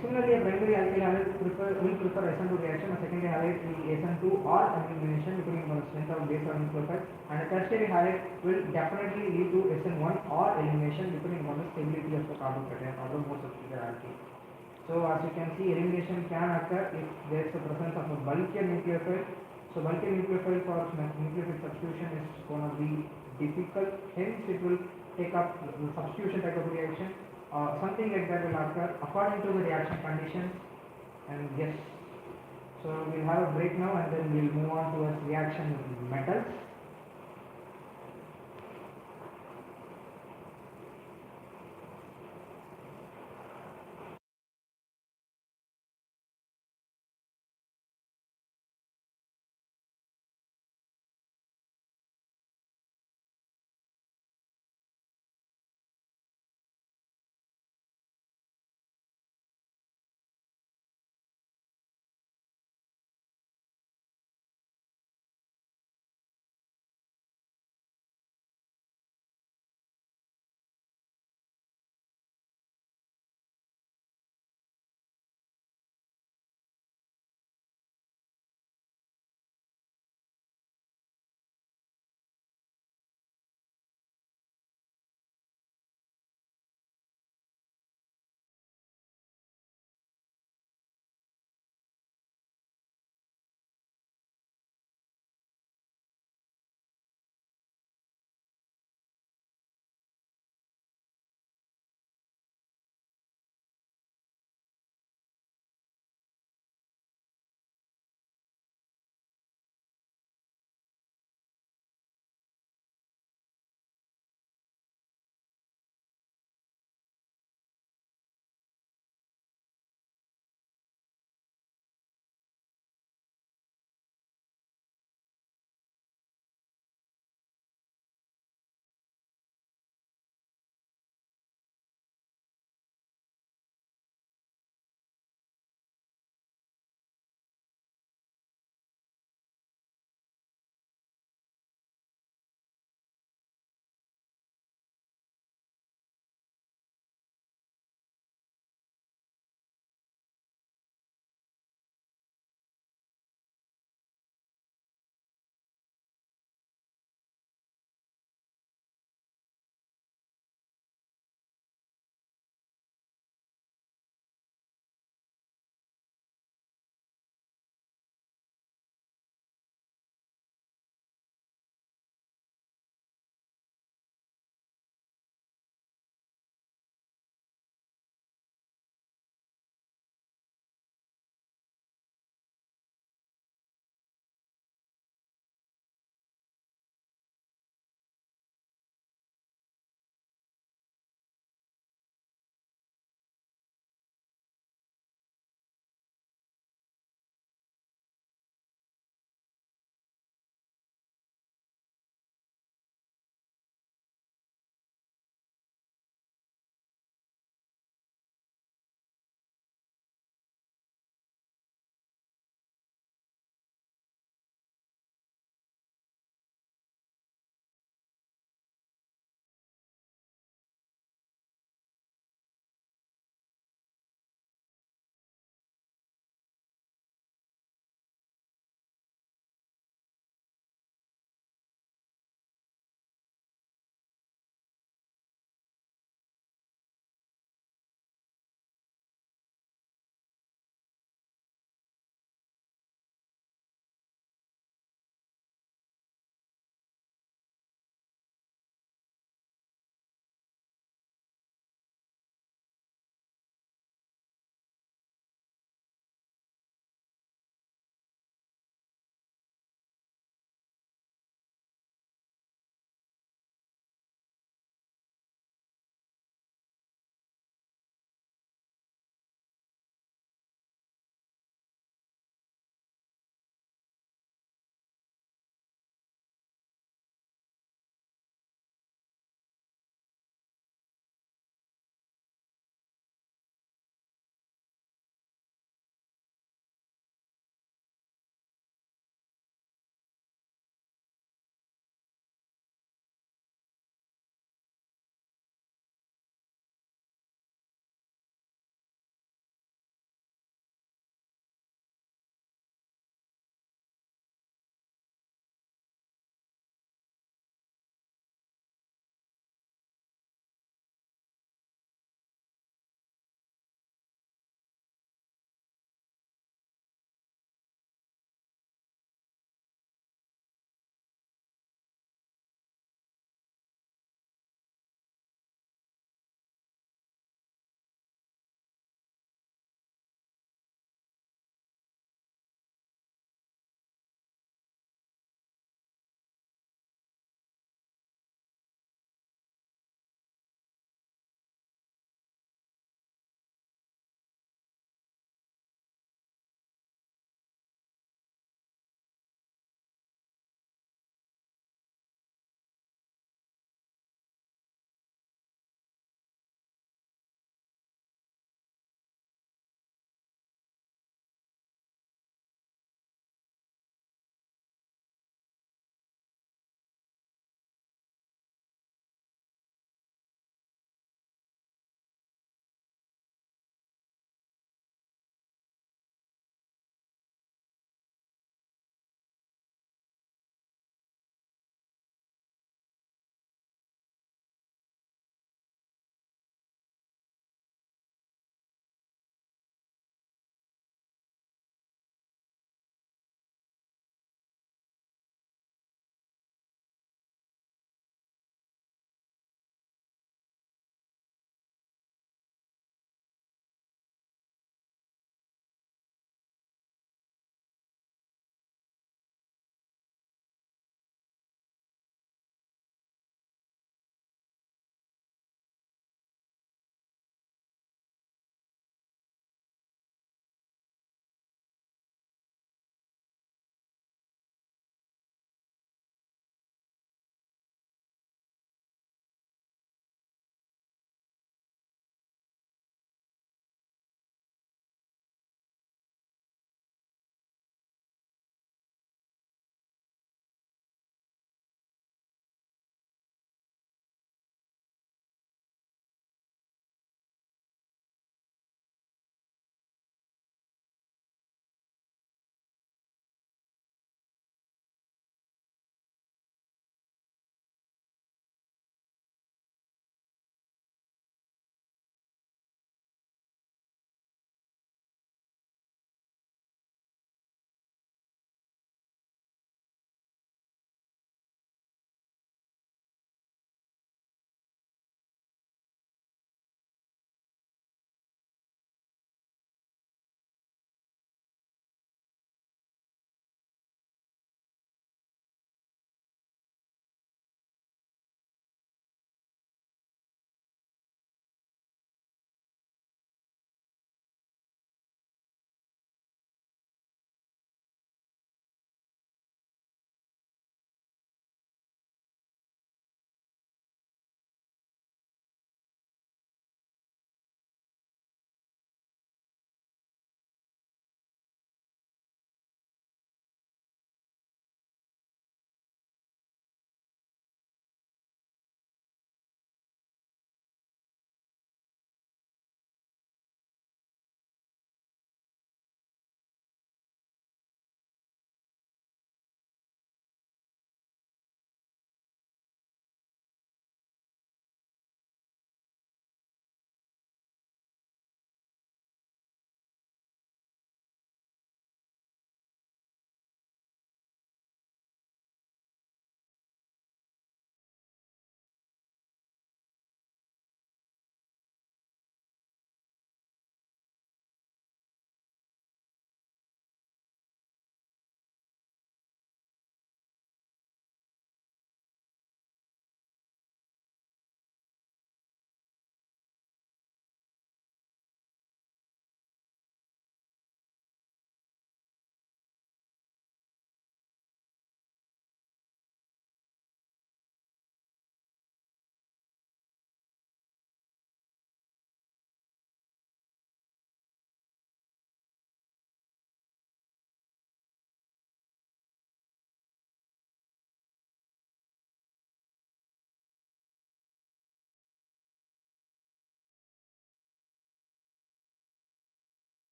Similarly, a primary alkyl halide will prefer SN2 reaction, a secondary halide will SN2 or elimination depending on the strength of base or nucleophile, and a tertiary halide will definitely lead to SN1 or elimination depending on the stability of the carbocation or the more substituted alkene. So, as you can see, elimination can occur if there is the presence of a bulkier nucleophile. So, bulkier nucleophile for nucleophile substitution is going to be difficult, hence it will take up the substitution type of reaction. Something like that will occur according to the reaction conditions, and yes. So, we will have a break now and then we will move on towards reaction with metals.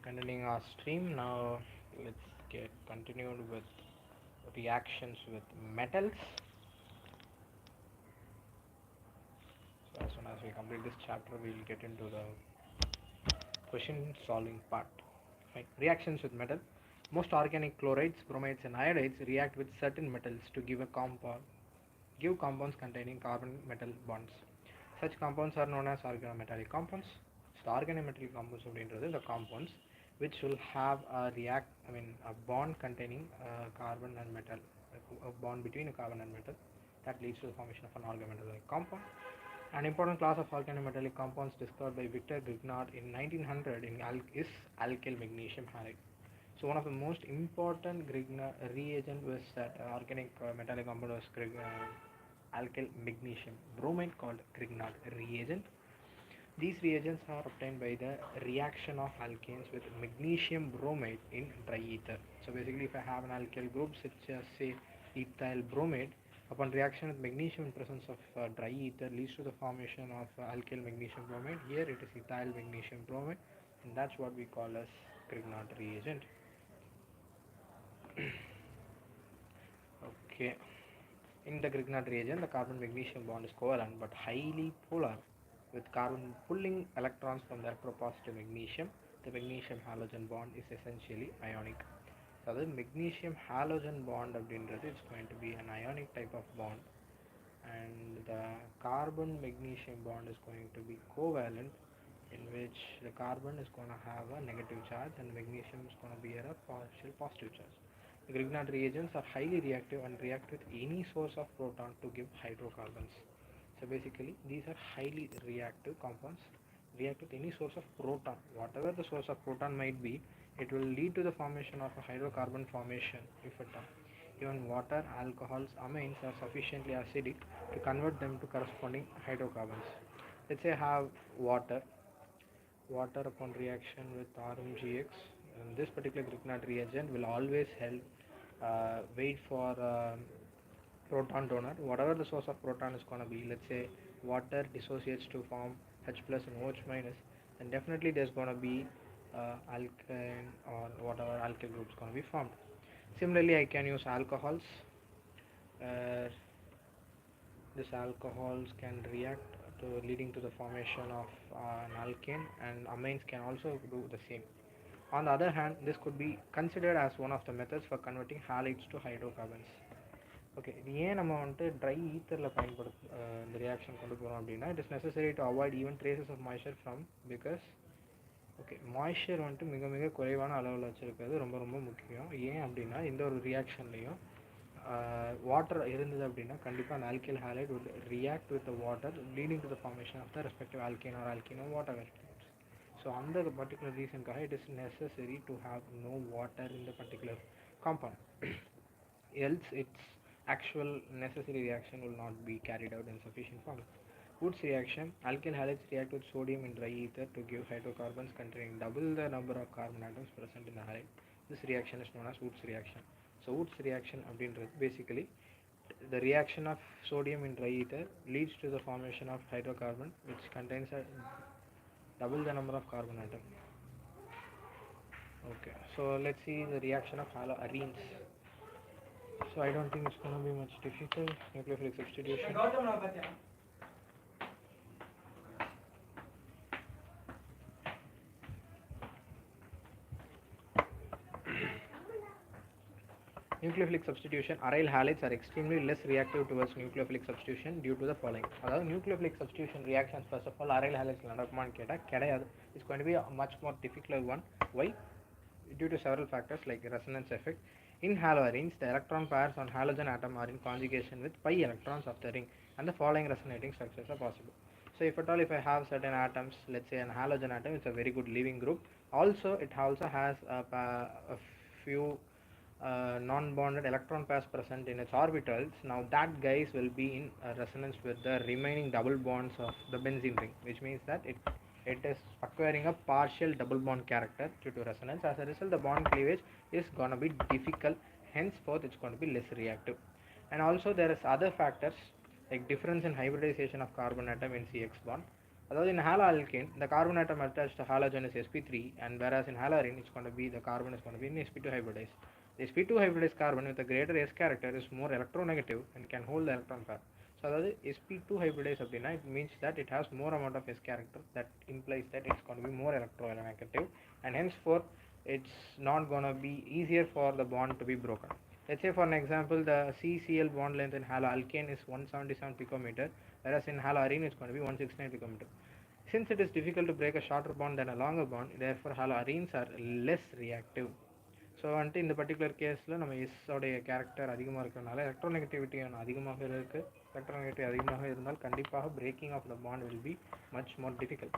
Continuing our stream now, let's get continued with reactions with metals. So as soon as we complete this chapter, we'll get into the question solving part. Right. Reactions with metal. Most organic chlorides, bromides, and iodides react with certain metals to give compounds containing carbon metal bonds. Such compounds are known as organometallic compounds. So organometallic compounds அப்படின்றது the compounds which will have a bond containing carbon and metal, a bond between a carbon and metal that leads to the formation of an organometallic compound. An important class of organometallic compounds discovered by Victor Grignard in 1900 is alkyl magnesium halide. So one of the most important reagent was that organic metallic compound was alkyl magnesium bromide called Grignard reagent. These reagents are obtained by the reaction of alkanes with magnesium bromide in dry ether. So basically, if I have an alkyl group such as say ethyl bromide, upon reaction with magnesium in presence of dry ether leads to the formation of alkyl magnesium bromide. Here it is ethyl magnesium bromide, and that's what we call as Grignard reagent. Okay. In the Grignard reagent, the carbon magnesium bond is covalent but highly polar, with carbon pulling electrons from the electropositive magnesium. The magnesium halogen bond is essentially ionic. So the magnesium halogen bond அப்படின்றது it's going to be an ionic type of bond, and the carbon magnesium bond is going to be covalent, in which the carbon is going to have a negative charge and magnesium is going to be a partial positive charge. The Grignard reagents are highly reactive and react with any source of proton to give hydrocarbons. So basically, these are highly reactive compounds, react with any source of proton. Whatever the source of proton might be, it will lead to the formation of a hydrocarbon formation if at all. Even water, alcohols, amines are sufficiently acidic to convert them to corresponding hydrocarbons. Let's say I have water upon reaction with RmGX. This particular Grignard reagent will always help wait for proton donor. Whatever the source of proton is going to be, let's say water dissociates to form H plus and OH minus, then definitely there's going to be alkane or whatever alkyl group is going to be formed. Similarly, I can use alcohols. Uh, These alcohols can react to leading to the formation of an alkane, and amines can also do the same. On the other hand, this could be considered as one of the methods for converting halides to hydrocarbons. Okay இது ஏன் நம்ம வந்துட்டு try ஈத்தரில் இந்த reaction கொண்டு போகிறோம் அப்படின்னா it is necessary to avoid even traces of moisture from because okay moisture வந்துட்டு மிக மிக குறைவான அளவில் வச்சுருக்கிறது ரொம்ப ரொம்ப முக்கியம். ஏன் அப்படின்னா இந்த ஒரு ரியாக்ஷன்லேயும் வாட்டர் இருந்தது அப்படின்னா கண்டிப்பாக அந்த alkyl allied would react with the water leading to the formation of the respective alkane or alkene or whatever. So under the particular reason it is necessary to have no water in the particular compound else its actual necessary reaction will not be carried out in sufficient form. Woods reaction. Alkyl halides react with sodium in dry ether to give hydrocarbons containing double the number of carbon atoms present in the halide. This reaction is known as Woods reaction. So Woods reaction basically the reaction of sodium in dry ether leads to the formation of hydrocarbon which contains a double the number of carbon atom. Okay, so let's see the reaction of haloarenes. So I don't think it's going to be much difficult. Nucleophilic substitution. Nucleophilic substitution. Aryl halides are extremely less reactive towards nucleophilic substitution due to the following. அதாவது nucleophilic substitution reactions first of all aryl halides நடக்குமான்னு கேட்டால் கிடையாது. It's going to be a much more difficult one. Why? Due to several factors like resonance effect. In haloarenes, the electron pairs on halogen atom are in conjugation with pi electrons of the ring, and the following resonating structures are possible. So if at all if I have certain atoms, let's say an halogen atom, it's a very good leaving group. Also it also has a few non-bonded electron pairs present in its orbitals. Now that guys will be in resonance with the remaining double bonds of the benzene ring, which means that it is acquiring a partial double bond character due to resonance. As a result, the bond cleavage is going to be difficult, henceforth it's going to be less reactive. And also there is other factors like difference in hybridization of carbon atom in CX bond. Although in haloalkane, the carbon atom attached to halogen is sp3, and whereas in haloarene, it's going to be the carbon is going to be in sp2 hybridized. The sp2 hybridized carbon with a greater s character is more electronegative and can hold the electron pair. So that sp2 hybridized அப்படினா, it means that it has more amount of s character. That implies that it's going to be more electronegative, and henceforth it's not going to be easier for the bond to be broken. Let's say for an example, the CCl bond length in haloalkane is 177 picometer, whereas in haloarene it's going to be 169 picometer. Since it is difficult to break a shorter bond than a longer bond, therefore haloarenes are less reactive. So வந்துட்டு இந்த particular கேஸில் நம்ம எஸ்ஸோடைய character அதிகமாக இருக்கிறனால electronegativity அதிகமாக இருக்குது. Electronegativity அதிகமாக இருந்தால் கண்டிப்பாக breaking of the bond will be much more difficult.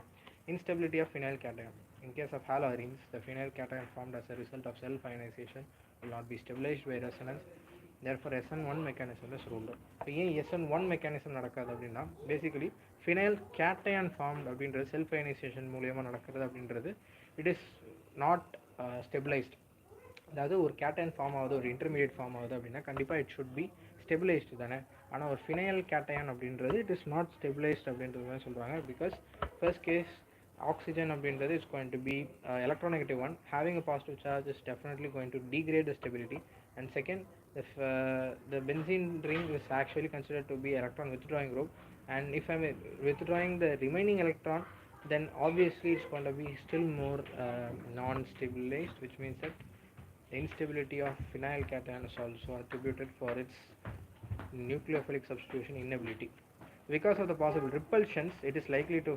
Instability of phenyl cation. In case of haloarenes, the phenyl cation formed as a result of self ionization will not be stabilized by resonance. Therefore SN1 mechanism is ruled out. இப்போ ஏன் SN1 mechanism நடக்காது அப்படின்னா, basically phenyl cation formed அப்படின்றது self ionisation மூலியமாக நடக்கிறது அப்படின்றது it is not stabilised. அதாவது ஒரு கேட்டையான் ஃபார்ம் ஆகுது, ஒரு இன்டர்மீடியட் ஃபார்ம் ஆகுது அப்படின்னா கண்டிப்பாக இட் ஷுட் பி ஸ்டெபிளைஸ்டு தானே. ஆனால் ஒரு ஃபினைல் கேட்டையான் அப்படின்றது இட் இஸ் நாட் ஸ்டெபிளைஸ்ட் அப்படின்றது மாதிரி சொல்கிறாங்க. பிகாஸ் ஃபர்ஸ்ட் கேஸ் oxygen அப்படின்றது is going to be electronegative one, having a positive charge is definitely going to degrade the stability. And second, if the benzene ring is actually considered to be electron withdrawing group, and if I'm withdrawing the remaining electron, then obviously it's going to be still more non-stabilized, which means that the instability of phenyl cation is also attributed for its nucleophilic substitution inability. Because of the possible repulsions, it is likely to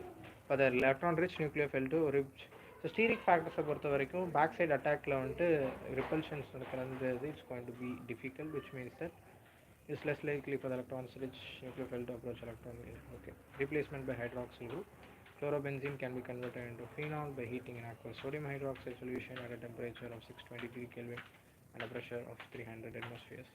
for the electron rich nucleophile to reach. So steric factors பொறுத்த வரைக்கும் back side அட்டாக்ல வந்துட்டு ரிப்பல்ஷன்ஸ் நடக்கிறது it's going to be difficult, which means that it's less likely for the electrons rich nucleophile to approach electron. Okay. Replacement by hydroxyl group. Chlorobenzene can be converted into phenol by heating an aqueous sodium hydroxide solution at a temperature of 623 Kelvin and a pressure of 300 atmospheres.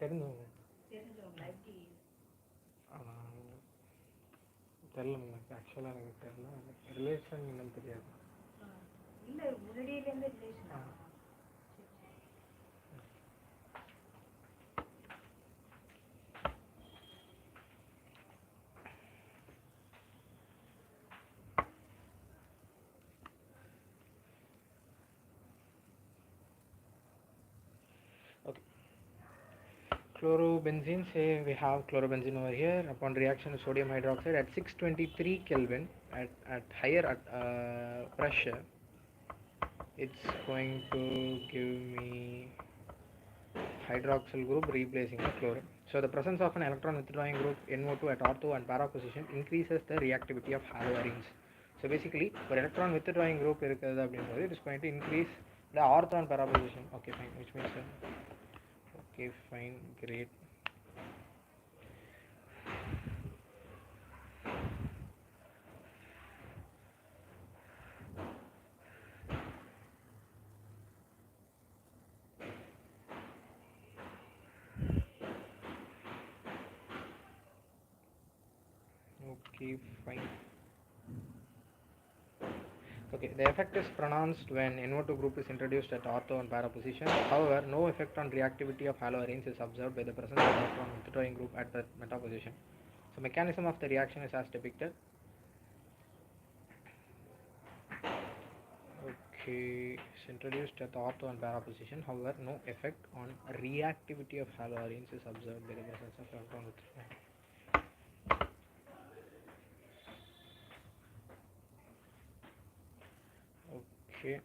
தெரிஞ்சவங்க தெரில எனக்கு ஆக்சுவலாக எனக்கு தெரில, relation என்னன்னு தெரியாது. இல்லை முன்னாடியிலேருந்து relation. Okay. Chlorobenzene, say we have chlorobenzene over here. Upon reaction with sodium hydroxide at 623 Kelvin at higher pressure, it's going to give me hydroxyl group replacing the chlorine. So the presence of an electron withdrawing group NO2 at ortho and para position increases the reactivity of haloarenes. So basically, for electron withdrawing group இருக்கிறது அப்படின்றது it is going to increase the ortho and para position. Okay, fine. Which means okay, fine, great. Okay, fine. Okay, the effect is pronounced when NO2 group is introduced at ortho and para position. However, no effect on reactivity of haloarenes is observed by the presence of electron withdrawing group at the meta position. So mechanism of the reaction is as depicted. Okay, it's introduced at ortho and para position. However, no effect on reactivity of haloarenes is observed by the presence of electron withdrawing. Okay.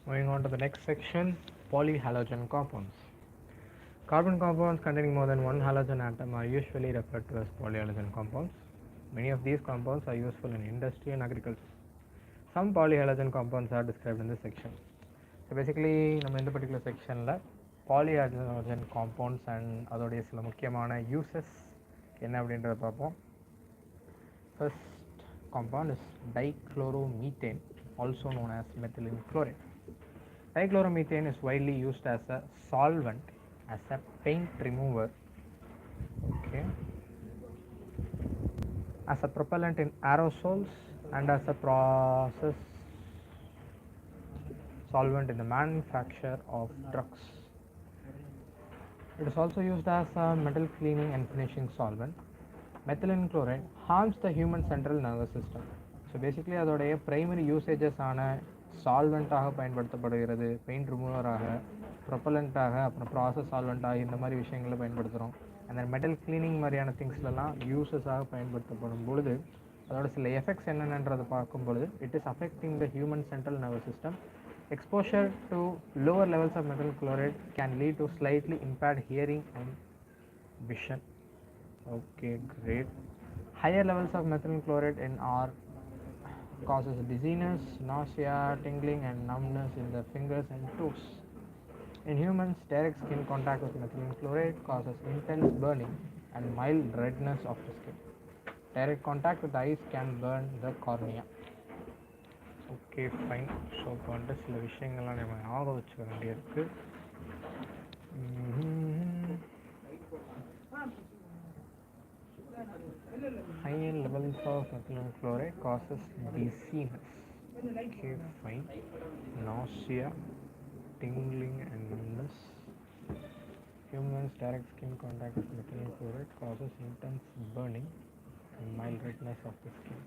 Moving on to the next section, polyhalogen compounds. Carbon compounds containing more than one halogen atom are usually referred to as polyhalogen compounds. Many of these compounds are useful in industry and agriculture. Some polyhalogen compounds are described in this section. So basically நம்ம இந்த particular செக்ஷனில் பாலிஹாலஜன் compounds and அதோடைய சில முக்கியமான uses என்ன அப்படின்றத பார்ப்போம். First compound is dichloromethane, also known as methylene chloride. Dichloromethane is widely used as a solvent, as a paint remover, okay, as a propellant in aerosols, and as a process solvent in the manufacture of drugs. It is also used as a metal cleaning and finishing solvent. Methylene chloride harms the human central nervous system. So basically அதோடைய primary usages ஆன சால்வெண்ட்டாக பயன்படுத்தப்படுகிறது, paint ரிமூவராக, ப்ரொப்பலண்ட்டாக, அப்புறம் process சால்வெண்ட்டாக, இந்த மாதிரி விஷயங்களை பயன்படுத்துகிறோம். அந்த metal cleaning மாதிரியான திங்ஸ்லலாம் யூசஸாக பயன்படுத்தப்படும் பொழுது அதோட சில எஃபெக்ட்ஸ் என்னென்னன்றதை பார்க்கும் பொழுது it is affecting the human central nervous system. Exposure to lower levels of methyl chloride can lead to slightly impaired hearing and vision. Okay, great. Higher levels of methyl chloride in our causes dizziness, nausea, tingling and numbness in the fingers and toes. In humans, direct skin contact with methylene chloride causes intense burning and mild redness of the skin. Direct contact with the eyes can burn the cornea. Okay fine. So இப்போ வந்துட்டு சில விஷயங்கள்லாம் நம்ம ஞாபகம் வச்சுக்க வேண்டியிருக்கு. High levels of methylene chloride causes dizziness. Okay, fine. Nausea, tingling and numbness. Humans direct skin contact with methylene chloride causes intense burning and mild redness of the skin.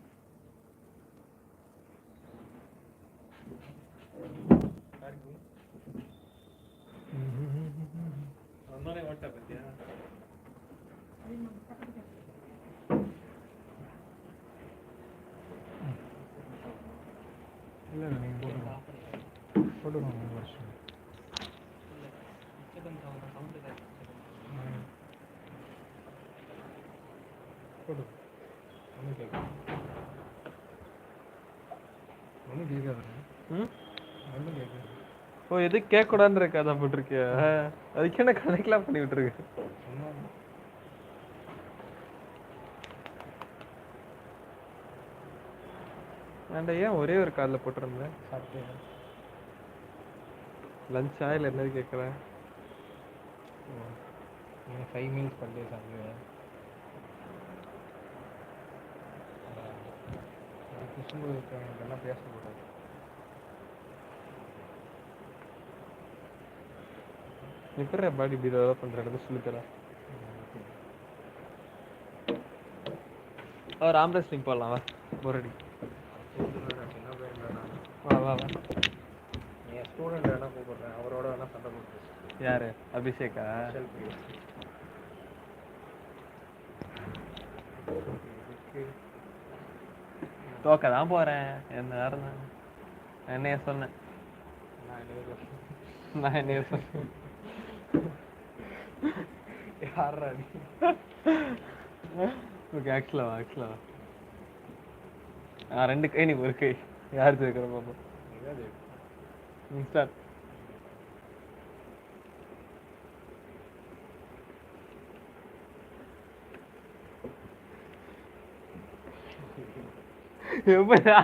இல்லை நீங்கள் போட்டுக்கோங்க வருஷம் போட்டு ஒன்றும் கேட்குறேன் ஒன்றும் கேட்காதுண்ணே. ஒன்றும் கேட்குது. ஓ எது கேட்கக்கூடாதுன்னு இருக்காதா போட்டிருக்கிய? அதுக்கு என்ன கணக்கெலாம் பண்ணி விட்டுருக்கு. சும்மா ஏன்டா ஏன் ஒரே ஒரு காலில் போட்டிருந்தேன்? சாப்பிட்டேன். லஞ்சா இல்லை என்னது கேட்குறேன்? நீங்கள் 5 மீல்ஸ் பர் டே சாப்பிடுவேன். குசும்பு இருக்கிறவங்கள்ட்டெல்லாம் பேசக்கூடாது. எப்படி பாடி இப்படி ஏதாவது பண்ணுறது சொல்லித்தரேன். அவர் ஆம்பரஸ்டிங் போடலாம் வா, போரடி சின்ன பேர் வா வா வா. என் ஸ்டூடெண்ட் வேணால் கூப்பிட்றேன், அவரோட வேணால் சண்டை போட்டு. யாரு? அபிஷேகா? தோக்க தான் போகிறேன். என்ன நேரம் தான் என்னைய சொன்னேன். நான் என்னைய சொன்னேன். யாரா நீ? ஓகே ஆக்சுவலாக ஆக்சுவலாக ரெண்டு கை நீ ஒரு கை யார் ஜெயிக்கிற பாப்பா? ஸ்டார்ட். எப்படா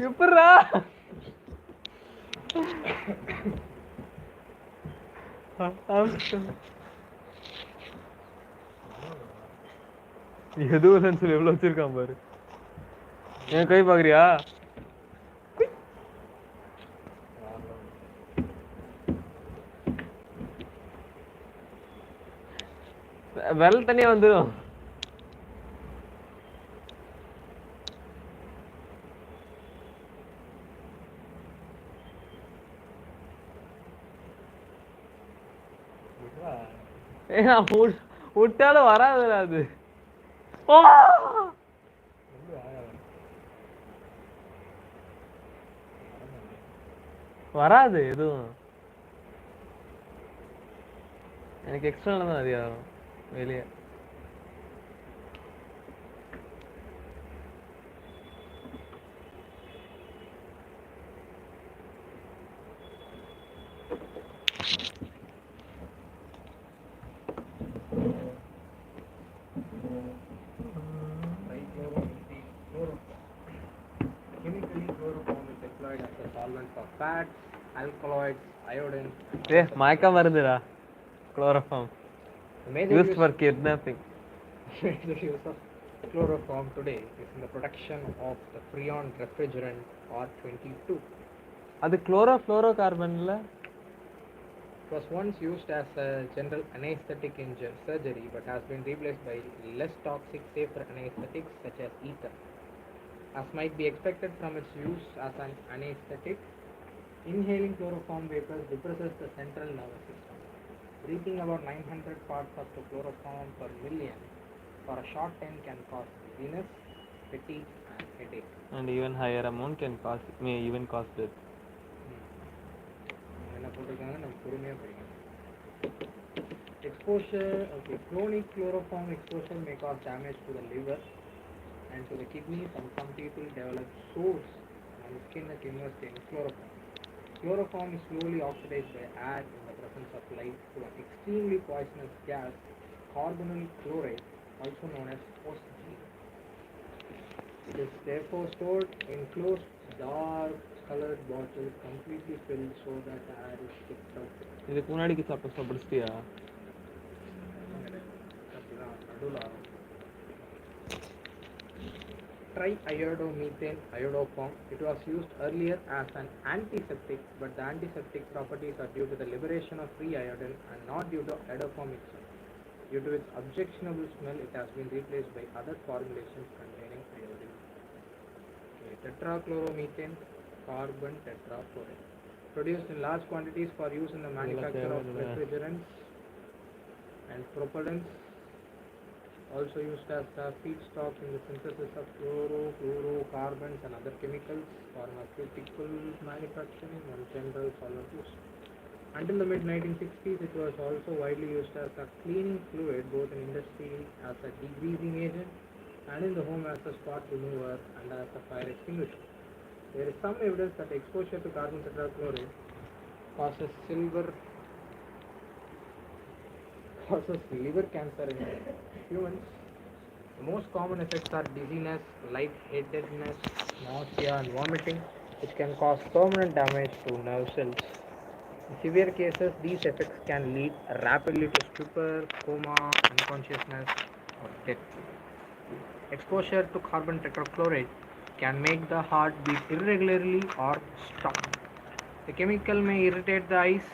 எப்படா எதுவும் சொல்லி எவ்வளோ வச்சிருக்கான் பாரு. என் கை பாக்குறியா? விரல் தனியா வந்துடும். ஏய் நான் விட்டாலும் வராதுடா அது. ஓ வராது எதுவும். எனக்கு எக்ஸ்ட்ரா தான் நிறைய வரும் வெளியே. Chemically, chloroform is deployed as a solvent for fats, alkaloids, iodine. ஏய் மயக்க மருந்துடா chloroform. The major Used use, for kidnapping. major use of chloroform today is in the production of the freon refrigerant R22. அது chloro கார்பன்ல. It was once used as a general anesthetic in surgery but has been replaced by less toxic, safer anesthetics such as ether. As might be expected from its use as an anesthetic, inhaling chloroform vapors depresses the central nervous system. Breathing about 900 parts of the chloroform per million for a short time can cause dizziness, fatigue, and headache. And even higher amount may even cause death. என்ன போட்டிருக்காங்க நம்ம பொறுமையாக படிக்கணும். Exposure, okay, chronic chloroform exposure may cause damage to the liver and to the kidneys, and some people develop sores on the skin that immersed in chloroform. Chloroform is slowly oxidized by air in the presence of light to an extremely poisonous gas, carbonyl chloride, also known as phosgene. It is therefore stored in closed, dark colored bottles, completely filled so that air is kept out. இதுக்கு முன்னாடிக்கு சாப்பிடுச்சியா? Triiodomethane iodoform. It was used earlier as an antiseptic, but the antiseptic properties are due to the liberation of free iodine and not due to iodoform itself. Due to its objectionable smell, it has been replaced by other formulations containing iodine. Okay, tetrachloromethane carbon tetrachloride. Produced in large quantities for use in the manufacture of refrigerants and propellants. Also used as a feedstock in the synthesis of fluorocarbons and other chemicals, pharmaceutical manufacturing, and general solvent use. Until the mid-1960s, it was also widely used as a cleaning fluid, both in industry as a degreasing agent and in the home as a spot remover and as a fire extinguisher. There is some evidence that exposure to carbon tetrachloride causes liver cancer in humans. The most common effects are dizziness, lightheadedness, nausea, and vomiting, which can cause permanent damage to nerve cells. In severe cases, these effects can lead rapidly to stupor, coma, unconsciousness, or death. Exposure to carbon tetrachloride can make the heart beat irregularly or stop. The chemical may irritate the eyes.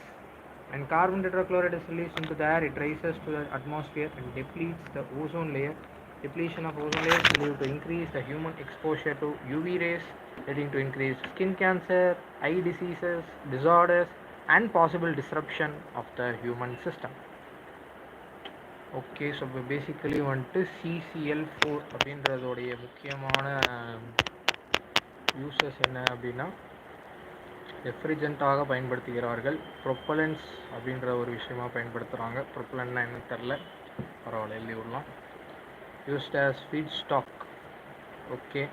When carbon tetrachloride is released into the air, it rises to the atmosphere and depletes the ozone layer. Depletion of ozone layer is believed to increase the human exposure to UV rays, leading to increased skin cancer, eye diseases, disorders, and possible disruption of the human system. Okay, so இப்போ basically வந்துட்டு CCl4 அப்படின்றதோடைய முக்கியமான uses என்ன அப்படின்னா, ரெஃப்ரிஜென்ட்டாக பயன்படுத்துகிறார்கள். ப்ரொப்பலன்ஸ் அப்படின்ற ஒரு விஷயமாக பயன்படுத்துகிறாங்க. ப்ரொப்பலன்னா என்ன தெரில, பரவாயில்ல எழுதி விடலாம். Used as feed stock, okay,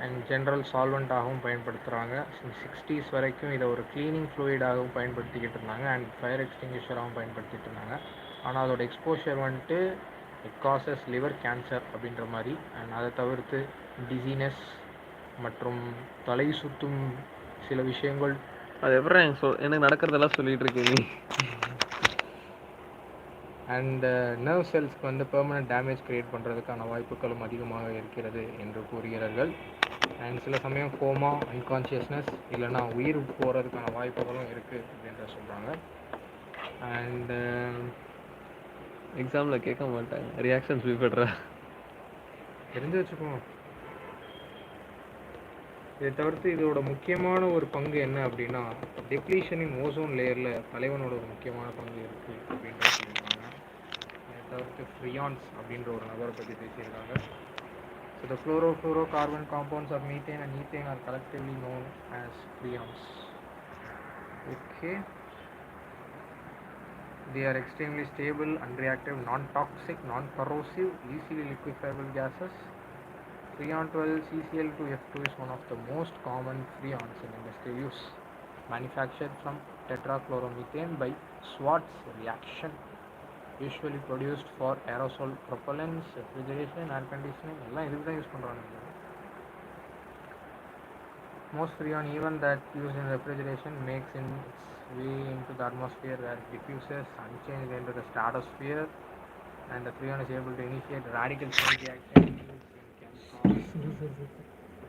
and general சால்வெண்ட்டாகவும் பயன்படுத்துகிறாங்க. 60s வரைக்கும் இதை ஒரு க்ளீனிங் ஃப்ளூயிடாகவும் பயன்படுத்திக்கிட்டு இருந்தாங்க அண்ட் ஃபயர் எக்ஸ்டிங்யூஷராகவும் பயன்படுத்திகிட்டு இருந்தாங்க. ஆனால் அதோட எக்ஸ்போஷர் வந்துட்டு இட் காசஸ் லிவர் கேன்சர் அப்படின்ற மாதிரி, அண்ட் அதை தவிர்த்து டிசீனஸ் மற்றும் தலை சுற்றும் சில விஷயங்கள். அது எப்படி எனக்கு நடக்கிறதெல்லாம் சொல்லிட்டு இருக்கீங்க. அண்ட் நர்வ் செல்ஸ்க்கு வந்து பெர்மனன்ட் டேமேஜ் க்ரியேட் பண்ணுறதுக்கான வாய்ப்புகளும் அதிகமாக இருக்கிறது என்று கூறுகிறார்கள். அண்ட் சில சமயம் கோமா, அன்கான்ஷியஸ்னஸ் இல்லைனா உயிர் போகிறதுக்கான வாய்ப்புகளும் இருக்குது அப்படின்ற சொல்கிறாங்க. அண்டு எக்ஸாமில் கேட்க மாட்டாங்க, ரியாக்ஷன்ஸ் பீப்படுறா தெரிஞ்சு வச்சுக்கோங்க. இதை தவிர்த்து இதோட முக்கியமான ஒரு பங்கு என்ன அப்படின்னா, டெப்ளீஷனின் ஓசோன் லேயரில் தலைவனோட ஒரு முக்கியமான பங்கு இருக்குது அப்படின்ற சொல்லியிருக்காங்க. இதை தவிர்த்து ஃப்ரியான்ஸ் அப்படின்ற ஒரு நபரை பற்றி பேசியிருக்காங்க. So the chlorofluorocarbon compounds of methane and ethane are collectively known as freons. Okay. They are extremely stable, unreactive, non-toxic, non-corrosive, easily liquefiable gases. Freon 12 CCl2F2 is one of the most common freons in industrial use. Manufactured from tetrachloromethane by Schwartz reaction. Usually produced for aerosol propellants, refrigeration, air conditioning. எல்லாம் இதுக்கு தான் use பண்ணுறாங்க. Most freon, even that used in refrigeration, makes its way into the atmosphere where it diffuses unchanged into the stratosphere, and the freon is able to initiate radical chain reactions and can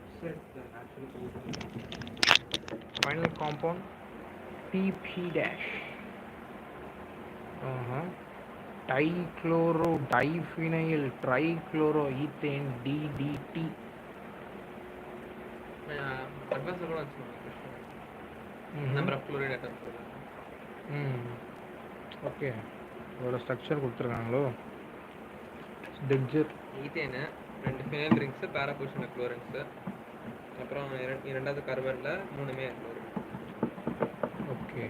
upset the natural ozone. Final compound TP dash. Dichloro diphenyl trichloroethane DDT. Advance கூட வச்சுருவாங்க. Number of chloride atom okay, அதோட structure கொடுத்துருக்காங்களோ. டெக்ஜர் ethane 2 phenyl rings, பேராபூஷன் chlorines, அப்புறம் இரண்டாவது கார்பனில் 3மே chlorine. Okay,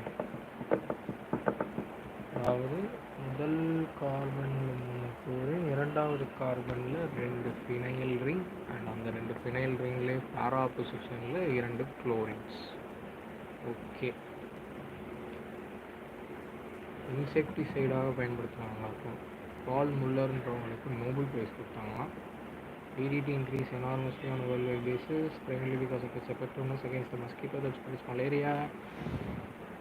அதாவது முதல் கார்பனில் 3 குளோரின், இரண்டாவது கார்பனில் 2 ஃபினைல் ரிங், அண்ட் அந்த 2 ஃபினைல் ரிங்லேயே பேரா பொசிஷனில் 2 குளோரின்ஸ். ஓகே, இன்செக்டிசைடாக பயன்படுத்துகிறாங்களாக்கும். பால் முல்லர்ன்றவங்களுக்கு நோபல் ப்ரைஸ் கொடுத்தாங்களாம். DDT increase enormously on a worldwide basis, primarily because of its effectiveness against the mosquito that spreads malaria.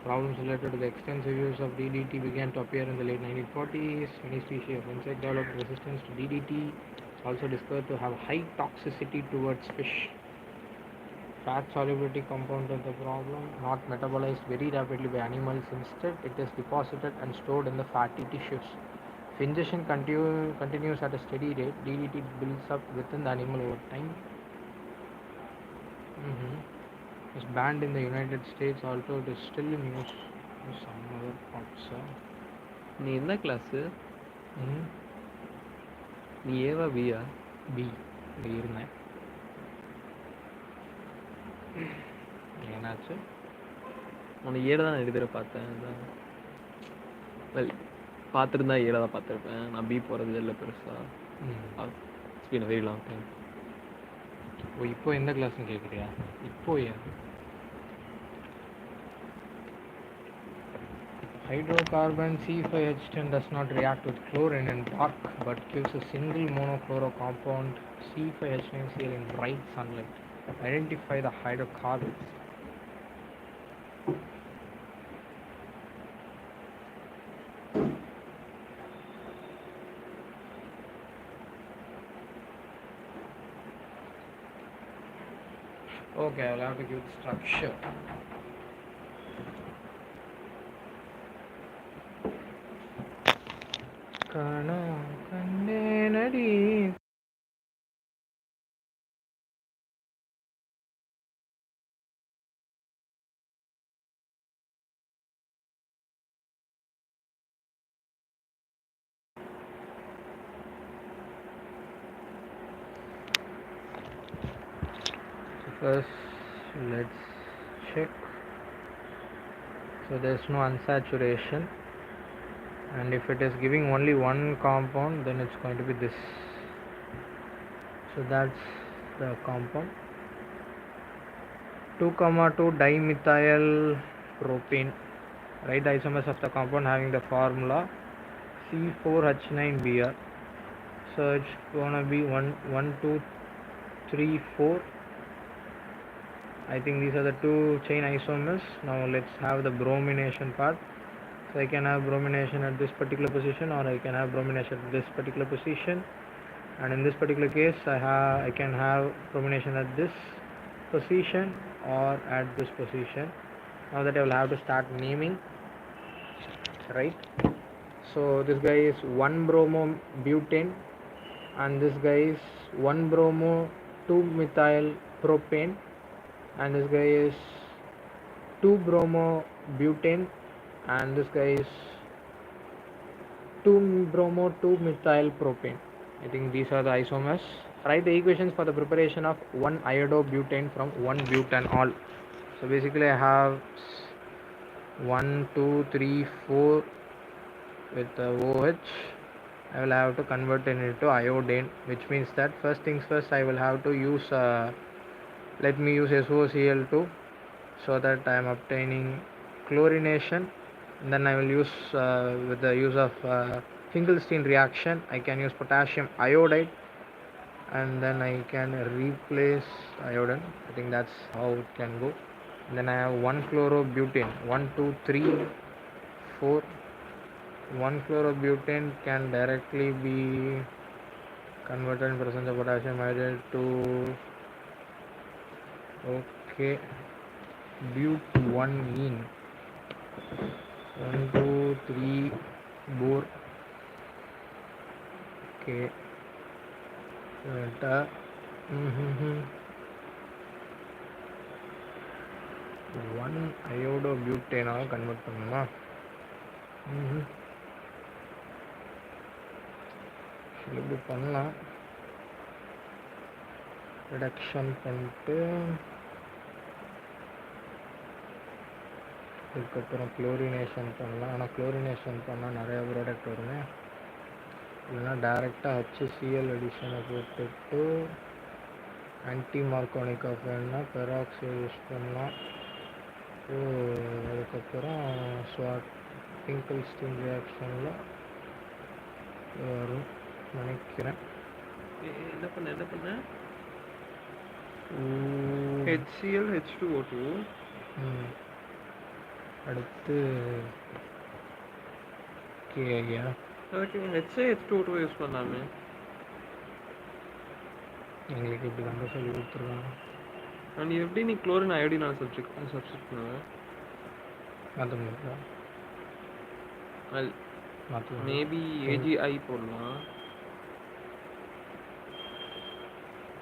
Problems related to the extensive use of DDT began to appear in the late 1940s. Many species of insect developed resistance to DDT. It's also discovered to have high toxicity towards fish. Fat solubility compound is the problem, not metabolized very rapidly by animals. Instead, it is deposited and stored in the fatty tissues. If ingestion continues at a steady rate, DDT builds up within the animal over time. It's banned in the United States, although it is still in use in some other parts. நீ என்ன class? ம் நீ ஏவா பியா? B இருந்தேன். என்னாச்சு? உன்னை 7 தான் எழுதுகிற பார்த்தேன். வெல், பார்த்துருந்தா 7 தான் பார்த்துருப்பேன். நான் பி போகிறது இல்லை பெருசாக. It's been very long time. Oh, இப்போ எந்த கிளாஸ்ன்னு கேட்குறியா? இப்போ ஏன் hydrocarbon C5H10 does not react with chlorine in dark but gives a single monochloro compound C5H9Cl in bright sunlight. Identify the hydrocarbons. Okay, I'll have to give the structure. கண்டேனடி. First, let's check. So there's no unsaturation, and if it is giving only one compound, then it's going to be this. So that's the compound 2,2 dimethyl propane. Write the isomers of the compound having the formula C4H9Br. So it's gonna be 1 2 3 4. I think these are the 2 chain isomers. Now let's have the bromination part. So I can have bromination at this particular position, or I can have bromination at this particular position, and in this particular case I can have bromination at this position or at this position. Now that I will have to start naming, right? So this guy is 1 bromo butane, and this guy is 1 bromo 2 methyl propane, and this guy is 2-bromobutane, and this guy is 2-bromo-2-methyl propane. I think these are the isomers. Write the equations for the preparation of 1-iodobutane from 1-butanol. So basically I have 1, 2, 3, 4 with OH. I will have to convert it into iodine, which means that first things first I will have to use let me use SOCl2, so that I am obtaining chlorination. And then I will use with the use of Finkelstein reaction, I can use potassium iodide, and then I can replace iodine. I think that's how it can go. And then I have 1-chlorobutane, 1, 2, 3, 4. 1-chlorobutane can directly be converted in presence of potassium iodide to okay but1ene. 1, 2, 3 bore. Okay, delta. 1-iodobutane convert பண்ணணுமா? இப்படி பண்ணலாம். Reduction பண்ணிட்டு அதுக்கப்புறம் chlorination பண்ணலாம். ஆனால் chlorination பண்ணால் நிறையா product வருமே. இல்லைனா டேரெக்டாக HCl அடிஷனை போட்டுட்டு ஆன்டி மார்கானிக் ஆஃப் வேணுன்னா பெராக்சைடு யூஸ் பண்ணலாம். ஸோ அதுக்கப்புறம் ஸ்வாட் பிங்கிள்ஸ்டீன் ரியாக்ஷனில் வரும் நினைக்கிறேன். என்ன பண்ண HCl H2O2. அடுத்து ஐயா அதுக்கு H2O2 யூஸ் பண்ணாமே. எங்களுக்கு இப்படி தான் சொல்லி கொடுத்துருக்காங்க. நீ எப்படி நீ குளோரின் அயோடின் சப்ஸ்டிட் பண்ணுவ? மாற்ற முடியுதா? மேபி AgI போடலாம்.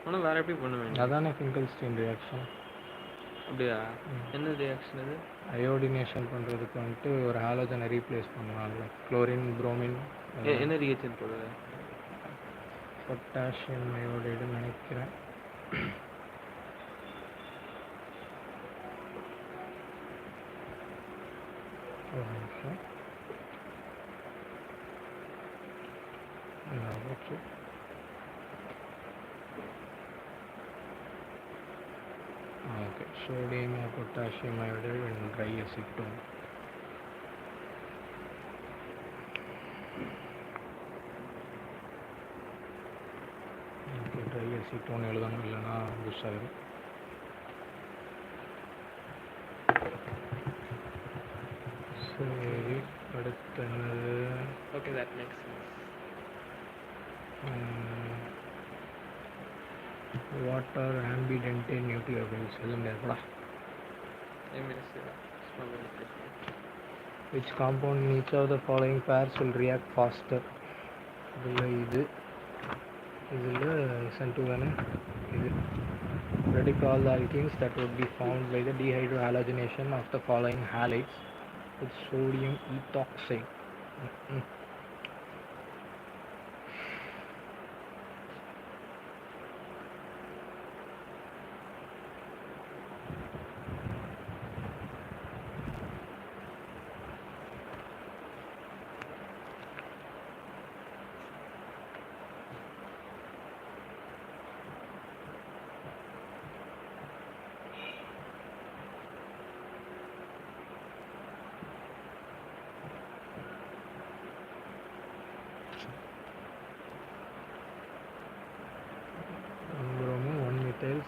ஆனால் வேற எப்படி பண்ணுவேன்? அதானே ஃபிங்கல்ஸ்டீன் ரியாக்ஷன். அப்படியா? என்ன ரியாக்ஷன் அது? அயோடினேஷன் பண்ணுறதுக்கு வந்துட்டு ஒரு ஹாலோஜனை ரீப்ளேஸ் பண்ணுவாங்கல்ல, குளோரின் புரோமின். என்ன ரியாக்ஷன் போடுது? பொட்டாசியம் அயோடைடுன்னு நினைக்கிறேன். ஒரு நிமிஷம். Okay, okay, sodium or potassium iodide and dry acetone. Okay, dry acetone எழுதணும், இல்லைன்னா புஷ் ஆகிடும். சரி, அடுத்து என்னது? Okay, that makes sense. Water ambidentate nucleophiles. சொல்ல முடியாதுடா. Which compound in each of the following pairs will react faster? இதில் SN2 தானே இது. Predict all the alkenes that would be formed by the dehydrohalogenation of the following halides with sodium ethoxide.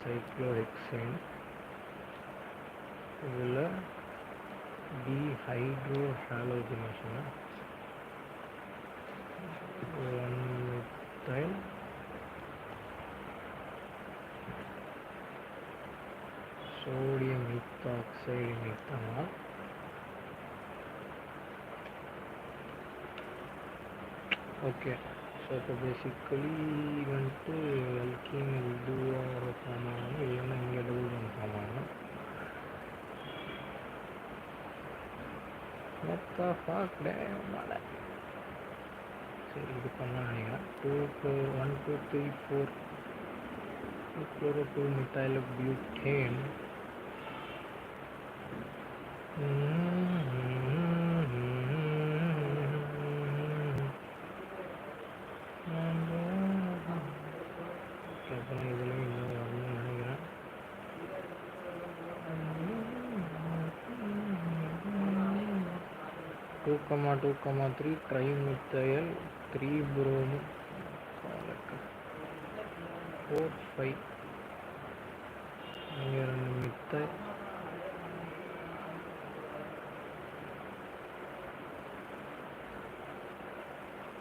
cyclohexane. இதில் dehydrohalogenation 1-methyl sodium ethoxide methanol. Okay, so இப்போ basically வந்துட்டு alkene இதுவாக form ஆகணும், இல்லைன்னா இங்கே டபுள் பாண்ட் ஃபார்ம் ஆகணும். மொத்த ஃபாக்டே மழை. சரி இது பண்ணலாம் நினைக்கிறேன். 1 2 3 4 chloro 2 methyl butane. அப்புறம் இதுலேயும் இன்னும் வரணும்னு நினைக்கிறேன். 2,2,3 trimethyl 3 bromine 4 5 இங்கே 2 மித்தைல்,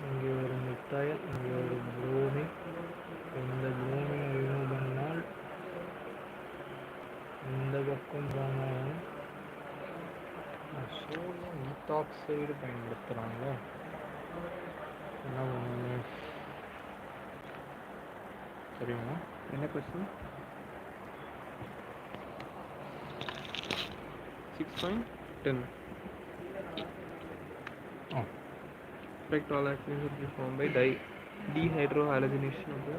இங்கே ஒரு மித்தைல், இங்கே ஒரு புரோமின். இந்த புரோமினை ரிமூவ் பண்ணால் இந்த பக்கம் போனாலும் சோடியம் ஈத்தாக்சைடு பயன்படுத்துகிறாங்க. என்ன பண்ணுங்க சரிங்களா? என்ன question? 6.10. Affect all actions will be formed by dehydrohalogenation of the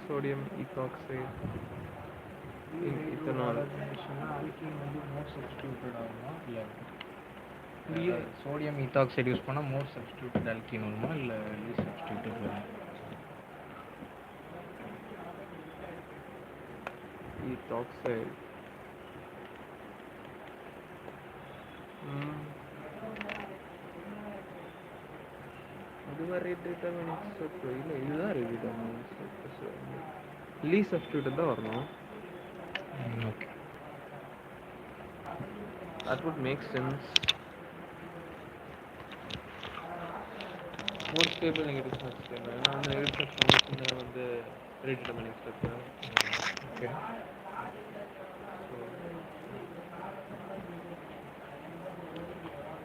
sodium ethoxide in ethanol. Alkene வந்து மோர் சப்ஸ்டியூட்டட் ஆகுமா இல்லை சோடியம் ஈத்தாக்சைடு யூஸ் பண்ணால் மோர் சப்ஸ்டியூட்டட் ஆல்கீன் வருமா இல்லை லீஸ் சப்ஸ்டியூட்டட் வருமா? Ethoxide. இதுதான் ரேட் டிட்டர்மினிங்ஸ் இல்லை, இதுதான் ரேட் டிட்டர்மினிங்ஸ். லீஸ் சப்ஸ்டியூட்டட் தான் வரணும். Okay, that would make sense. More stable negative charge தேவை. ஏன்னா அந்த நெகட்டிவ் சார்ஜ் ஃபார்மேஷன் வந்து rate determining step. Okay.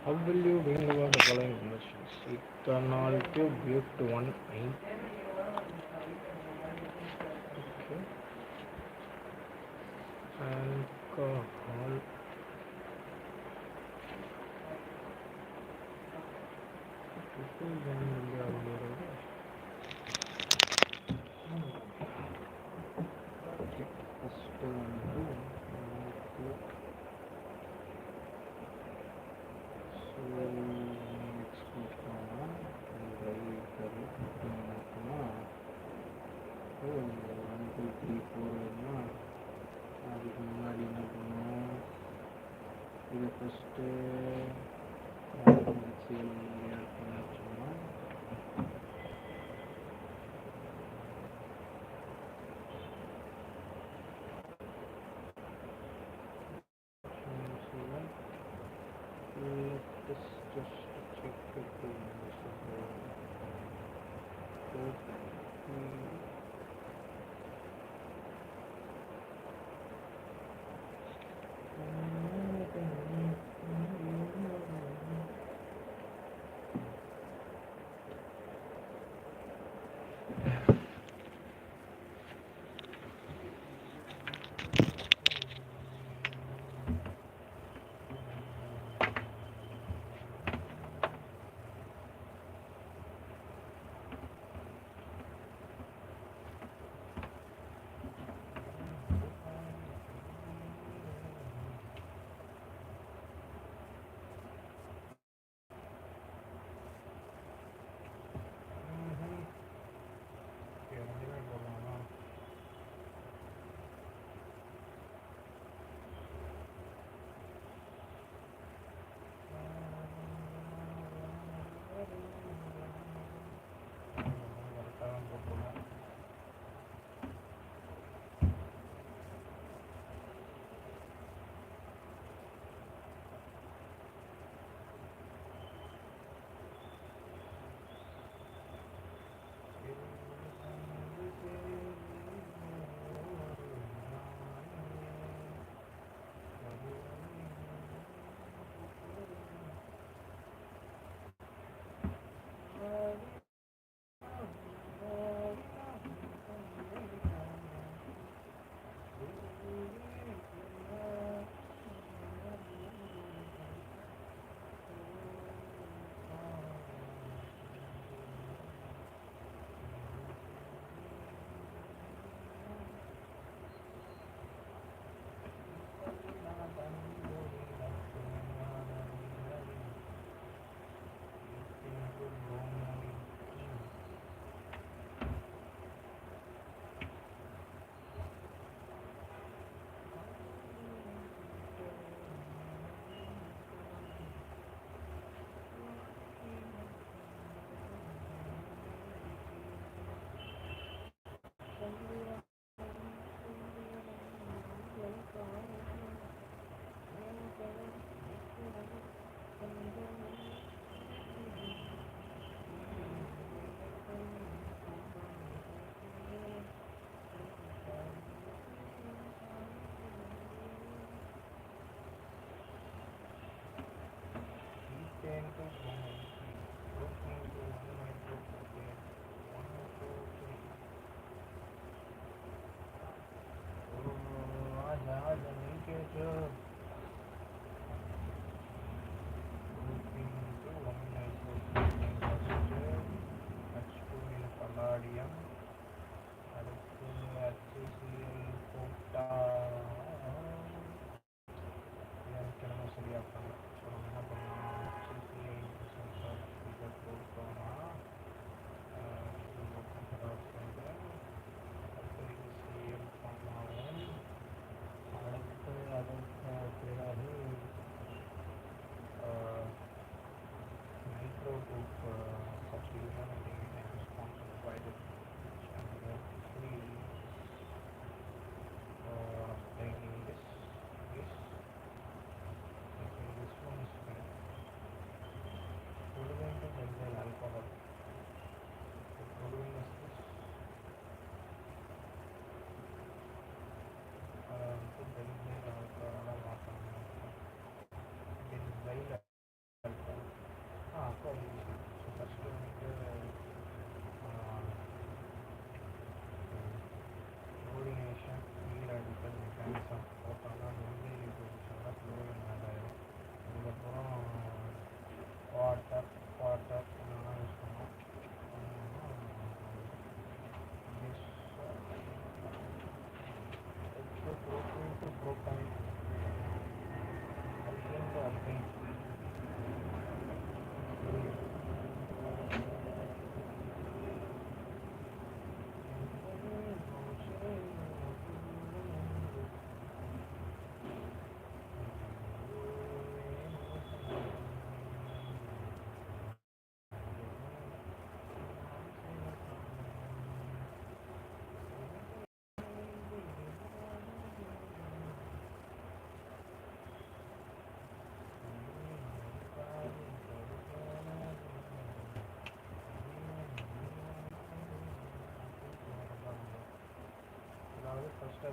How will you bring about the following conversions? Ethanol to but1-ine. Okay. Alcohol. அதுக்கு முன்னாடி என்ன பண்ணுவோம், இதை ஃபஸ்ட்டு ஆட் பண்ணிச்சோம்னா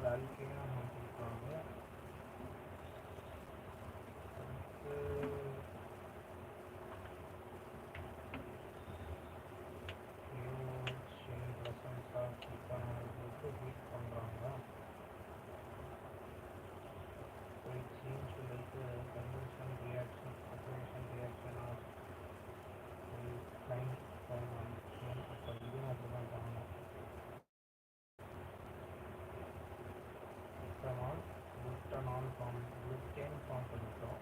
ஹலோஆல்கேன் கொடுத்துருக்காங்க. அடுத்து chain presence of ethanol போட்டு ஹீட் பண்ணுறாங்க. So it seems like a conversion reaction, separation reaction of line formation. அப்போ இதுவும் அப்படிதான் பண்ணணும். ethanol butanol form butane form பண்ணிட்டோம்.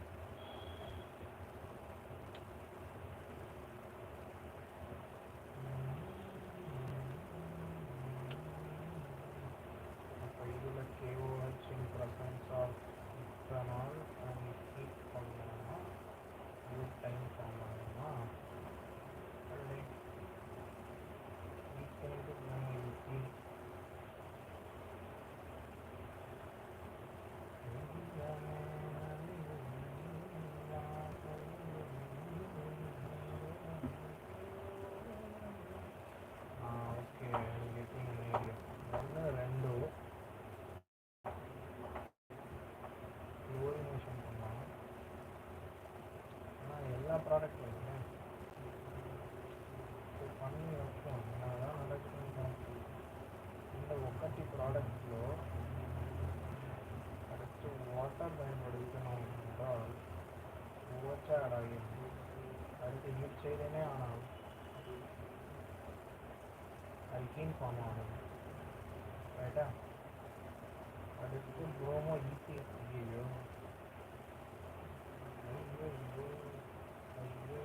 அப்போ இதில் KOH in presence of ethanol and heat பண்ணோம்னா butane ஃபார்ம் ஆகுமா? அல்லது ஈத்தேனுக்கு ethene okay getting an idea. ஒன்று ரெண்டு குளோரினேஷன் பண்ணலாம். ஆனால் எல்லா ப்ராடக்ட்லையுமே பண்ணி வைப்போம். என்னதான் நடக்குதுங்க இந்த ఒకటి ப்ராடక్ట్లో அடுத்து வாட்டர் பயன்படுத்தணும் என்றால் OH ஆட் ஆகிடும். அடுத்து ஹீட் செய்தேனே ஆனால் அல்கீன் ஃபார்ம் ஆகும். ரைட்டா? அடுத்து ப்ரோமோ ஈத்தீன். ஐயோ ஐயோ ஐயோ ஐயோ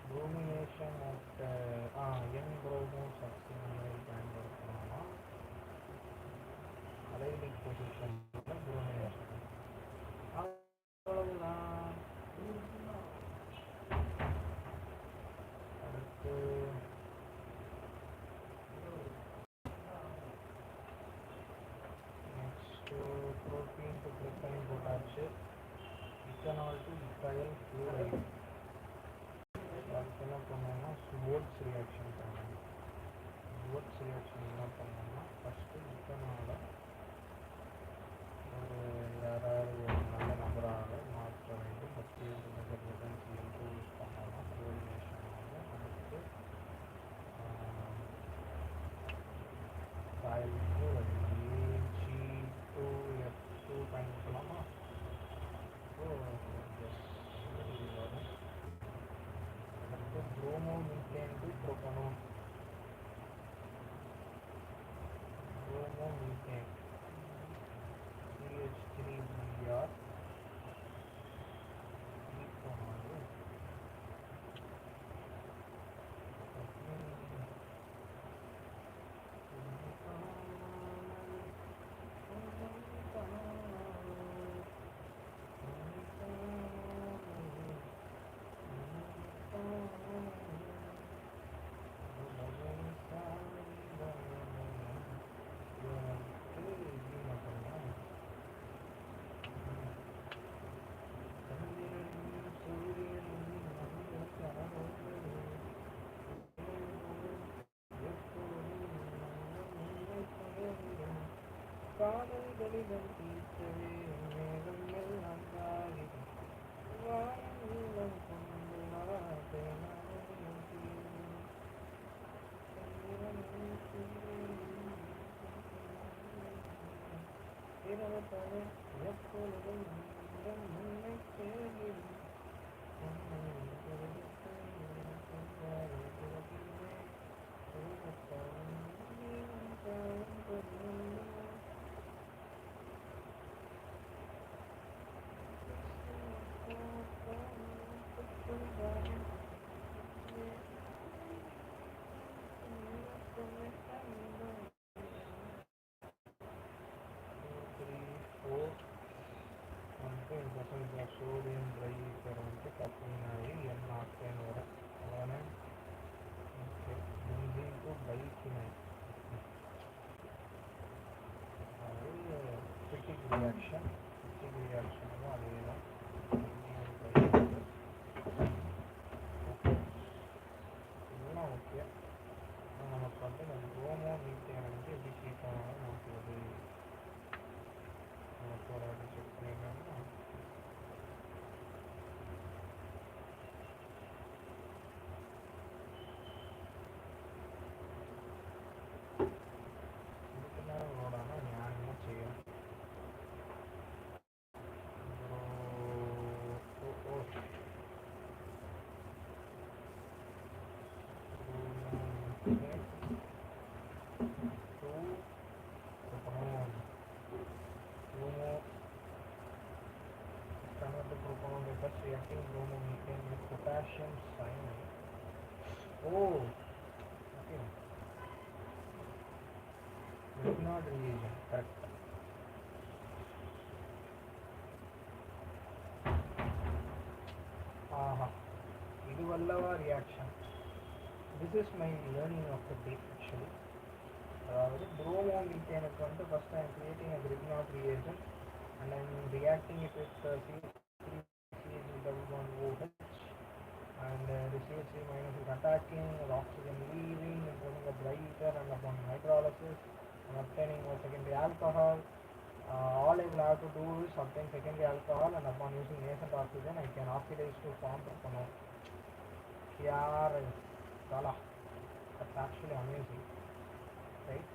ப்ரோமினேஷன் ஆஃப் என் ப்ரோமோ சப்ஸ்டினை பயன்படுத்தணும்னா அலைடிக் பொசிஷனில் ப்ரோமினேஷன் அவ்வளவுதான். அடுத்து நெக்ஸ்ட்டு ப்ரோட்டீன் டு ப்ரோட்டீன் போட்டாச்சு. இத்தனால் டு இத்தாயல் ஃப்ளூரைடு. அதுக்கு என்ன பண்ணோம்னா ஸ்வோர்ட்ஸ் ரியாக்ஷன் பண்ணணும். ஸ்வோர்ட்ஸ் ரியாக்ஷன் என்ன பண்ணோம்னா ஃபஸ்ட்டு இத்தனால ஒரு யாராவது ஒரு நல்ல நபராக மாற்ற வேண்டும். ஃபஸ்ட்டு CO2 யூஸ் பண்ணோம்னா குளோரினேஷன் ஆகும். அடுத்து சாயில் ஃப்ளூரைடு Ag2F2 பயன்படுத்தலாமா? ஸோ எஸ் இது வரும். அடுத்து ப்ரோமோமீத்தேன் டு ப்ரோபனோன். ப்ரோமோமீத்தேன் CH3Br ஹீட் பண்ணாது. காதல் கடிதம் தீர்க்கவே மேகம் எல்லாம் காகிதம் வானம் கொண்டு வார்த்தை எப்பொழுதும் முன்னை தேடும் சோடியம் ட்ரை ஈத்தர் வந்து கப்பிங் ஆகி N-ஆக்டேன் வரும். அதானே? ஓகே. Benzene to biphenyl. அது சிட்டிக் ரியாக்ஷன். சிட்டிக் ரியாக்ஷனும் அதே தான். ஓகே, இதெல்லாம் ஓகே. நமக்கு வந்து இந்த ப்ரோமோ மீத்தேன் வந்து எப்படி ஹீட் ஆனாலும் by first reacting bromomethane with potassium cyanide. Oh, okay. Grignard reagent, correct. Aha, Iduvallava reaction. This is my learning of the day actually. அதாவது bromomethane-க்கு வந்து first I am creating a Grignard reagent and I am reacting it with CH3CH1OH and the CH3 minus is attacking, the oxygen leaving, including the brighter and upon hydrolysis and obtaining a secondary alcohol. All I will have to do is obtain secondary alcohol and upon using nascent oxygen I can oxidize to form propanol. Yaar, Sala, that's actually amazing, right?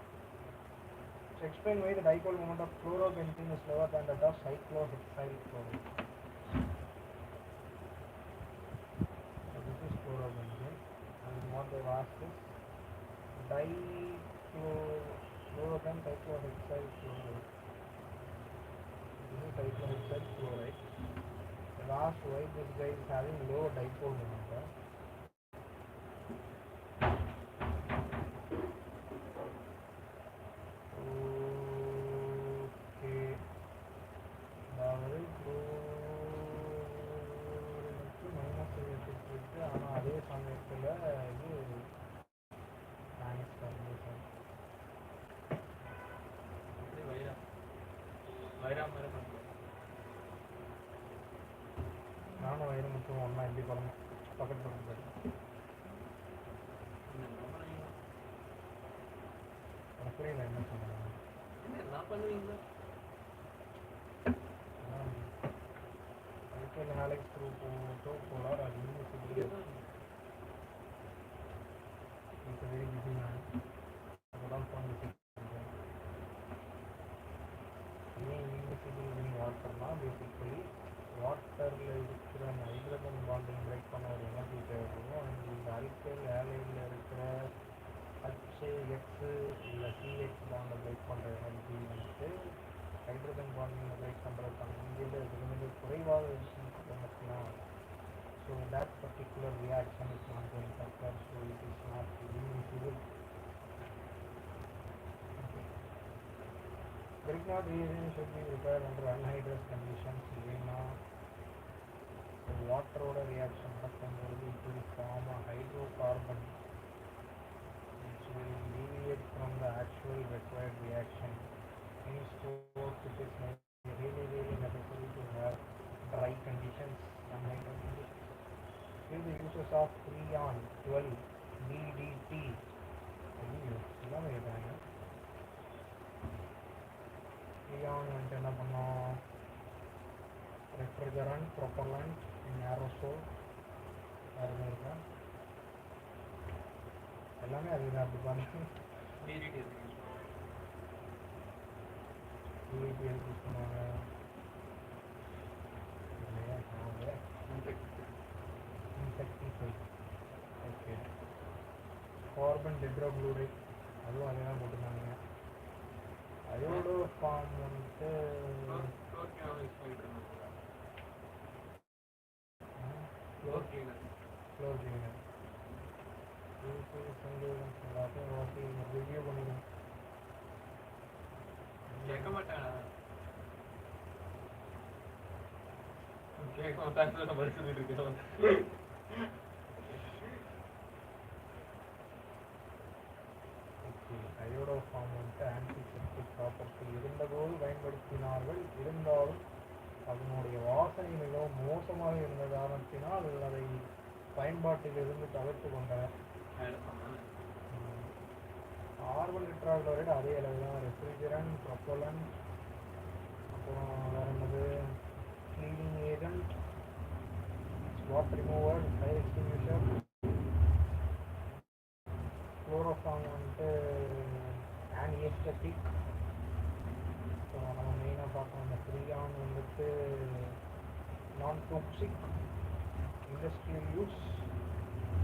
So explain why the dipole moment of chlorobenzene is lower than that of cyclohexyl chloride. So this is chlorobenzene and what they've asked is dichloroben cyclohexyl chloride. This is cyclohexyl chloride. They've asked why this guy is having low dipole moment. அதே சமயத்தில் இது நானும் வைரமுத்தும் ஒன்றா எப்படி பண்ணணும் பக்கத்து பக்கத்து எனக்கு புரியல என்ன சொன்னாங்க ஹாலெக்ஸ் குரூப் போட்டு போலார் அது இன்னும் it's a very busy man. அதெல்லாம் ஃபோன் ஏன் இன்விசிபிள் வாட்டர்னா பேசிக்கலி வாட்டரில் இருக்கிற அந்த ஹைட்ரஜன் பாண்டிங் பிரேக் பண்ண ஒரு எனர்ஜி தேவைப்படும் அண்ட் இந்த அல்கைல் ஆலைடில் இருக்கிற HX இல்லை CX பாண்டை பிரேக் பண்ணுற எனர்ஜி வந்துட்டு ஹைட்ரஜன் பாண்டிங் பிரேக் பண்ணுறதுக்கான இந்தியில் இது குறைவாக இருக்குன்னு சொன்னதுனால் so that particular reaction is not going to occur, so it is not invisible. Okay. Grignard reagent should be prepared under anhydrous conditions. So water oda reaction நடக்கும்போது it will form a hydrocarbon which will deviate from the actual required reaction. Henceforth it is really necessary to have dry conditions, anhydrous conditions. Here the uses of freon 12 DDT. எல்லாமே கேட்குறாங்க. freon வந்துட்டு என்ன பண்ணோம், refrigerant, propellant, aerosol, வேறு இருக்கா எல்லாமே அதுதான் அப்படி பாருங்க. DDT எதுக்கு யூஸ் பண்ணுவாங்க இல்லையா? insecticide. ஓகே, கார்பன் டெட்ராக்ளோரைட் அதுவும் அதே தான் போட்டுருந்தாங்க. அயோடோ ஃபார்ம் வந்துட்டு ஃப்ளோர் கிளீனர் எல்லாத்தையும் ஓட்டி ரிவ்யூ பண்ணிக்கணும். கேட்க மாட்டாங்க அயோடோ ஃபார்ம் வந்துட்டு ஆன்டிசெப்டிக் ப்ராப்பர்ட்டி இருந்தபோது பயன்படுத்தினார்கள். இருந்தாலும் அதனுடைய வாசனை மிகவும் மோசமாக இருந்த காரணத்தினால் அதை பயன்பாட்டிலிருந்து தவிர்த்து கொண்டனர். கார்பன் டெட்ராக்ளோரைடு அதே அளவு தான். ரெஃப்ரிஜரண்ட், ப்ரொப்பலண்ட், அப்புறம் வேறு என்னது, cleaning agent, water remover, fire extinguisher, chloroform வந்துட்டு anesthetic. ஸோ நம்ம மெயினாக பார்க்கணும், இந்த ஃப்ரீயான் வந்துட்டு நான் டாக்ஸிக், இண்டஸ்ட்ரியல் யூஸ்,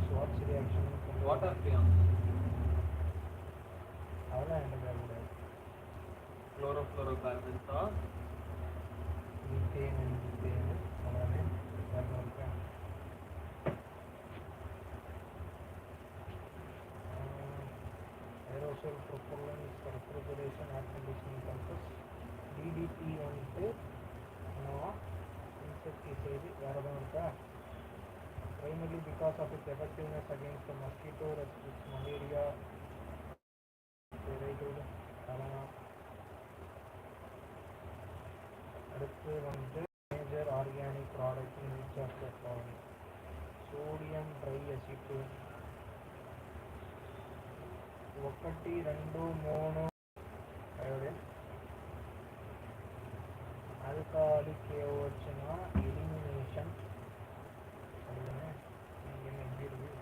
ஸ்வாட்ச் ரியாக்ஷன், வாட்டர் ஃப்ரீயான் அதெல்லாம் என்ன தேவைக்கூடாது. ஃப்ளோரோ கார்பன்ஸா மீத்தேன் அவ்வளோதானே. எம்டிடி வந்துட்டு என்னவா இன்செக்டிசைடு வேறு எதுவும் இருக்கா? primarily because of its effectiveness against the mosquito, restricts malaria, parotid, cholera. அடுத்து வந்து major organic product in each of the following: sodium triacetate 1 2 3 iodine alcoholic వచ్చిన ఎలిమినేషన్ అడిగానే ఇంకేం ఎగ్జిట్ వచ్చా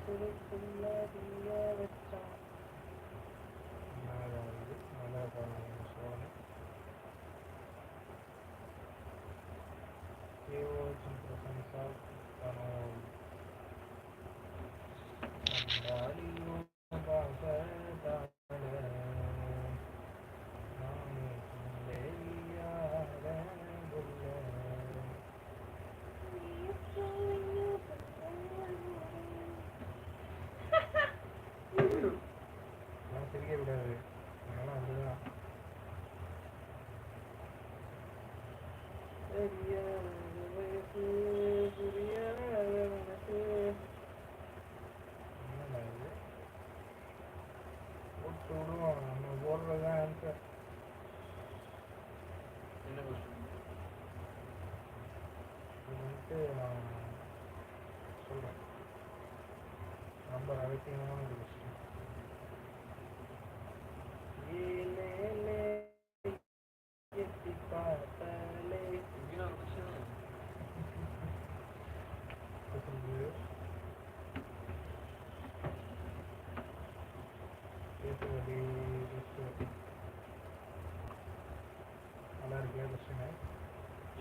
సోడని వచ్చిన ప్రశంస சிரிக்க விடாது, அதனால அதுதான் வயசு புரியாத உனக்கு என்னடா இது போட்டு விடுவோம், நம்ம போடுறதுதான் ஆன்சர். என்ன கொஸ்டின்? இது வந்துட்டு நான் சொல்கிறேன், ரொம்ப ரகசியமான ஒரு கொஸ்டின். எட்டி பார்த்தாலே இப்படின்னா ஒரு கொஸ்டின் பேசுவதி நல்லா இருக்கியா கொஸ்டின்?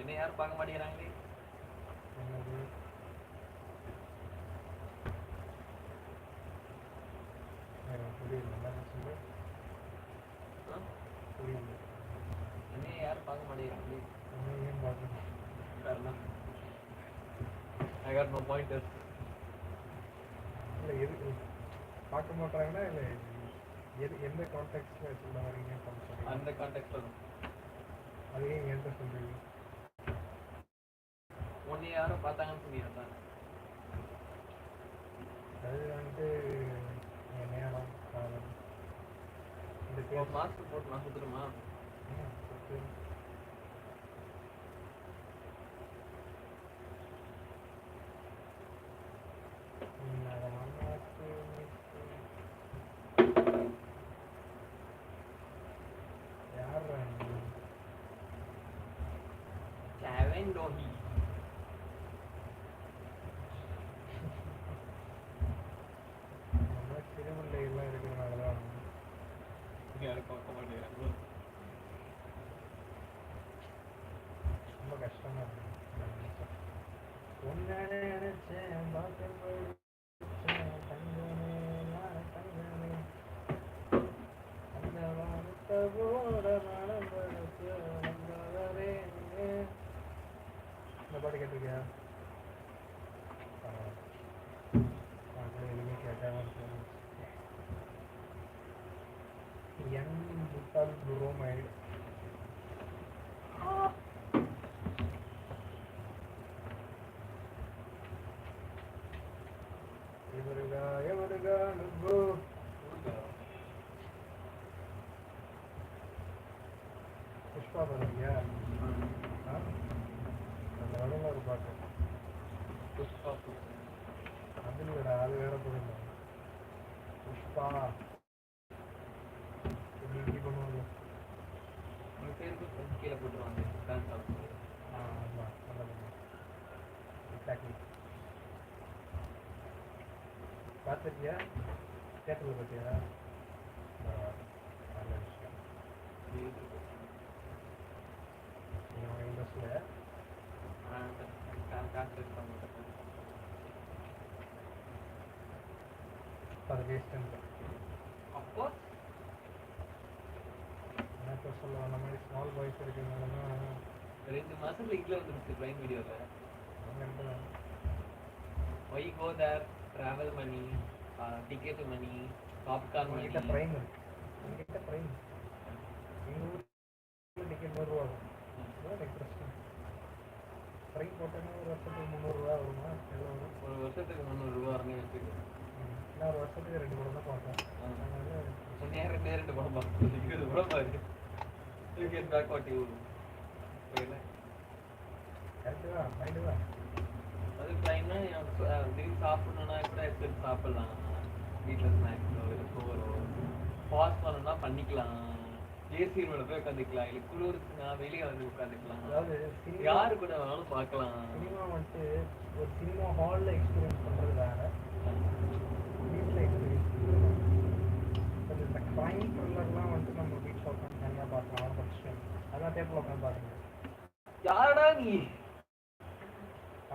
என்ன யாரும் பார்க்க மாட்டேங்கிறாங்களே. என்னது புரியல, நல்லா கொஸ்டின் புரியல. என்ன யாரும் பார்க்க மாட்டேங்கிறாங்களே. ஒன்றும் ஏன் பார்க்கணும்? காரணம் I got no pointers. இல்லை எது பார்க்க மாட்டாங்கன்னா இல்லை எந்த கான்டெக்ட்ல சொல்ல வரீங்க சொல்லுங்க. அந்த கான்டெக்ட்ல தான் அதையே என்கிட்ட சொல்றீங்க. உன்னை யாரும் பார்த்தாங்கன்னு சொன்னீங்க. அது வந்துட்டு என் நேரம் காலம் இந்த மாஸ்க் போட்டு நான் சுத்துருமா? Dohi. நம்ம திருமலையெல்லாம் இருக்கிறதுனாலதான் யாரும் பார்க்க மாட்டேங்கிறாங்க. ரொம்ப கஷ்டமா இருக்கு. ஒன்னு நினைச்சேன் தங்கமே தங்கமே அந்த வார்த்தோட மனம் இந்த பாட்டு கேட்டிருக்கியா? எதுவுமே கேட்காம என் புத்தால் புரோமைடு எவருகா எவருகா நுப்பு புஷ்பா பாருங்க. அந்த வடல ஒரு பாட்டு புஷ்பா அது இல்லடா, அது வேற போடுங்க. புஷ்பா எப்படி பண்ணுவாங்க? உங்கள் பேருக்கு கீழே போட்டுருவாங்க. டான்ஸ் ஆகும். ஆமாம் நல்லது. எக்ஸாக்ட்லி. பார்த்துருக்கியா? தேட்டரில் பார்த்தியா? நல்ல விஷயம். நீங்கள் இன்ட்ரெஸ்டில் அது வேஸ்ட் அப்போ என்ன சொல்ல அந்த மாதிரி ஸ்மால் பாய்ஸ் இருக்கிறதுனால தான் 2 மாசத்துல இட்ல வந்துருச்சு பிரைம் வீடியோவில். அவங்க Why go there? Travel money, ticket money, popcorn money. Prime இருக்கு. என்கிட்ட ட்ரெயின் எங்கள் ஊரில் டிக்கெட் 100 ரூபா தான் எக்ஸ்பிரஸ் ட்ரெயின் போட்டோன்னா ஒரு வருஷத்துக்கு 300 ரூபா வருமா எவ்வளோ வரும்? ஒரு வருஷத்துக்கு 300 ரூபா வரணும் வச்சுக்கோ. நான் ஒரு வருஷத்துக்கு 2 படம் தான் பார்ப்பேன். அதனால ரெண்டு படம் பார்க்கணும். 20 படம் பாரு. You get back what you புரியல. கரெக்டு தான், ரைட்டு தான். அது ட்ரெயின்னா திடீர்னு சாப்பிடணுன்னா கூட எடுத்து சாப்பிடலாம். வீட்டில் ஸ்நாக்ஸோ இல்லை சோறோ பாஸ் பண்ணணும்னா பண்ணிக்கலாம். ஏசி ரூமில் போய் உட்காந்துக்கலாம். இல்லை குளிர்ச்சுன்னா வெளியே வந்து உட்காந்துக்கலாம். அதாவது யாரு கூட வேணாலும் பார்க்கலாம். சினிமா வந்துட்டு ஒரு சினிமா ஹாலில் எக்ஸ்பீரியன்ஸ் பண்ணுறது வேறு, வீட்டில் எக்ஸ்பீரியன்ஸ் பண்ணுறது இந்த க்ரைம் த்ரில்லர்லாம் வந்துட்டு நம்ம வீட்டில் உட்காந்து தனியாக பார்க்கலாம். அவனை படிச்சுட்டு அதெல்லாம் தேட்டரில் உட்காந்து பார்க்கணும். யாரடா நீ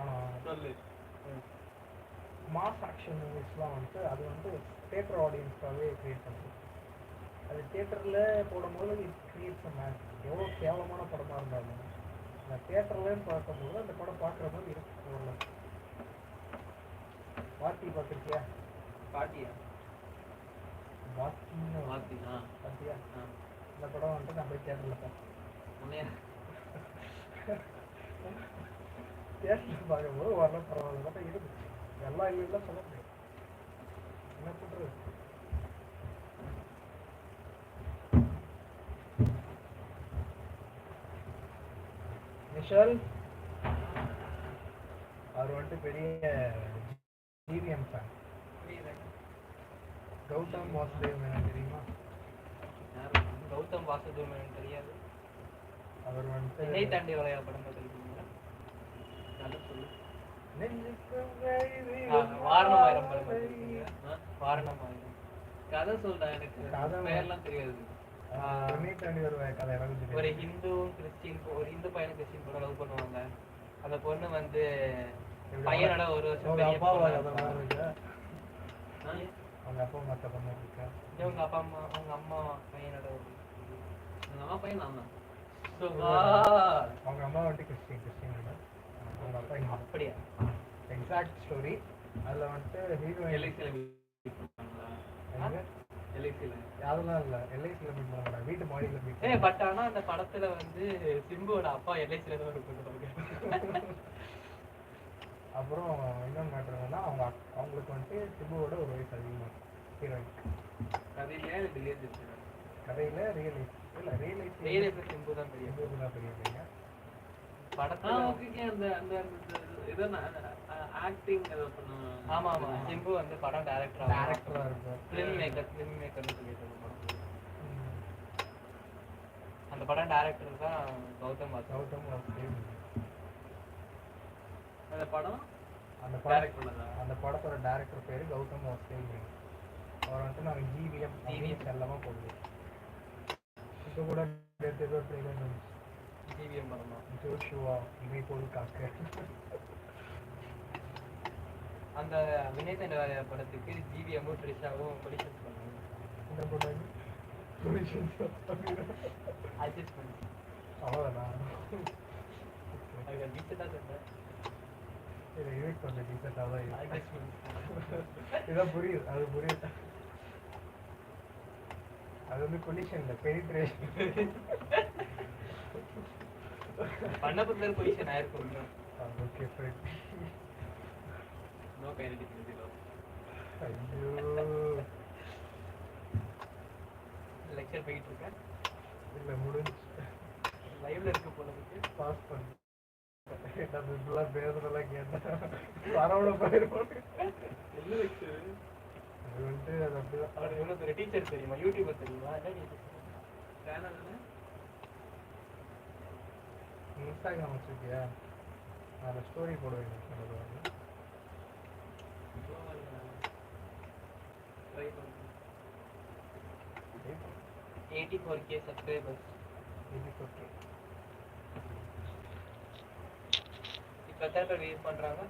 ஆனால் சொல்லு. மாஸ் ஆக்ஷன் மூவிஸ்லாம் வந்துட்டு அது வந்து தேட்டர் ஆடியன்ஸ்க்காகவே க்ரியேட் பண்ணுது. அது தேட்டரில் போடும்போது இட் கிரியேட்ஸ் அ மேட்ச். எவ்வளோ கேவலமான படமாக இருந்தாலும் நான் தேட்டர்லன்னு பார்க்கும்போது அந்த படம் பார்க்குற மாதிரி இருக்கு. ஓரளவு வாத்தி பார்த்துருக்கியா? பாட்டியா வாத்தின்னு பாத்தியா? பார்த்தியா? இந்த படம் வந்துட்டு நான் போய் தேட்டரில் பார்த்தேன். உன்னையா தேட்டரில் பார்க்கும்போது வரல பரவாயில்ல பார்த்தா இருக்குது. எல்லாம் இல்லைன்னா சொல்ல முடியாது. என்ன பண்ணுறது? விஷால் அவர் வந்துட்டு பெரிய ஜிவிஎம் ஃபேன். கௌதம் வாசுதேவ் மேனன் தெரியுமா? கௌதம் வாசுதேவ் மேனன் தெரியாது. அவர் வந்துட்டு என்னை தாண்டி வளையா படம் தெரியுங்களா? நல்லா சொல்லு. வாரணமாயிரம் படம் பார்த்திருக்கீங்களா? வாரணமாயிரம் கதை சொல்றேன். எனக்கு பேர்லாம் தெரியாது. என்னை தாண்டி வருவாய் கதை எனக்கு தெரியும். ஒரு ஹிந்து கிறிஸ்டின், ஒரு ஹிந்து பையன் கிறிஸ்டின் பொண்ணு லவ் பண்ணுவாங்க. அந்த பொண்ணு வந்து பையனோட ஒரு வருஷம் அவங்க பெரிய அப்பாவை பொண்ணா கதை இருப்பா. மாதிரி இருக்கா? ஆ? அவங்க அப்பா மற்ற பண்ண இருக்கா? அவங்க அப்பா அம்மா, அவங்க அம்மா பையனோட ஒரு அவங்க அம்மா பையன் நான் தான். அவங்க அம்மா வந்துட்டு கிறிஸ்டின் இல்லை. அவங்க அப்பா இங்கே அப்படியா? Exact story. அதில் வந்துட்டு ஹீரோயின் எல்ஐசியில் மீட் பண்ணுவாங்களா? எல்ஐசியில் அதெல்லாம் இல்லை. எல்ஐசியில் மீட் பண்ண மாட்டாங்க, வீட்டு மாடியில் மீட் ஏ பட் ஆனா அந்த படத்துல வந்து சிம்புவோட அப்பா எல்ஐசியில் தான் பண்ணுவாங்க. அப்புறம் இன்னொன்று மேட்ரு என்னன்னா அவங்களுக்கு வந்துட்டு சிம்புவோட ஒரு வயசு அதிகமாக ஹீரோயின். கதையிலே ரியல் கதையில் ரியலைஸ் இல்லை ரியலைஸ் ரியல் சிம்பு தான் பெரிய சிம்பு தான் பெரிய பையன். படத்துல அந்த அந்த ஏதோ ஆக்டிங் ஏதோ பண்ணுவாங்க. ஆமா ஆமா சிம்பு வந்து படம் டைரக்டராக இருக்கும். ஃபிலிம் மேக்கர்னு சொல்லிட்டு படம். அந்த படம் டைரக்டர் தான் கௌதம் வாசுதேவ். அந்த படம் அந்த படத்தோட டைரக்டர் பேரு கௌதம் வாசுதேவ். அவர் வந்துட்டு நாங்கள் ஜிவிஎம் செல்லமாக போடுவோம். இப்போ கூட ஏதோ ட்ரெயிலர் வந்துச்சு. ஜிவிஎம் படமா? ஜோஷுவா இவை போல் காக்க. அந்த வினய் தண்டவாள படத்துக்கு ஜிவிஎம்மும் ட்ரிஷாவும் கொலிஷன்ஸ் பண்ணாங்க. என்ன பண்ணாங்க? அட்ஜஸ்ட்மெண்ட். அவ்வளோதான். அதுக்கு டீச்சர் தான் இதை யூனிட் பண்ண டீச்சர்ட்டாக தான் இருக்கு. அட்ஜஸ்ட்மெண்ட் இதான் புரியுது. அது புரியுது. அது வந்து கொலிஷன் இல்லை, பெனிட்ரேஷன். பண்ண பொறுத்தவரை பொசிஷன் ஆயிருக்கும். Okay friend. No penetration. ஐயோ லெக்சர் போயிட்டு இருக்கேன். இல்லை முடிஞ்சு லைவ்ல இருக்க போனதுக்கு பாஸ் பண்ணு. நம்ம இப்பெல்லாம் பேசுறதெல்லாம் கேட்டேன் பரவல போயிருப்போம். என்ன லெக்சர்? அது வந்துட்டு அது அப்படிதான். அவனுக்கு எவ்வளோ பெரிய டீச்சர் தெரியுமா? யூடியூபர் தெரியுமா? என்ன டீச்சர்? சேனல் இன்ஸ்டாகிராம் வச்சிருக்கியா? அதில் ஸ்டோரி போடுவேன். ட்ரை பண்ணுங்க. 84K subscribers. இப்போ எத்தனை பேர் யூஸ் பண்ணுறாங்க?